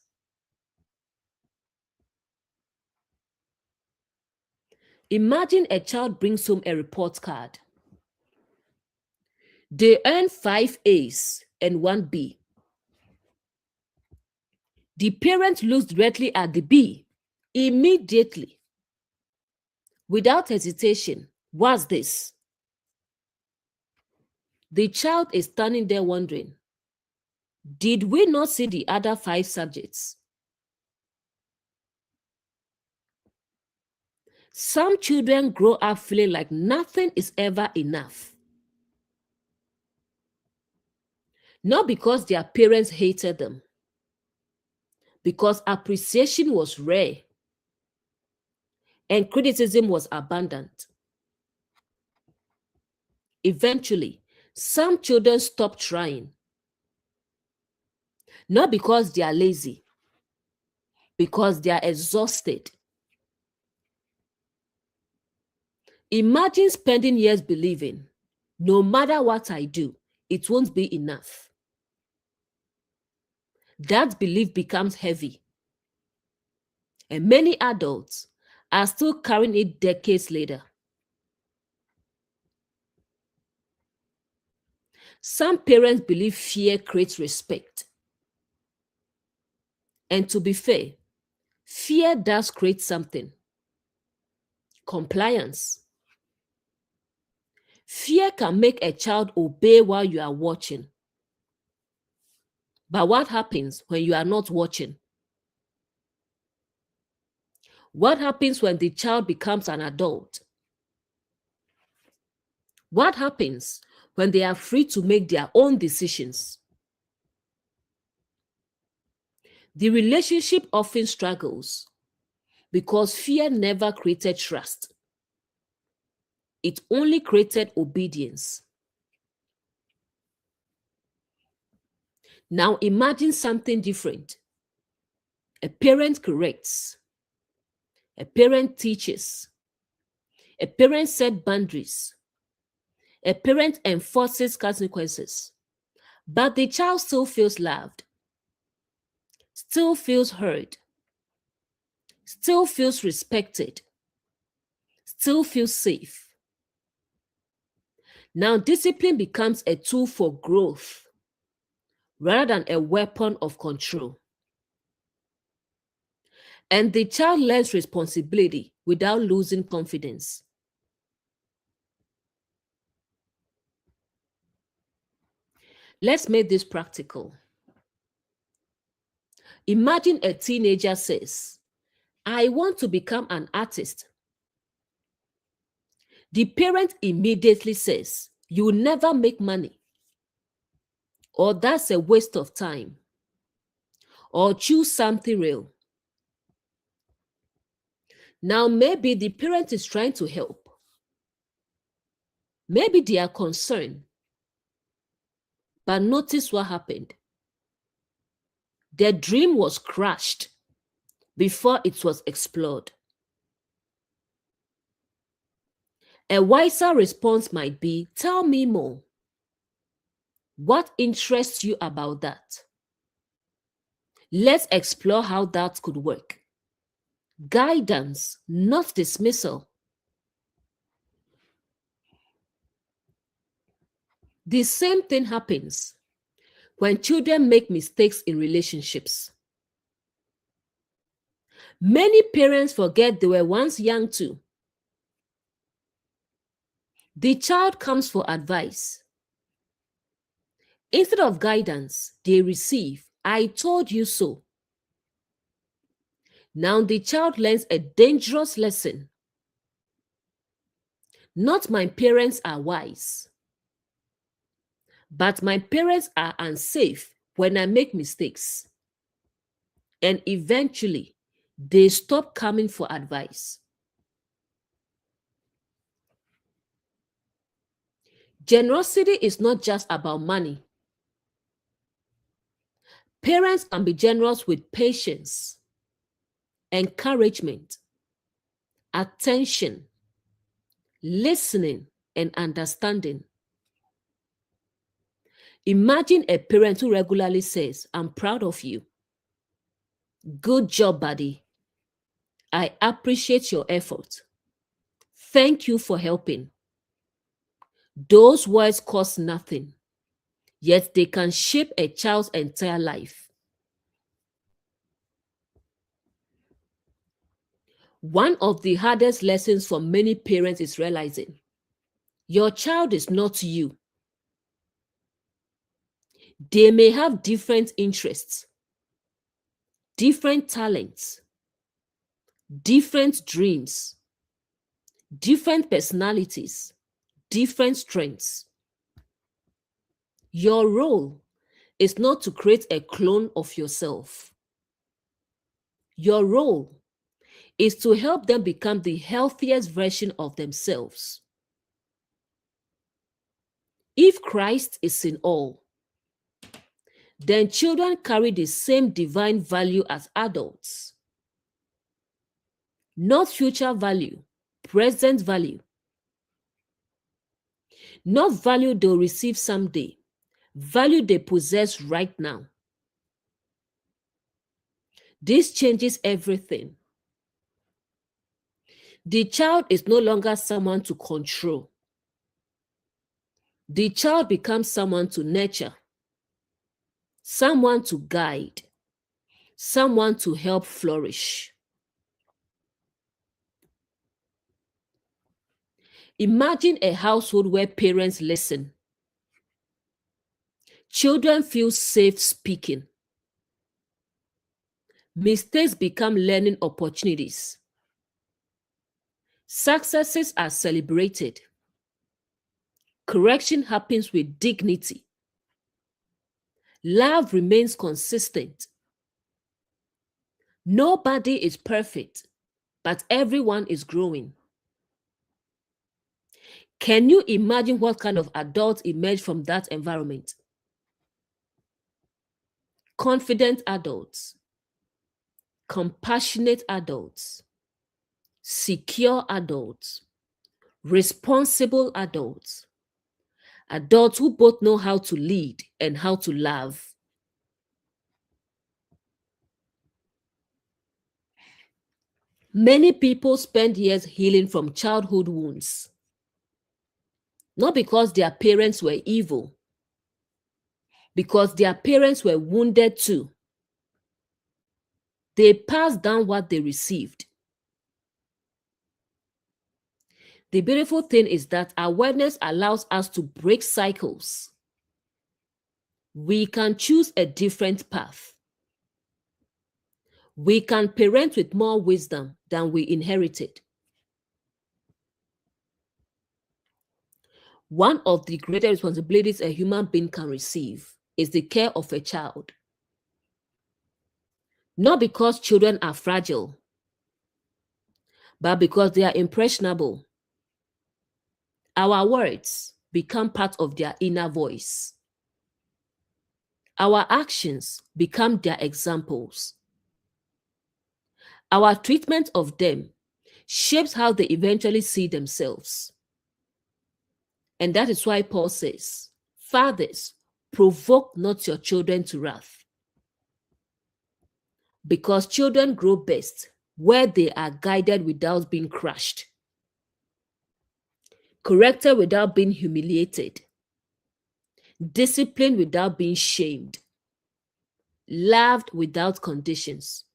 Imagine a child brings home a report card. They earn 5 A's and 1 B. The parent looks directly at the B immediately, without hesitation. What's this? The child is standing there wondering, did we not see the other 5 subjects? Some children grow up feeling like nothing is ever enough. Not because their parents hated them, because appreciation was rare and criticism was abundant. Eventually, some children stop trying, not because they are lazy, because they are exhausted. Imagine spending years believing, no matter what I do, it won't be enough. That belief becomes heavy, and many adults are still carrying it decades later. Some parents believe fear creates respect. And to be fair, fear does create something: compliance. Fear can make a child obey while you are watching. But what happens when you are not watching? What happens when the child becomes an adult? What happens when they are free to make their own decisions? The relationship often struggles because fear never created trust. It only created obedience. Now imagine something different. A parent corrects. A parent teaches. A parent sets boundaries. A parent enforces consequences. But the child still feels loved, still feels heard, still feels respected, still feels safe. Now discipline becomes a tool for growth rather than a weapon of control. And the child learns responsibility without losing confidence. Let's make this practical. Imagine a teenager says, I want to become an artist. The parent immediately says, you will never make money. Or that's a waste of time. Or choose something real. Now, maybe the parent is trying to help. Maybe they are concerned. But notice what happened. Their dream was crushed before it was explored. A wiser response might be, tell me more. What interests you about that? Let's explore how that could work. Guidance, not dismissal. The same thing happens when children make mistakes in relationships. Many parents forget they were once young too. The child comes for advice. Instead of guidance, they receive, I told you so. Now the child learns a dangerous lesson. Not my parents are wise, but my parents are unsafe when I make mistakes. And eventually, they stop coming for advice. Generosity is not just about money. Parents can be generous with patience, encouragement, attention, listening, and understanding. Imagine a parent who regularly says, I'm proud of you. Good job, buddy. I appreciate your effort. Thank you for helping. Those words cost nothing, yet they can shape a child's entire life. One of the hardest lessons for many parents is realizing your child is not you. They may have different interests, different talents, different dreams, different personalities, different strengths. Your role is not to create a clone of yourself. Your role is to help them become the healthiest version of themselves. If Christ is in all, then children carry the same divine value as adults. Not future value, present value. Not value they'll receive someday, value they possess right now. This changes everything. The child is no longer someone to control. The child becomes someone to nurture, someone to guide, someone to help flourish. Imagine a household where parents listen. Children feel safe speaking. Mistakes become learning opportunities. Successes are celebrated. Correction happens with dignity. Love remains consistent. Nobody is perfect, but everyone is growing. Can you imagine what kind of adults emerge from that environment? Confident adults, compassionate adults, secure adults, responsible adults, adults who both know how to lead and how to love. Many people spend years healing from childhood wounds, not because their parents were evil, because their parents were wounded too. They passed down what they received. The beautiful thing is that awareness allows us to break cycles. We can choose a different path. We can parent with more wisdom than we inherited. One of the greatest responsibilities a human being can receive is the care of a child. Not because children are fragile, but because they are impressionable. Our words become part of their inner voice. Our actions become their examples. Our treatment of them shapes how they eventually see themselves. And that is why Paul says, "Fathers, provoke not your children to wrath." Because children grow best where they are guided without being crushed, corrected without being humiliated, disciplined without being shamed, loved without conditions.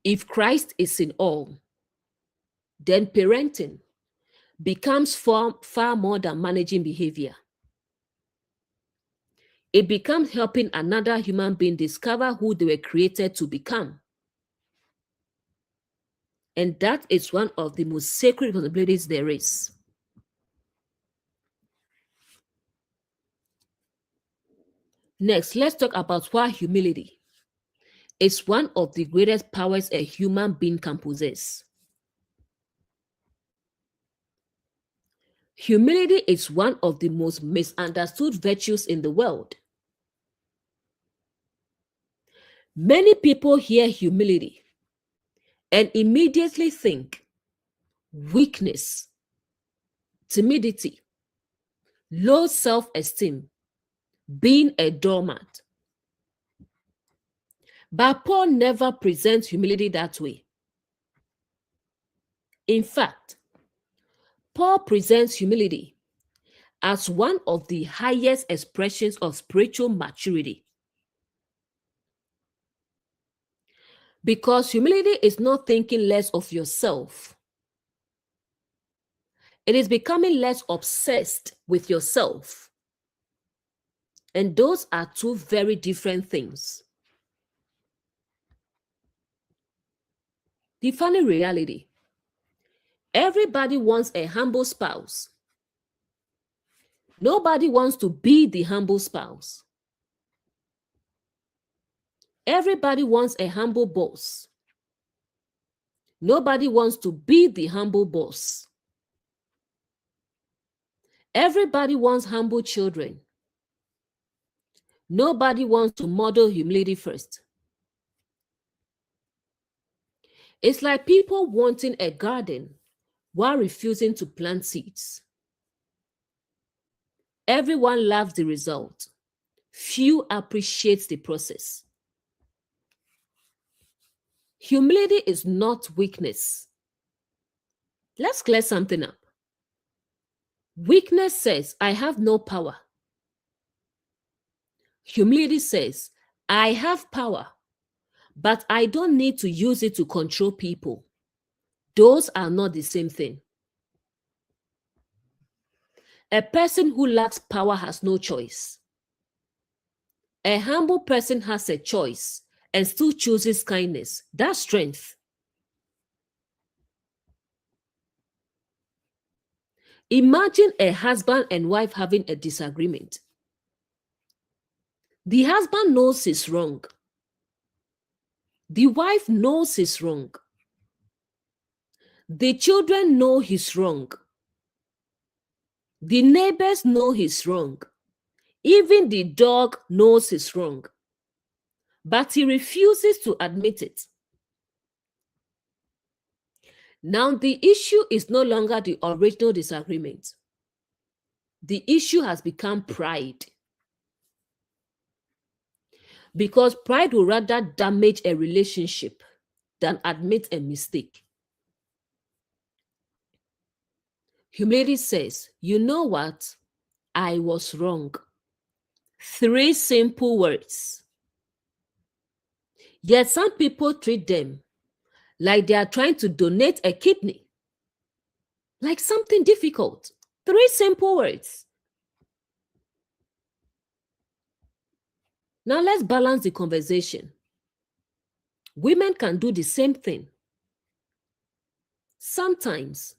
If Christ is in all, then parenting becomes far more than managing behavior. It becomes helping another human being discover who they were created to become. And that is one of the most sacred responsibilities there is. Next, let's talk about why humility is one of the greatest powers a human being can possess. Humility is one of the most misunderstood virtues in the world. Many people hear humility and immediately think weakness, timidity, low self-esteem, being a doormat. But Paul never presents humility that way. In fact, Paul presents humility as one of the highest expressions of spiritual maturity. Because humility is not thinking less of yourself. It is becoming less obsessed with yourself. And those are two very different things. The funny reality: everybody wants a humble spouse. Nobody wants to be the humble spouse. Everybody wants a humble boss. Nobody wants to be the humble boss. Everybody wants humble children. Nobody wants to model humility first. It's like people wanting a garden while refusing to plant seeds. Everyone loves the result. Few appreciate the process. Humility is not weakness. Let's clear something up. Weakness says, "I have no power." Humility says, "I have power, but I don't need to use it to control people. Those are not the same thing. A person who lacks power has no choice. A humble person has a choice and still chooses kindness. That's strength. Imagine a husband and wife having a disagreement. The husband knows he's wrong. The wife knows he's wrong. The children know he's wrong. The neighbors know he's wrong. Even the dog knows he's wrong. But he refuses to admit it. Now the issue is no longer the original disagreement. The issue has become pride. Because pride will rather damage a relationship than admit a mistake. Humility says, you know what? I was wrong. 3 simple words. Yet some people treat them like they are trying to donate a kidney. Like something difficult. 3 simple words. Now let's balance the conversation. Women can do the same thing. Sometimes,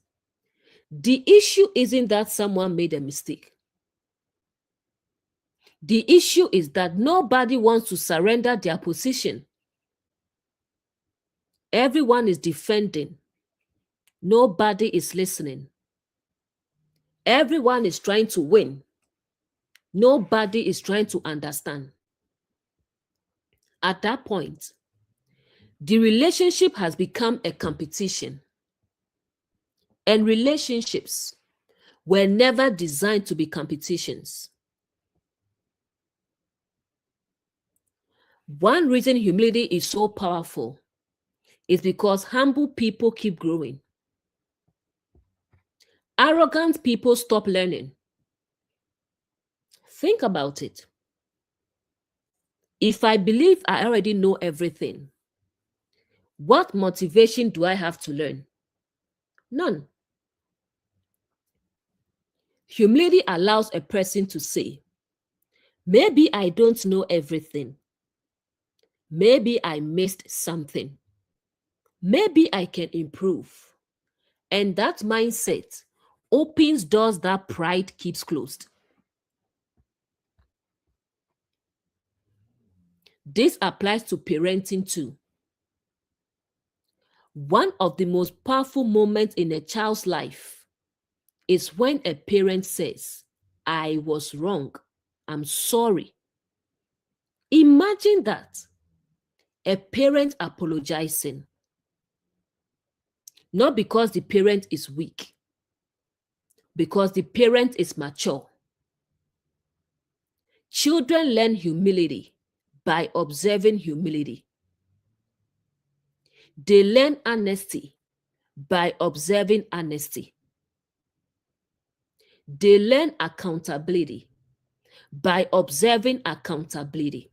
the issue isn't that someone made a mistake. The issue is that nobody wants to surrender their position. Everyone is defending. Nobody is listening. Everyone is trying to win. Nobody is trying to understand. At that point, the relationship has become a competition. And relationships were never designed to be competitions. One reason humility is so powerful is because humble people keep growing. Arrogant people stop learning. Think about it. If I believe I already know everything, what motivation do I have to learn? None. Humility allows a person to say, maybe I don't know everything. Maybe I missed something. Maybe I can improve. And that mindset opens doors that pride keeps closed. This applies to parenting too. One of the most powerful moments in a child's life is when a parent says, I was wrong. I'm sorry. Imagine that. A parent apologizing. Not because the parent is weak, because the parent is mature. Children learn humility by observing humility. They learn honesty by observing honesty. They learn accountability by observing accountability.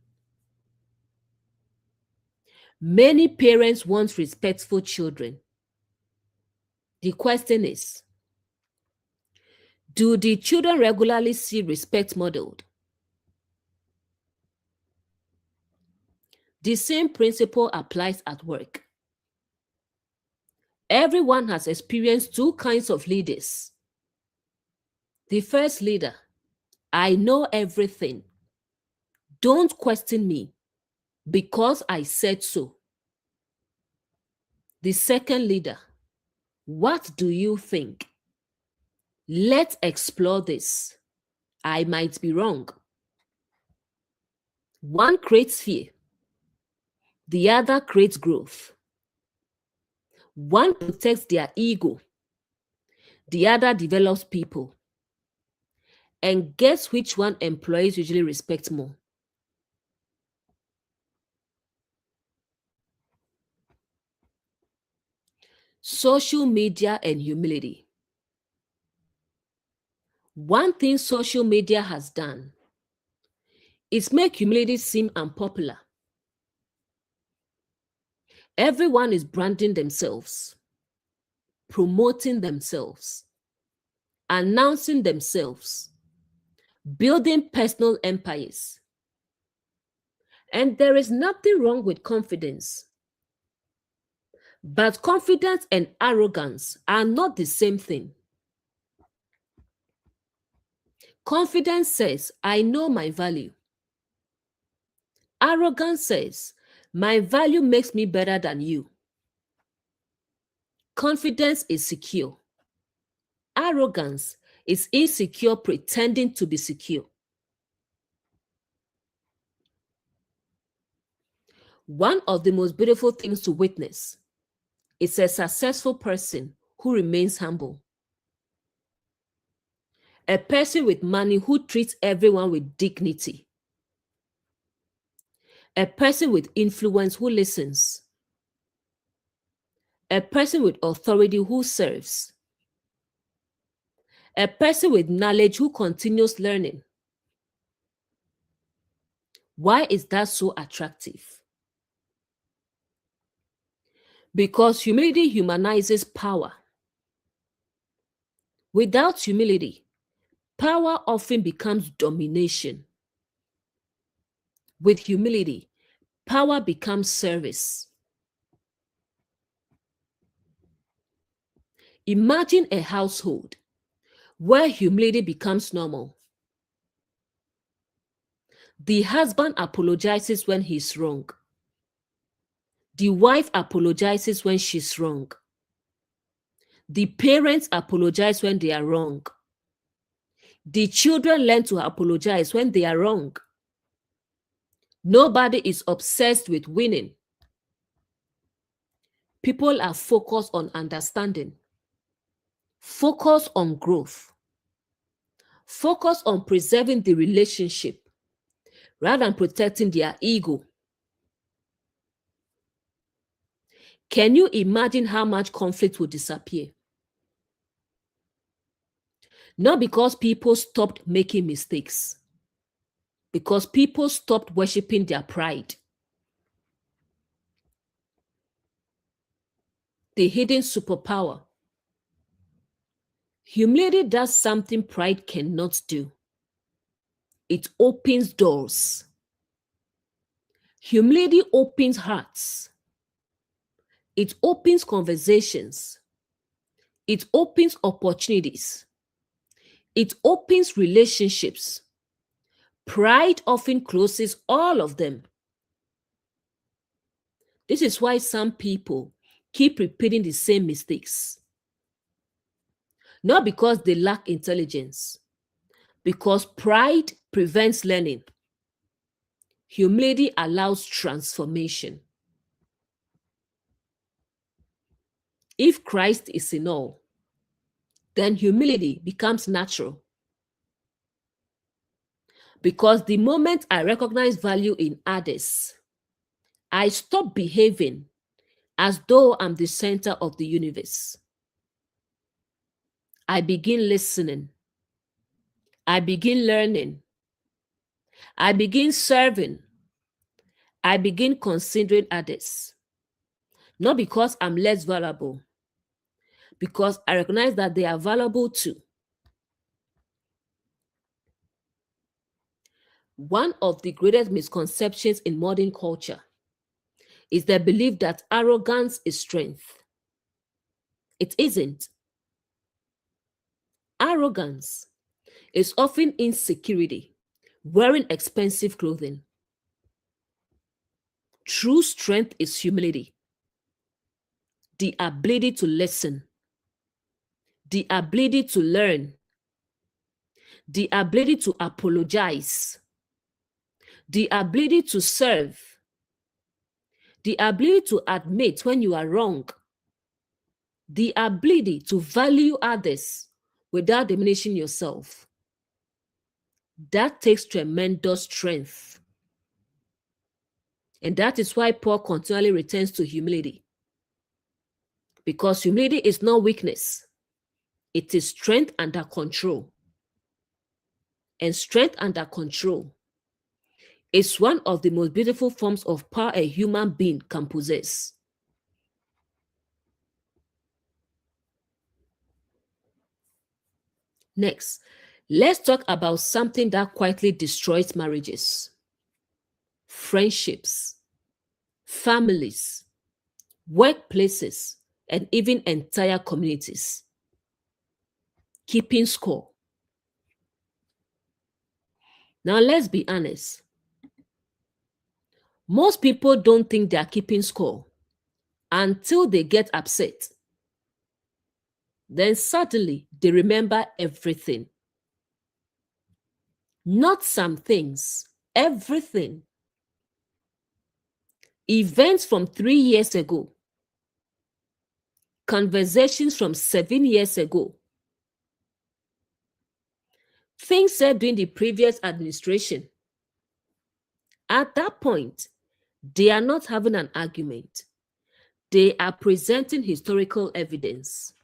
Many parents want respectful children. The question is, do the children regularly see respect modeled? The same principle applies at work. Everyone has experienced 2 kinds of leaders. The first leader, I know everything. Don't question me because I said so. The second leader, what do you think? Let's explore this. I might be wrong. One creates fear. The other creates growth. One protects their ego. The other develops people. And guess which one employees usually respect more? Social media and humility. One thing social media has done is make humility seem unpopular. Everyone is branding themselves. promoting themselves, announcing themselves, building personal empires. And there is nothing wrong with confidence. But confidence and arrogance are not the same thing. Confidence says, I know my value. Arrogance says, my value makes me better than you. Confidence is secure. Arrogance is insecure pretending to be secure. One of the most beautiful things to witness is a successful person who remains humble. A person with money who treats everyone with dignity. A person with influence who listens. A person with authority who serves. A person with knowledge who continues learning. Why is that so attractive? Because humility humanizes power. Without humility, power often becomes domination. With humility, power becomes service. Imagine a household where humility becomes normal. The husband apologizes when he's wrong. The wife apologizes when she's wrong. The parents apologize when they are wrong. The children learn to apologize when they are wrong. Nobody is obsessed with winning. People are focused on understanding. Focus on growth. Focus on preserving the relationship rather than protecting their ego. Can you imagine how much conflict will disappear? Not because people stopped making mistakes, because people stopped worshiping their pride. The hidden superpower. Humility does something pride cannot do. It opens doors. Humility opens hearts. It opens conversations. It opens opportunities. It opens relationships. Pride often closes all of them. This is why some people keep repeating the same mistakes. Not because they lack intelligence, because pride prevents learning. Humility allows transformation. If Christ is in all, then humility becomes natural. Because the moment I recognize value in others, I stop behaving as though I'm the center of the universe. I begin listening. I begin learning. I begin serving. I begin considering others. Not because I'm less valuable, because I recognize that they are valuable too. One of the greatest misconceptions in modern culture is the belief that arrogance is strength. It isn't. Arrogance is often insecurity, wearing expensive clothing. True strength is humility, the ability to listen, the ability to learn, the ability to apologize, the ability to serve, the ability to admit when you are wrong, the ability to value others without diminishing yourself. That takes tremendous strength. And that is why Paul continually returns to humility. Because humility is not weakness. It is strength under control. And strength under control is one of the most beautiful forms of power a human being can possess. Next, let's talk about something that quietly destroys marriages: friendships, families, workplaces, and even entire communities. Keeping score. Now, let's be honest. Most people don't think they are keeping score until they get upset. Then suddenly they remember everything. Not some things, everything. Events from 3 years ago, conversations from 7 years ago, things said during the previous administration. At that point, they are not having an argument. They are presenting historical evidence.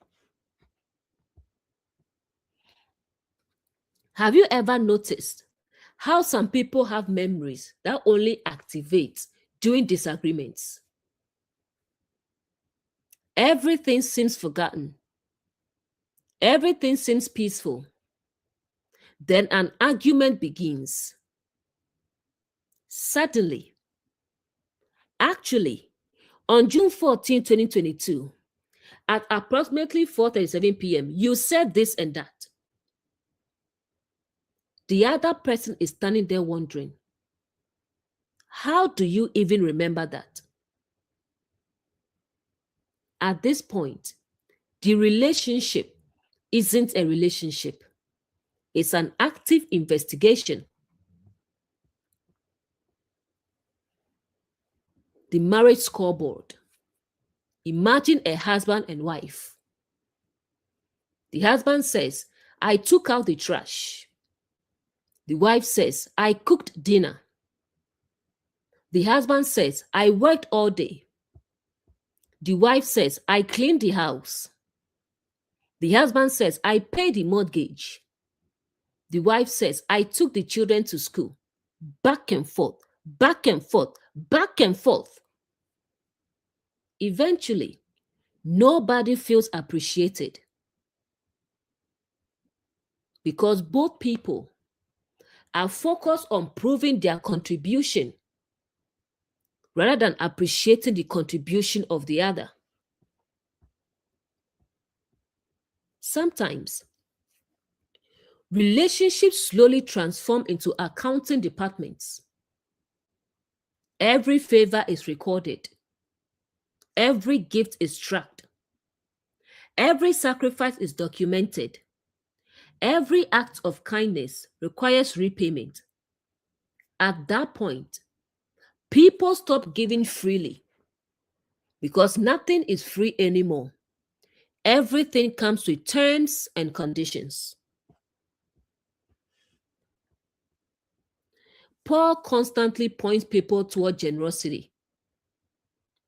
Have you ever noticed how some people have memories that only activate during disagreements? Everything seems forgotten. Everything seems peaceful. Then an argument begins. Suddenly, actually, on June 14, 2022, at approximately 4:37 p.m., you said this and that. The other person is standing there wondering, how do you even remember that? At this point, the relationship isn't a relationship. It's an active investigation. The marriage scoreboard. Imagine a husband and wife. The husband says, I took out the trash. The wife says, I cooked dinner. The husband says, I worked all day. The wife says, I cleaned the house. The husband says, I paid the mortgage. The wife says, I took the children to school. Back and forth, back and forth, back and forth. Eventually, nobody feels appreciated because both people are focused on proving their contribution rather than appreciating the contribution of the other. Sometimes, relationships slowly transform into accounting departments. Every favor is recorded. Every gift is tracked. Every sacrifice is documented. Every act of kindness requires repayment. At that point, people stop giving freely because nothing is free anymore. Everything comes with terms and conditions. Paul constantly points people toward generosity.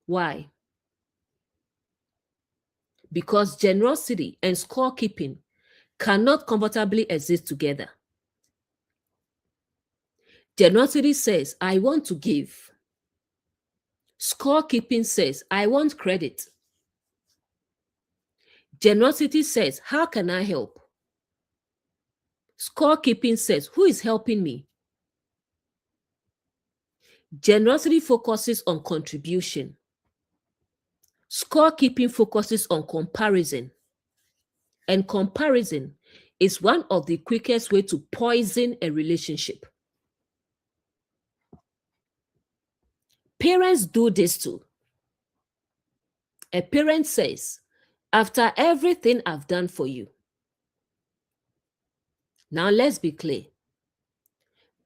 Why? Because generosity and scorekeeping cannot comfortably exist together. Generosity says, I want to give. Scorekeeping says, I want credit. Generosity says, how can I help? Scorekeeping says, who is helping me? Generosity focuses on contribution. Scorekeeping focuses on comparison. And comparison is one of the quickest ways to poison a relationship. Parents do this too. A parent says, after everything I've done for you. Now let's be clear.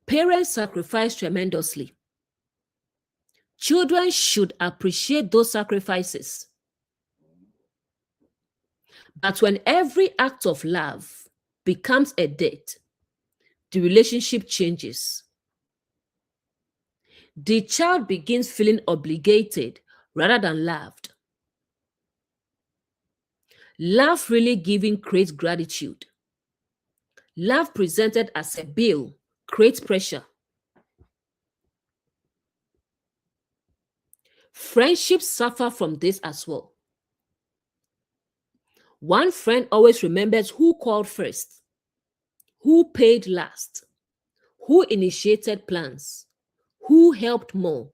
Parents sacrifice tremendously. Children should appreciate those sacrifices. But when every act of love becomes a debt, the relationship changes. The child begins feeling obligated rather than loved. Love really giving creates gratitude. Love presented as a bill creates pressure. Friendships suffer from this as well. One friend always remembers who called first. Who paid last? Who initiated plans? Who helped more?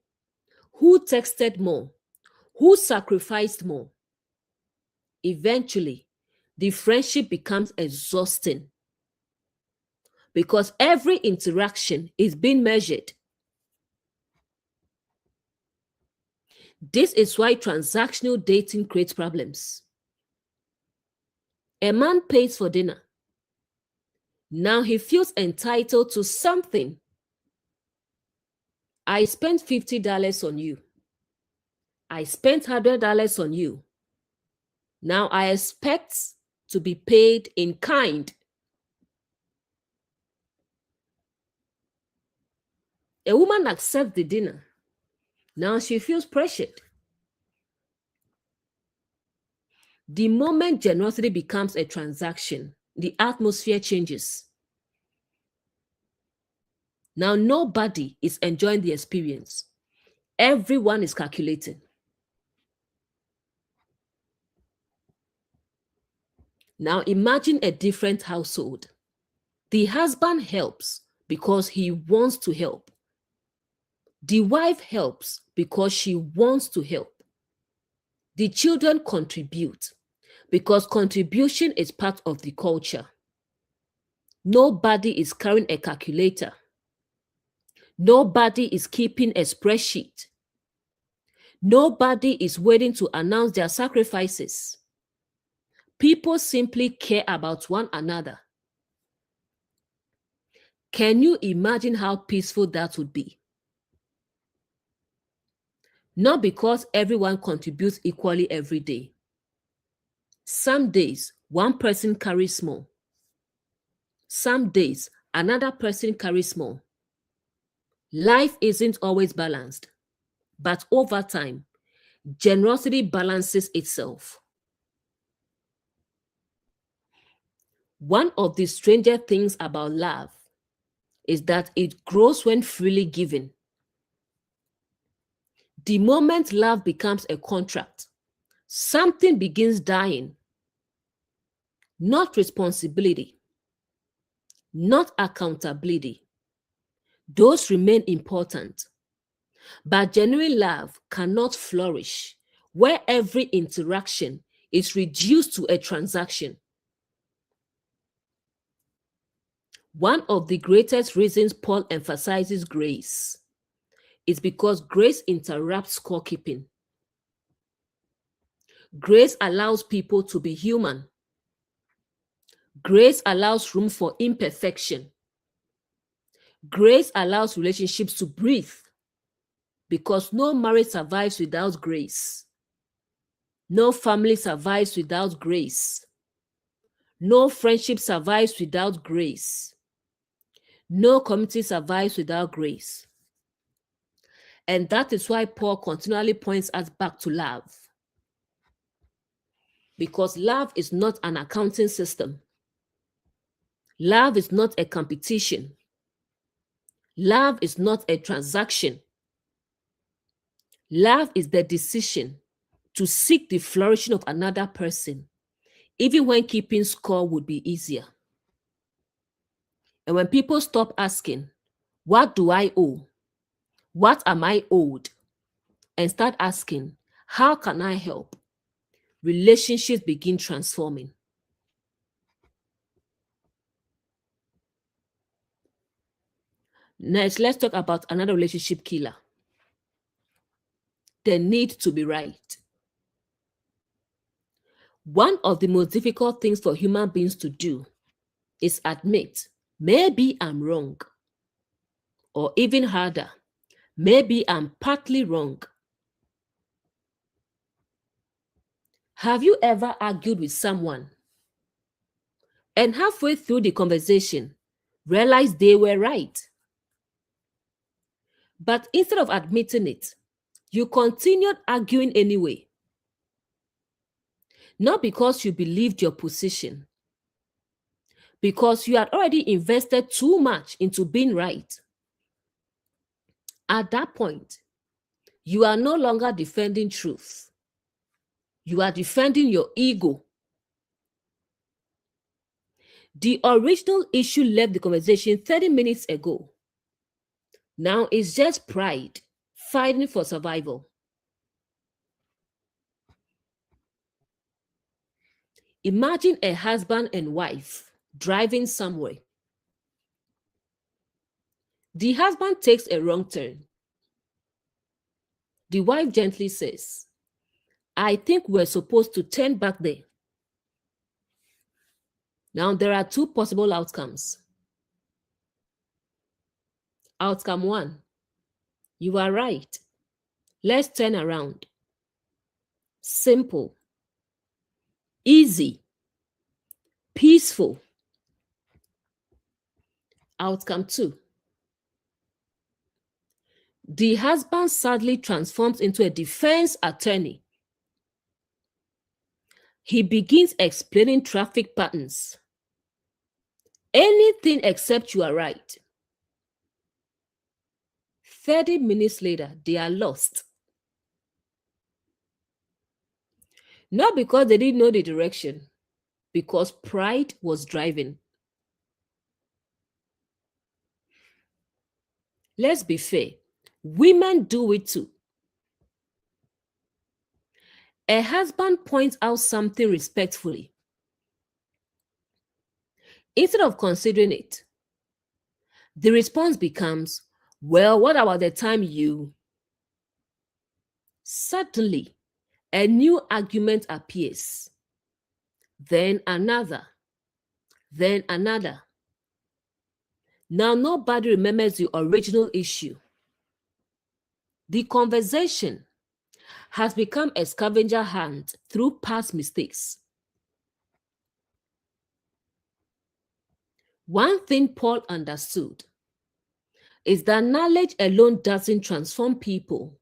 Who texted more? Who sacrificed more? Eventually, the friendship becomes exhausting because every interaction is being measured. This is why transactional dating creates problems. A man pays for dinner. Now he feels entitled to something. I spent $50 on you. I spent $100 on you. Now I expect to be paid in kind. A woman accepts the dinner. Now she feels pressured. The moment generosity becomes a transaction, the atmosphere changes. Now nobody is enjoying the experience. Everyone is calculating. Now imagine a different household. The husband helps because he wants to help. The wife helps because she wants to help. The children contribute because contribution is part of the culture. Nobody is carrying a calculator. Nobody is keeping a spreadsheet. Nobody is waiting to announce their sacrifices. People simply care about one another. Can you imagine how peaceful that would be? Not because everyone contributes equally every day. Some days, one person carries more. Some days, another person carries more. Life isn't always balanced, but over time, generosity balances itself. One of the stranger things about love is that it grows when freely given. The moment love becomes a contract, something begins dying. Not responsibility, not accountability. Those remain important. But genuine love cannot flourish where every interaction is reduced to a transaction. One of the greatest reasons Paul emphasizes grace is because grace interrupts scorekeeping. Grace allows people to be human. Grace allows room for imperfection. Grace allows relationships to breathe because no marriage survives without grace. No family survives without grace. No friendship survives without grace. No community survives without grace. And that is why Paul continually points us back to love. Because love is not an accounting system. Love is not a competition. Love is not a transaction. Love is the decision to seek the flourishing of another person, even when keeping score would be easier. And when people stop asking, what do I owe? What am I owed? And start asking, how can I help? Relationships begin transforming. Next, let's talk about another relationship killer. The need to be right. One of the most difficult things for human beings to do is admit, maybe I'm wrong. Or even harder, maybe I'm partly wrong. Have you ever argued with someone and halfway through the conversation realized they were right? But instead of admitting it, you continued arguing anyway. Not because you believed your position, because you had already invested too much into being right. At that point, you are no longer defending truth. You are defending your ego. The original issue left the conversation 30 minutes ago. Now it's just pride fighting for survival. Imagine a husband and wife driving somewhere. The husband takes a wrong turn. The wife gently says, I think we're supposed to turn back there. Now there are two possible outcomes. Outcome one, you are right. Let's turn around. Simple, easy, peaceful. Outcome two, the husband sadly transforms into a defense attorney. He begins explaining traffic patterns. Anything except you are right. 30 minutes later, they are lost. Not because they didn't know the direction, because pride was driving. Let's be fair, women do it too. A husband points out something respectfully. Instead of considering it, the response becomes, well, what about the time you? Suddenly, a new argument appears. Then another. Then another. Now nobody remembers the original issue. The conversation has become a scavenger hunt through past mistakes. One thing Paul understood is that knowledge alone doesn't transform people.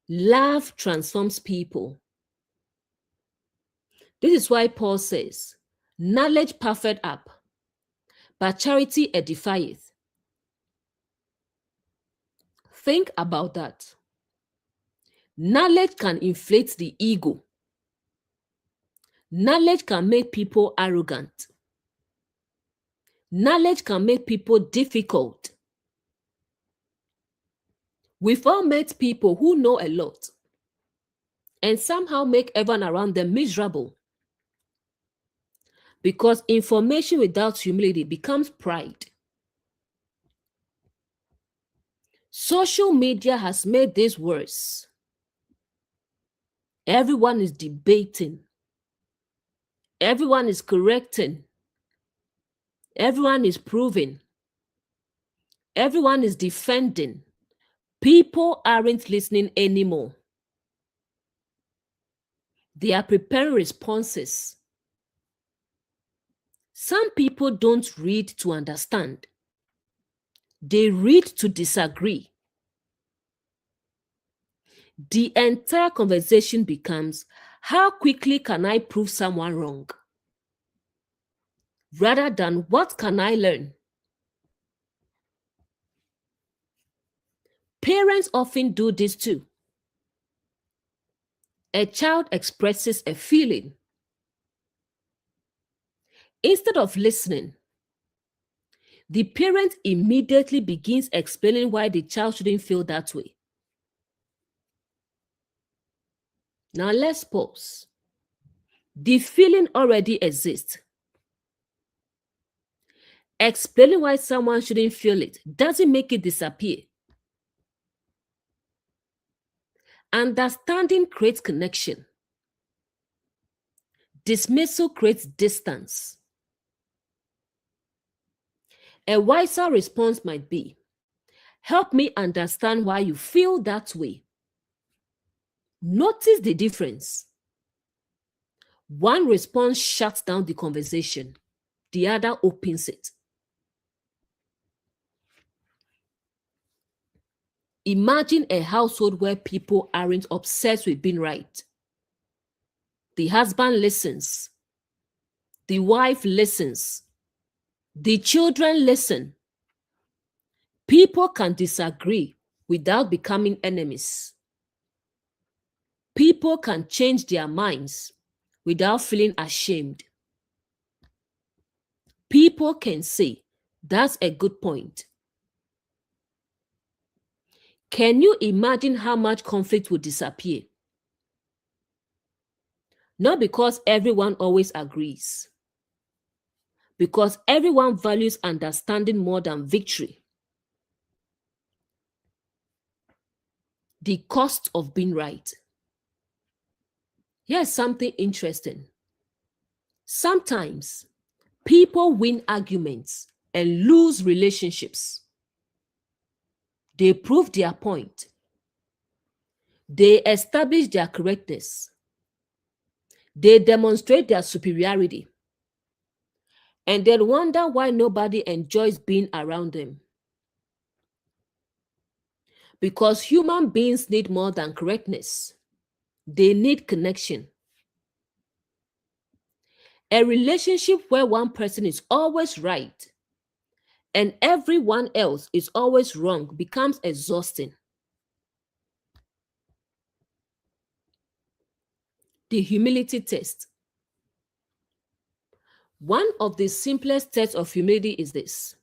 Love transforms people. This is why Paul says, knowledge puffeth up, but charity edifieth. Think about that. Knowledge can inflate the ego. Knowledge can make people arrogant. Knowledge can make people difficult. We've all met people who know a lot and somehow make everyone around them miserable. Because information without humility becomes pride. Social media has made this worse. Everyone is debating. Everyone is correcting. Everyone is proving. Everyone is defending. People aren't listening anymore. They are preparing responses. Some people don't read to understand. They read to disagree. The entire conversation becomes, how quickly can I prove someone wrong? Rather than, what can I learn? Parents often do this too. A child expresses a feeling. Instead of listening, the parent immediately begins explaining why the child shouldn't feel that way. Now let's pause. The feeling already exists. Explaining why someone shouldn't feel it doesn't make it disappear. Understanding creates connection. Dismissal creates distance. A wiser response might be, help me understand why you feel that way. Notice the difference. One response shuts down the conversation. The other opens it. Imagine a household where people aren't obsessed with being right. The husband listens. The wife listens. The children listen. People can disagree without becoming enemies. People can change their minds without feeling ashamed. People can say, "That's a good point." Can you imagine how much conflict would disappear? Not because everyone always agrees, because everyone values understanding more than victory. The cost of being right. Here's something interesting. Sometimes people win arguments and lose relationships. They prove their point. They establish their correctness. They demonstrate their superiority. And then wonder why nobody enjoys being around them. Because human beings need more than correctness. They need connection. A relationship where one person is always right and everyone else is always wrong becomes exhausting. The humility test. One of the simplest tests of humility is this: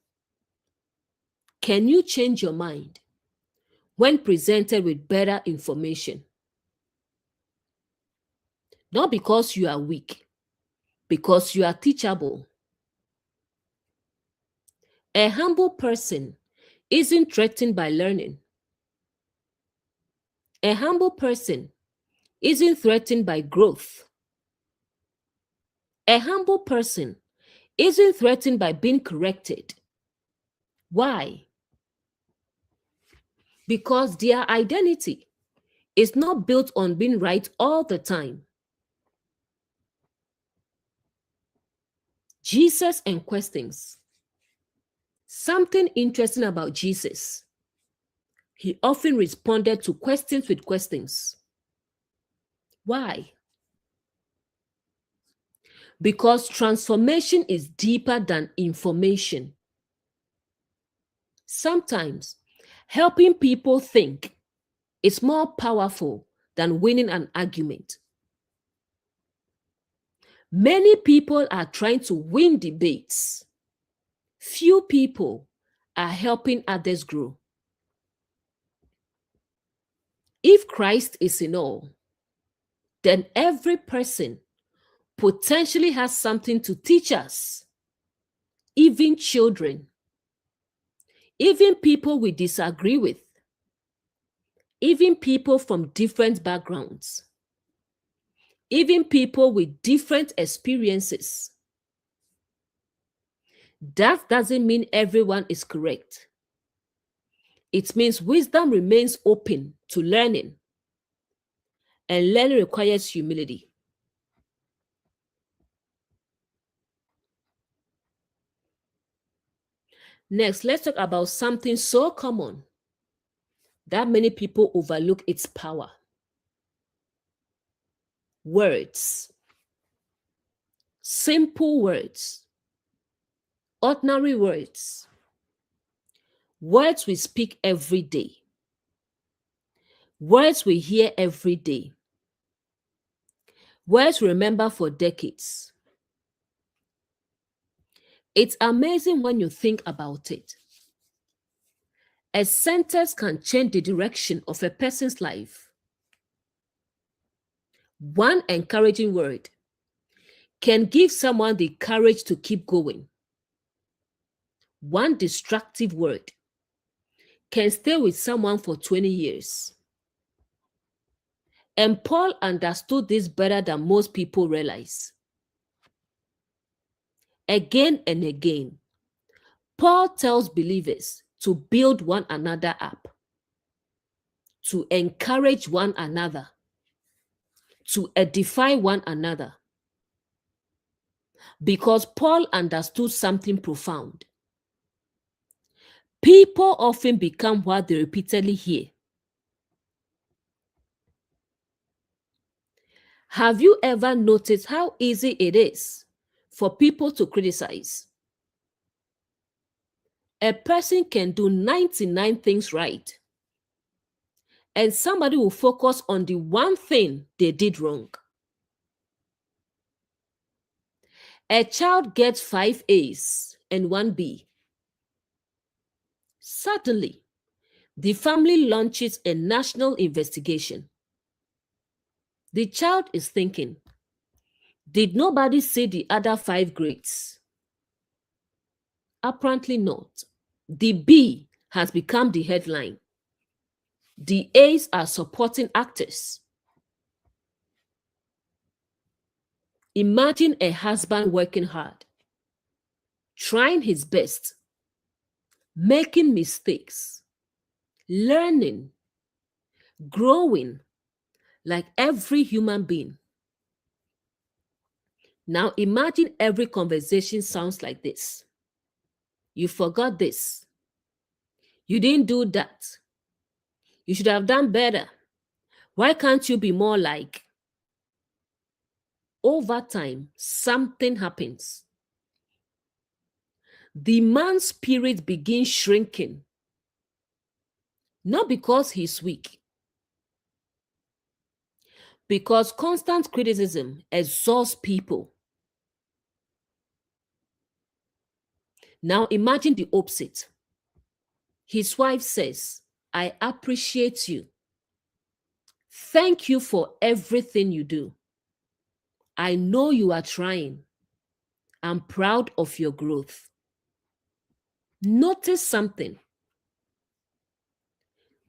can you change your mind when presented with better information? Not because you are weak, because you are teachable. A humble person isn't threatened by learning. A humble person isn't threatened by growth. A humble person isn't threatened by being corrected. Why? Because their identity is not built on being right all the time. Jesus and questions. Something interesting about Jesus: he often responded to questions with questions. Why? Because transformation is deeper than information. Sometimes helping people think is more powerful than winning an argument. Many people are trying to win debates. Few people are helping others grow. If Christ is in all, then every person potentially has something to teach us, even children, even people we disagree with, even people from different backgrounds, even people with different experiences. That doesn't mean everyone is correct. It means wisdom remains open to learning, and learning requires humility. Next, let's talk about something so common that many people overlook its power. Words. Simple words. Ordinary words. Words we speak every day. Words we hear every day. Words we remember for decades. It's amazing when you think about it. A sentence can change the direction of a person's life. One encouraging word can give someone the courage to keep going. One destructive word can stay with someone for 20 years. And Paul understood this better than most people realize. Again and again, Paul tells believers to build one another up, to encourage one another, to edify one another. Because Paul understood something profound. People often become what they repeatedly hear. Have you ever noticed how easy it is for people to criticize? A person can do 99 things right, and somebody will focus on the one thing they did wrong. A child gets 5 A's and 1 B. Suddenly, the family launches a national investigation. The child is thinking, did nobody see the other 5 grades? Apparently not. The B has become the headline. The A's are supporting actors. Imagine a husband working hard, trying his best, making mistakes, learning, growing like every human being. Now imagine every conversation sounds like this. You forgot this. You didn't do that. You should have done better. Why can't you be more like? Over time, something happens. The man's spirit begins shrinking. Not because he's weak, because constant criticism exhausts people. Now imagine the opposite. His wife says, I appreciate you. Thank you for everything you do. I know you are trying. I'm proud of your growth. Notice something.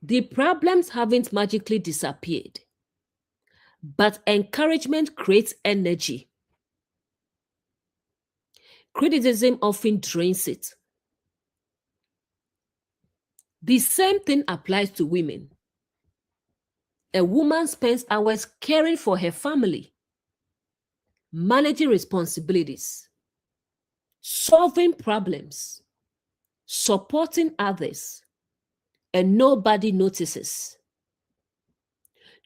The problems haven't magically disappeared, but encouragement creates energy. Criticism often drains it. The same thing applies to women. A woman spends hours caring for her family, managing responsibilities, solving problems, supporting others, and nobody notices.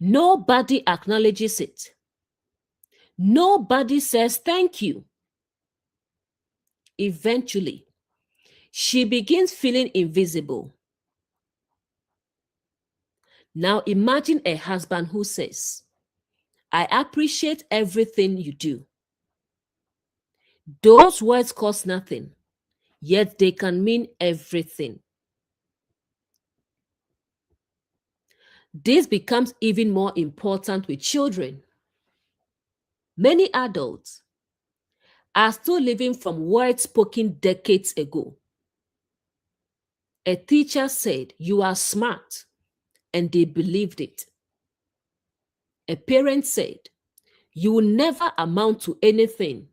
Nobody acknowledges it. Nobody says thank you. Eventually, she begins feeling invisible. Now imagine a husband who says, I appreciate everything you do. Those words cost nothing, yet they can mean everything. This becomes even more important with children. Many adults are still living from words spoken decades ago. A teacher said, you are smart, and they believed it. A parent said, you will never amount to anything,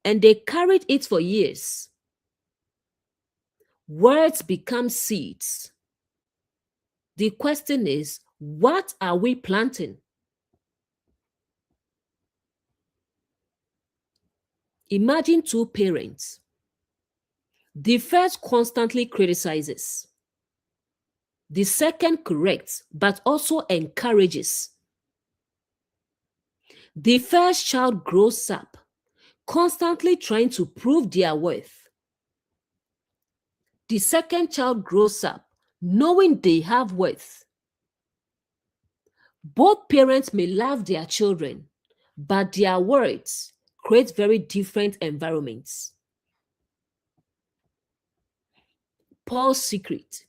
and they carried it for years. Words become seeds. The question is, what are we planting? Imagine 2 parents. The first constantly criticizes. The second corrects, but also encourages. The first child grows up, constantly trying to prove their worth. The second child grows up, knowing they have worth. Both parents may love their children, but their words create very different environments. Paul's secret.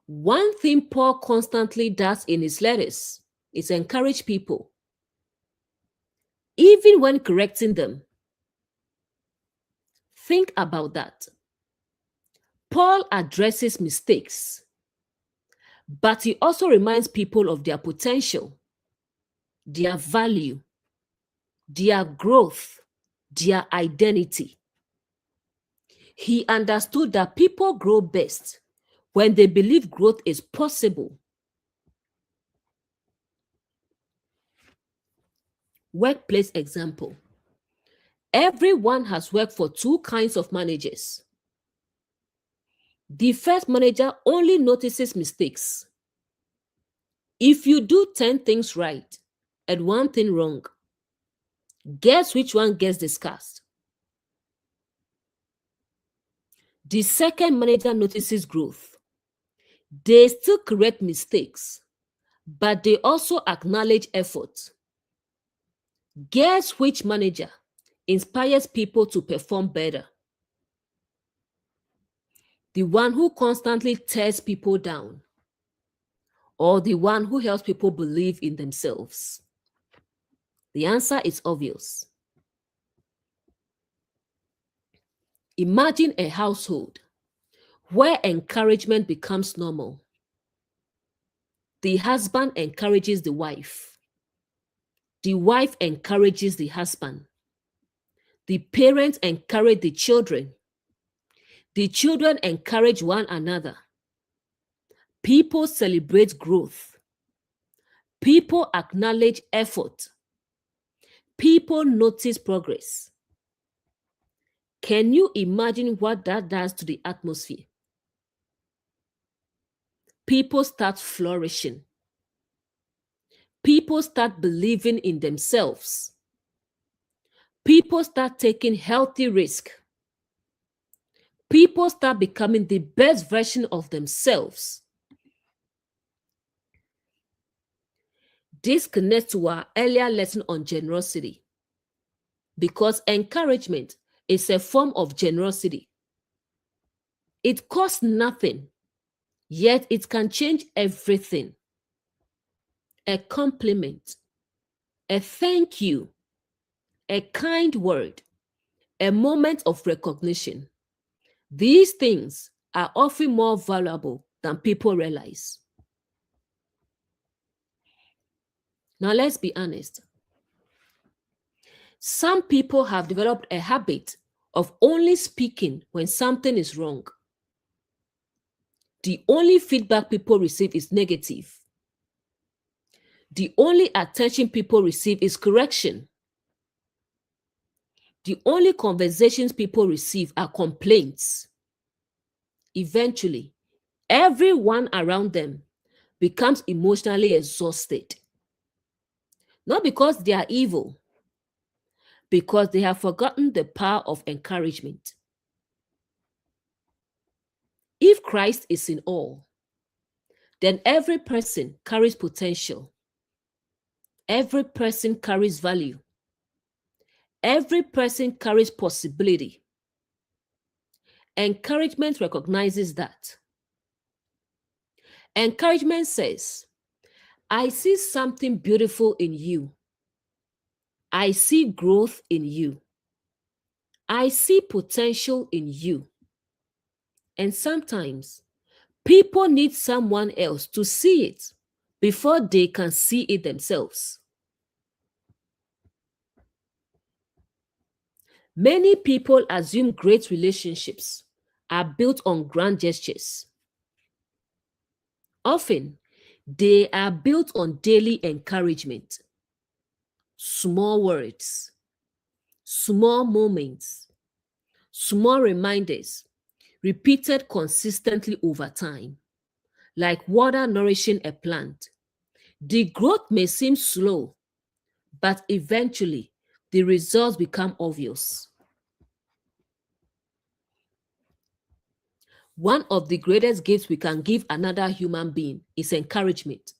One thing Paul constantly does in his letters is encourage people, even when correcting them. Think about that. Paul addresses mistakes, but he also reminds people of their potential, their value, their growth, their identity. He understood that people grow best when they believe growth is possible. Workplace example. Everyone has worked for 2 kinds of managers. The first manager only notices mistakes. If you do 10 things right and 1 thing wrong, guess which one gets discussed? The second manager notices growth. They still correct mistakes, but they also acknowledge effort. Guess which manager inspires people to perform better. The one who constantly tears people down, or the one who helps people believe in themselves? The answer is obvious. Imagine a household where encouragement becomes normal. The husband encourages the wife. The wife encourages the husband. The parents encourage the children. The children encourage one another. People celebrate growth. People acknowledge effort. People notice progress. Can you imagine what that does to the atmosphere? People start flourishing. People start believing in themselves. People start taking healthy risks. People start becoming the best version of themselves. This connects to our earlier lesson on generosity, because encouragement is a form of generosity. It costs nothing, yet it can change everything. A compliment, a thank you, a kind word, a moment of recognition. These things are often more valuable than people realize. Now, let's be honest. Some people have developed a habit of only speaking when something is wrong. The only feedback people receive is negative. The only attention people receive is correction. The only conversations people receive are complaints. Eventually, everyone around them becomes emotionally exhausted. Not because they are evil, because they have forgotten the power of encouragement. If Christ is in all, then every person carries potential. Every person carries value. Every person carries possibility. Encouragement recognizes that. Encouragement says, I see something beautiful in you. I see growth in you. I see potential in you. And sometimes people need someone else to see it before they can see it themselves. Many people assume great relationships are built on grand gestures. Often, they are built on daily encouragement, small words, small moments, small reminders, repeated consistently over time, like water nourishing a plant. The growth may seem slow, but eventually the results become obvious. One of the greatest gifts we can give another human being is encouragement.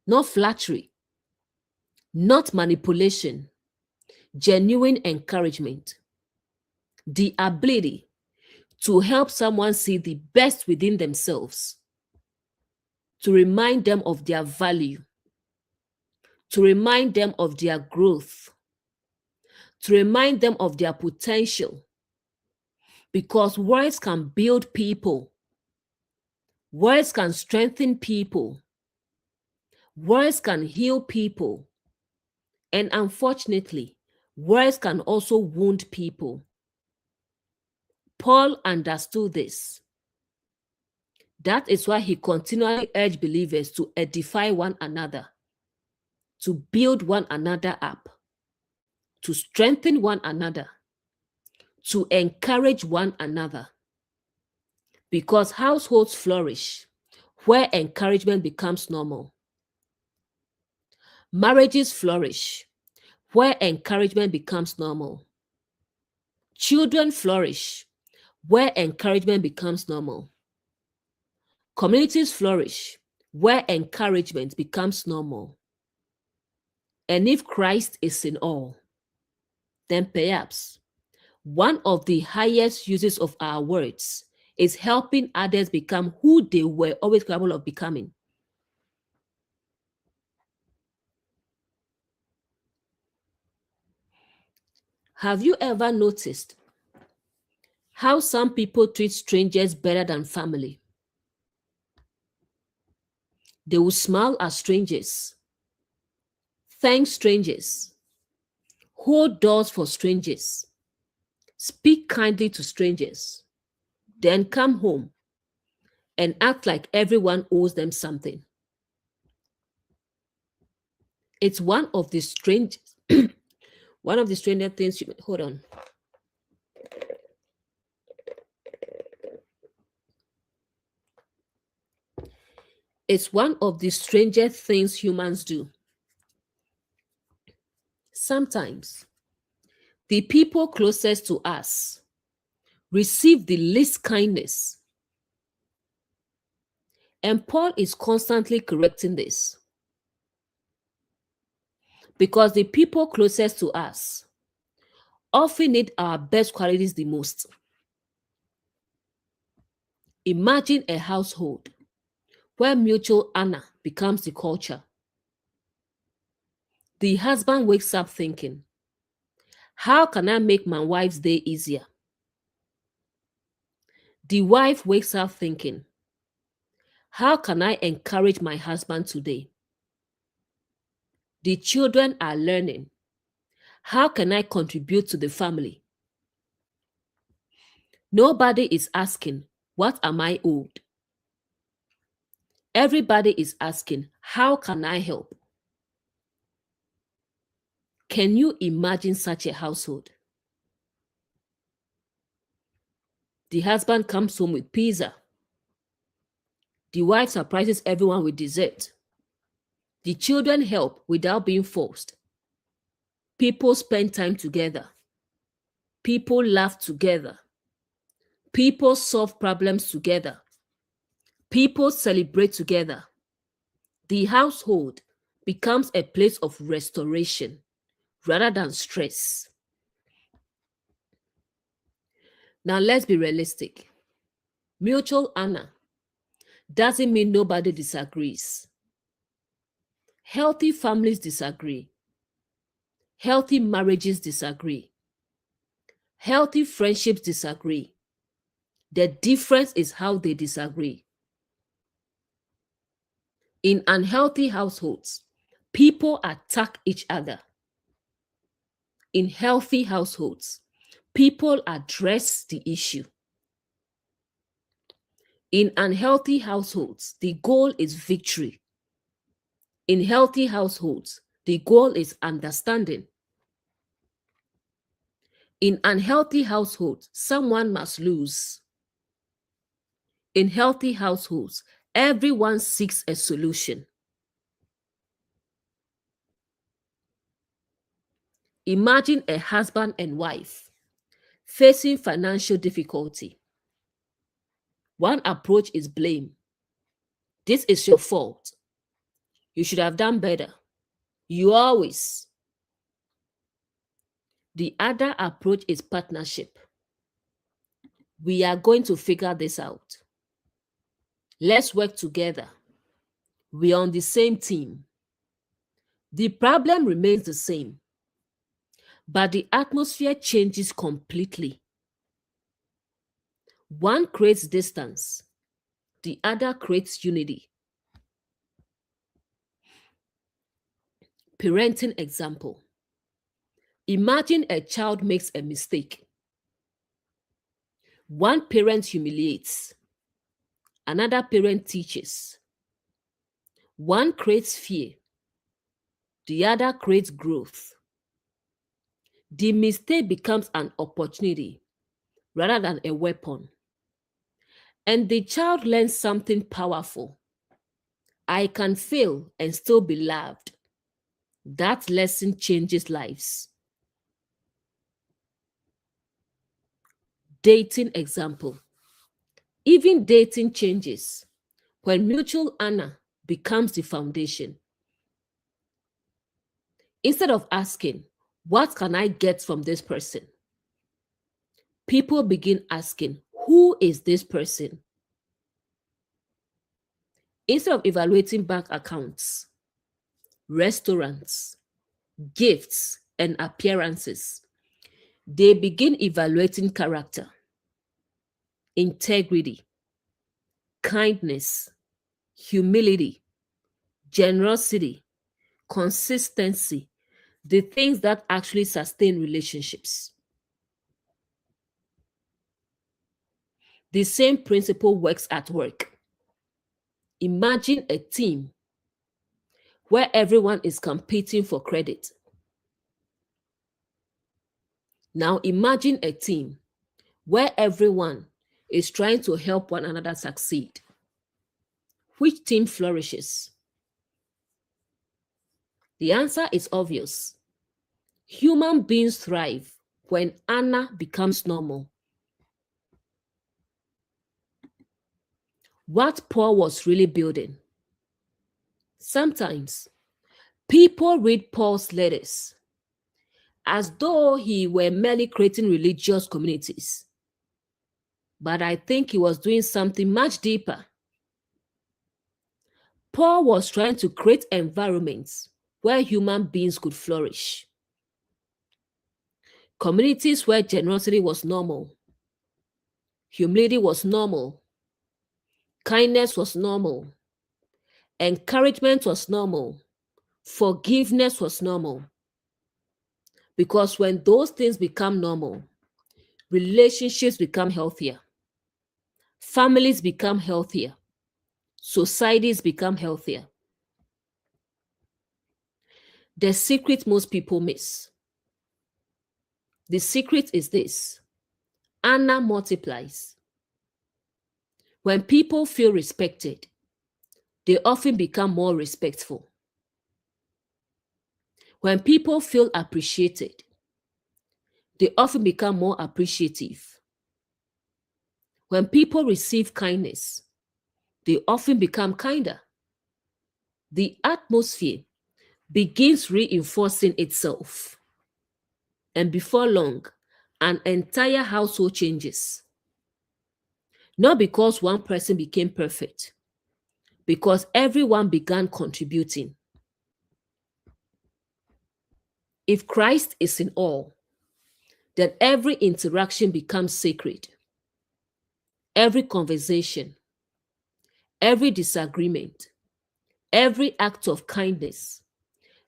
Not flattery, not manipulation, genuine encouragement. The ability to help someone see the best within themselves, to remind them of their value, to remind them of their growth, to remind them of their potential. Because words can build people, words can strengthen people, words can heal people, and unfortunately, words can also wound people. Paul understood this. That is why he continually urged believers to edify one another, to build one another up, to strengthen one another, to encourage one another. Because households flourish where encouragement becomes normal. Marriages flourish where encouragement becomes normal. Children flourish where encouragement becomes normal. Communities flourish where encouragement becomes normal. And if Christ is in all, then perhaps one of the highest uses of our words is helping others become who they were always capable of becoming. Have you ever noticed how some people treat strangers better than family? They will smile at strangers, thank strangers, hold doors for strangers, speak kindly to strangers, then come home and act like everyone owes them something. It's one of the strange one of the stranger things hold on. It's one of the stranger things humans do. Sometimes the people closest to us receive the least kindness. And Paul is constantly correcting this. Because the people closest to us often need our best qualities the most. Imagine a household where mutual honor becomes the culture. The husband wakes up thinking, how can I make my wife's day easier? The wife wakes up thinking, how can I encourage my husband today? The children are learning, how can I contribute to the family? Nobody is asking, what am I owed? Everybody is asking, how can I help? Can you imagine such a household? The husband comes home with pizza. The wife surprises everyone with dessert. The children help without being forced. People spend time together. People laugh together. People solve problems together. People celebrate together. The household becomes a place of restoration rather than stress. Now let's be realistic. Mutual honor doesn't mean nobody disagrees. Healthy families disagree. Healthy marriages disagree. Healthy friendships disagree. The difference is how they disagree. In unhealthy households, people attack each other. In healthy households, people address the issue. In unhealthy households, the goal is victory. In healthy households, the goal is understanding. In unhealthy households, someone must lose. In healthy households, everyone seeks a solution. Imagine a husband and wife facing financial difficulty. One approach is blame. This is your fault. You should have done better. You always. The other approach is partnership. We are going to figure this out. Let's work together. We are on the same team. The problem remains the same, but the atmosphere changes completely. One creates distance, the other creates unity. Parenting example. Imagine a child makes a mistake. One parent humiliates, another parent teaches. One creates fear, the other creates growth. The mistake becomes an opportunity rather than a weapon. And the child learns something powerful. I can fail and still be loved. That lesson changes lives. Dating example. Even dating changes when mutual honor becomes the foundation. Instead of asking, What can I get from this person? People begin asking, who is this person? Instead of evaluating bank accounts, restaurants, gifts, and appearances, they begin evaluating character, integrity, kindness, humility, generosity, consistency, the things that actually sustain relationships. The same principle works at work. Imagine a team where everyone is competing for credit. Now imagine a team where everyone is trying to help one another succeed. Which team flourishes? The answer is obvious. Human beings thrive when honor becomes normal. What Paul was really building. Sometimes people read Paul's letters as though he were merely creating religious communities. But I think he was doing something much deeper. Paul was trying to create environments where human beings could flourish. Communities where generosity was normal, humility was normal, kindness was normal, encouragement was normal, forgiveness was normal. Because when those things become normal, relationships become healthier, families become healthier, societies become healthier. The secret most people miss. The secret is this: honor multiplies. When people feel respected, they often become more respectful. When people feel appreciated, they often become more appreciative. When people receive kindness, they often become kinder. The atmosphere begins reinforcing itself. And before long, an entire household changes. Not because one person became perfect, because everyone began contributing. If Christ is in all, then every interaction becomes sacred. Every conversation, every disagreement, every act of kindness,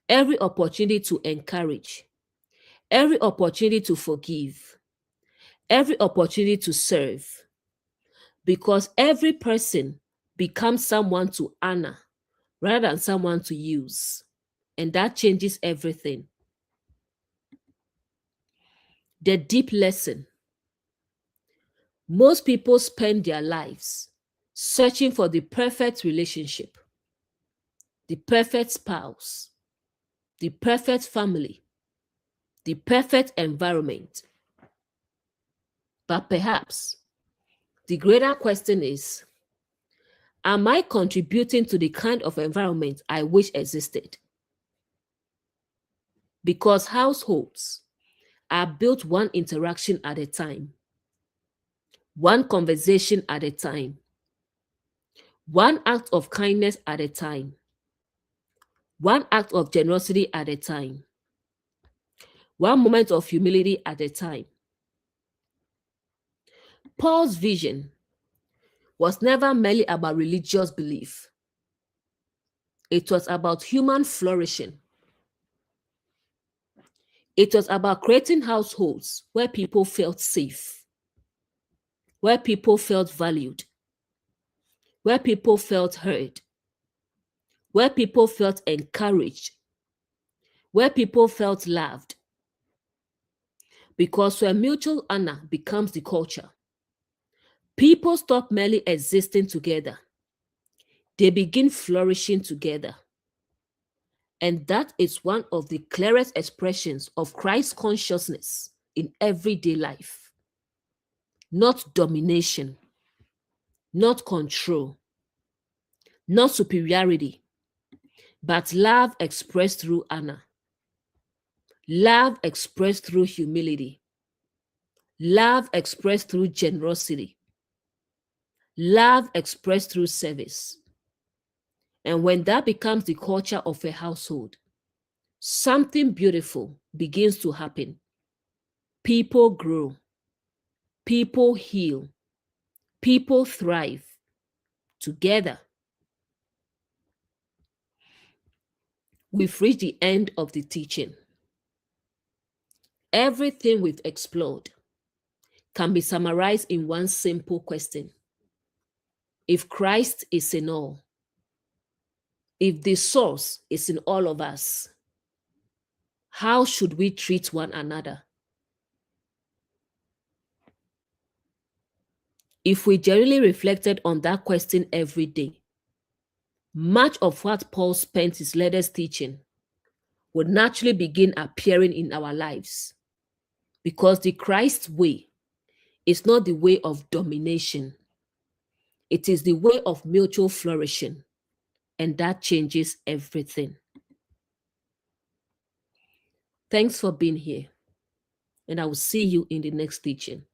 every opportunity to encourage, every opportunity to forgive, every opportunity to serve, because every person becomes someone to honor rather than someone to use. And that changes everything. The deep lesson: most people spend their lives searching for the perfect relationship, the perfect spouse, the perfect family, the perfect environment. But perhaps the greater question is, am I contributing to the kind of environment I wish existed? Because households are built one interaction at a time, one conversation at a time, one act of kindness at a time, one act of generosity at a time, one moment of humility at a time. Paul's vision was never merely about religious belief. It was about human flourishing. It was about creating households where people felt safe, where people felt valued, where people felt heard, where people felt encouraged, where people felt loved. Because when mutual honor becomes the culture, people stop merely existing together. They begin flourishing together. And that is one of the clearest expressions of Christ consciousness in everyday life. Not domination, not control, not superiority, but love expressed through honor. love expressed through humility, love expressed through generosity, love expressed through service. And when that becomes the culture of a household, something beautiful begins to happen. People grow, people heal, people thrive together. We've reached the end of the teaching. Everything we've explored can be summarized in one simple question. If Christ is in all, if the source is in all of us, how should we treat one another? If we generally reflected on that question every day, much of what Paul spent his letters teaching would naturally begin appearing in our lives, because the Christ way is not the way of domination. It is the way of mutual flourishing, and that changes everything. Thanks for being here, and I will see you in the next teaching.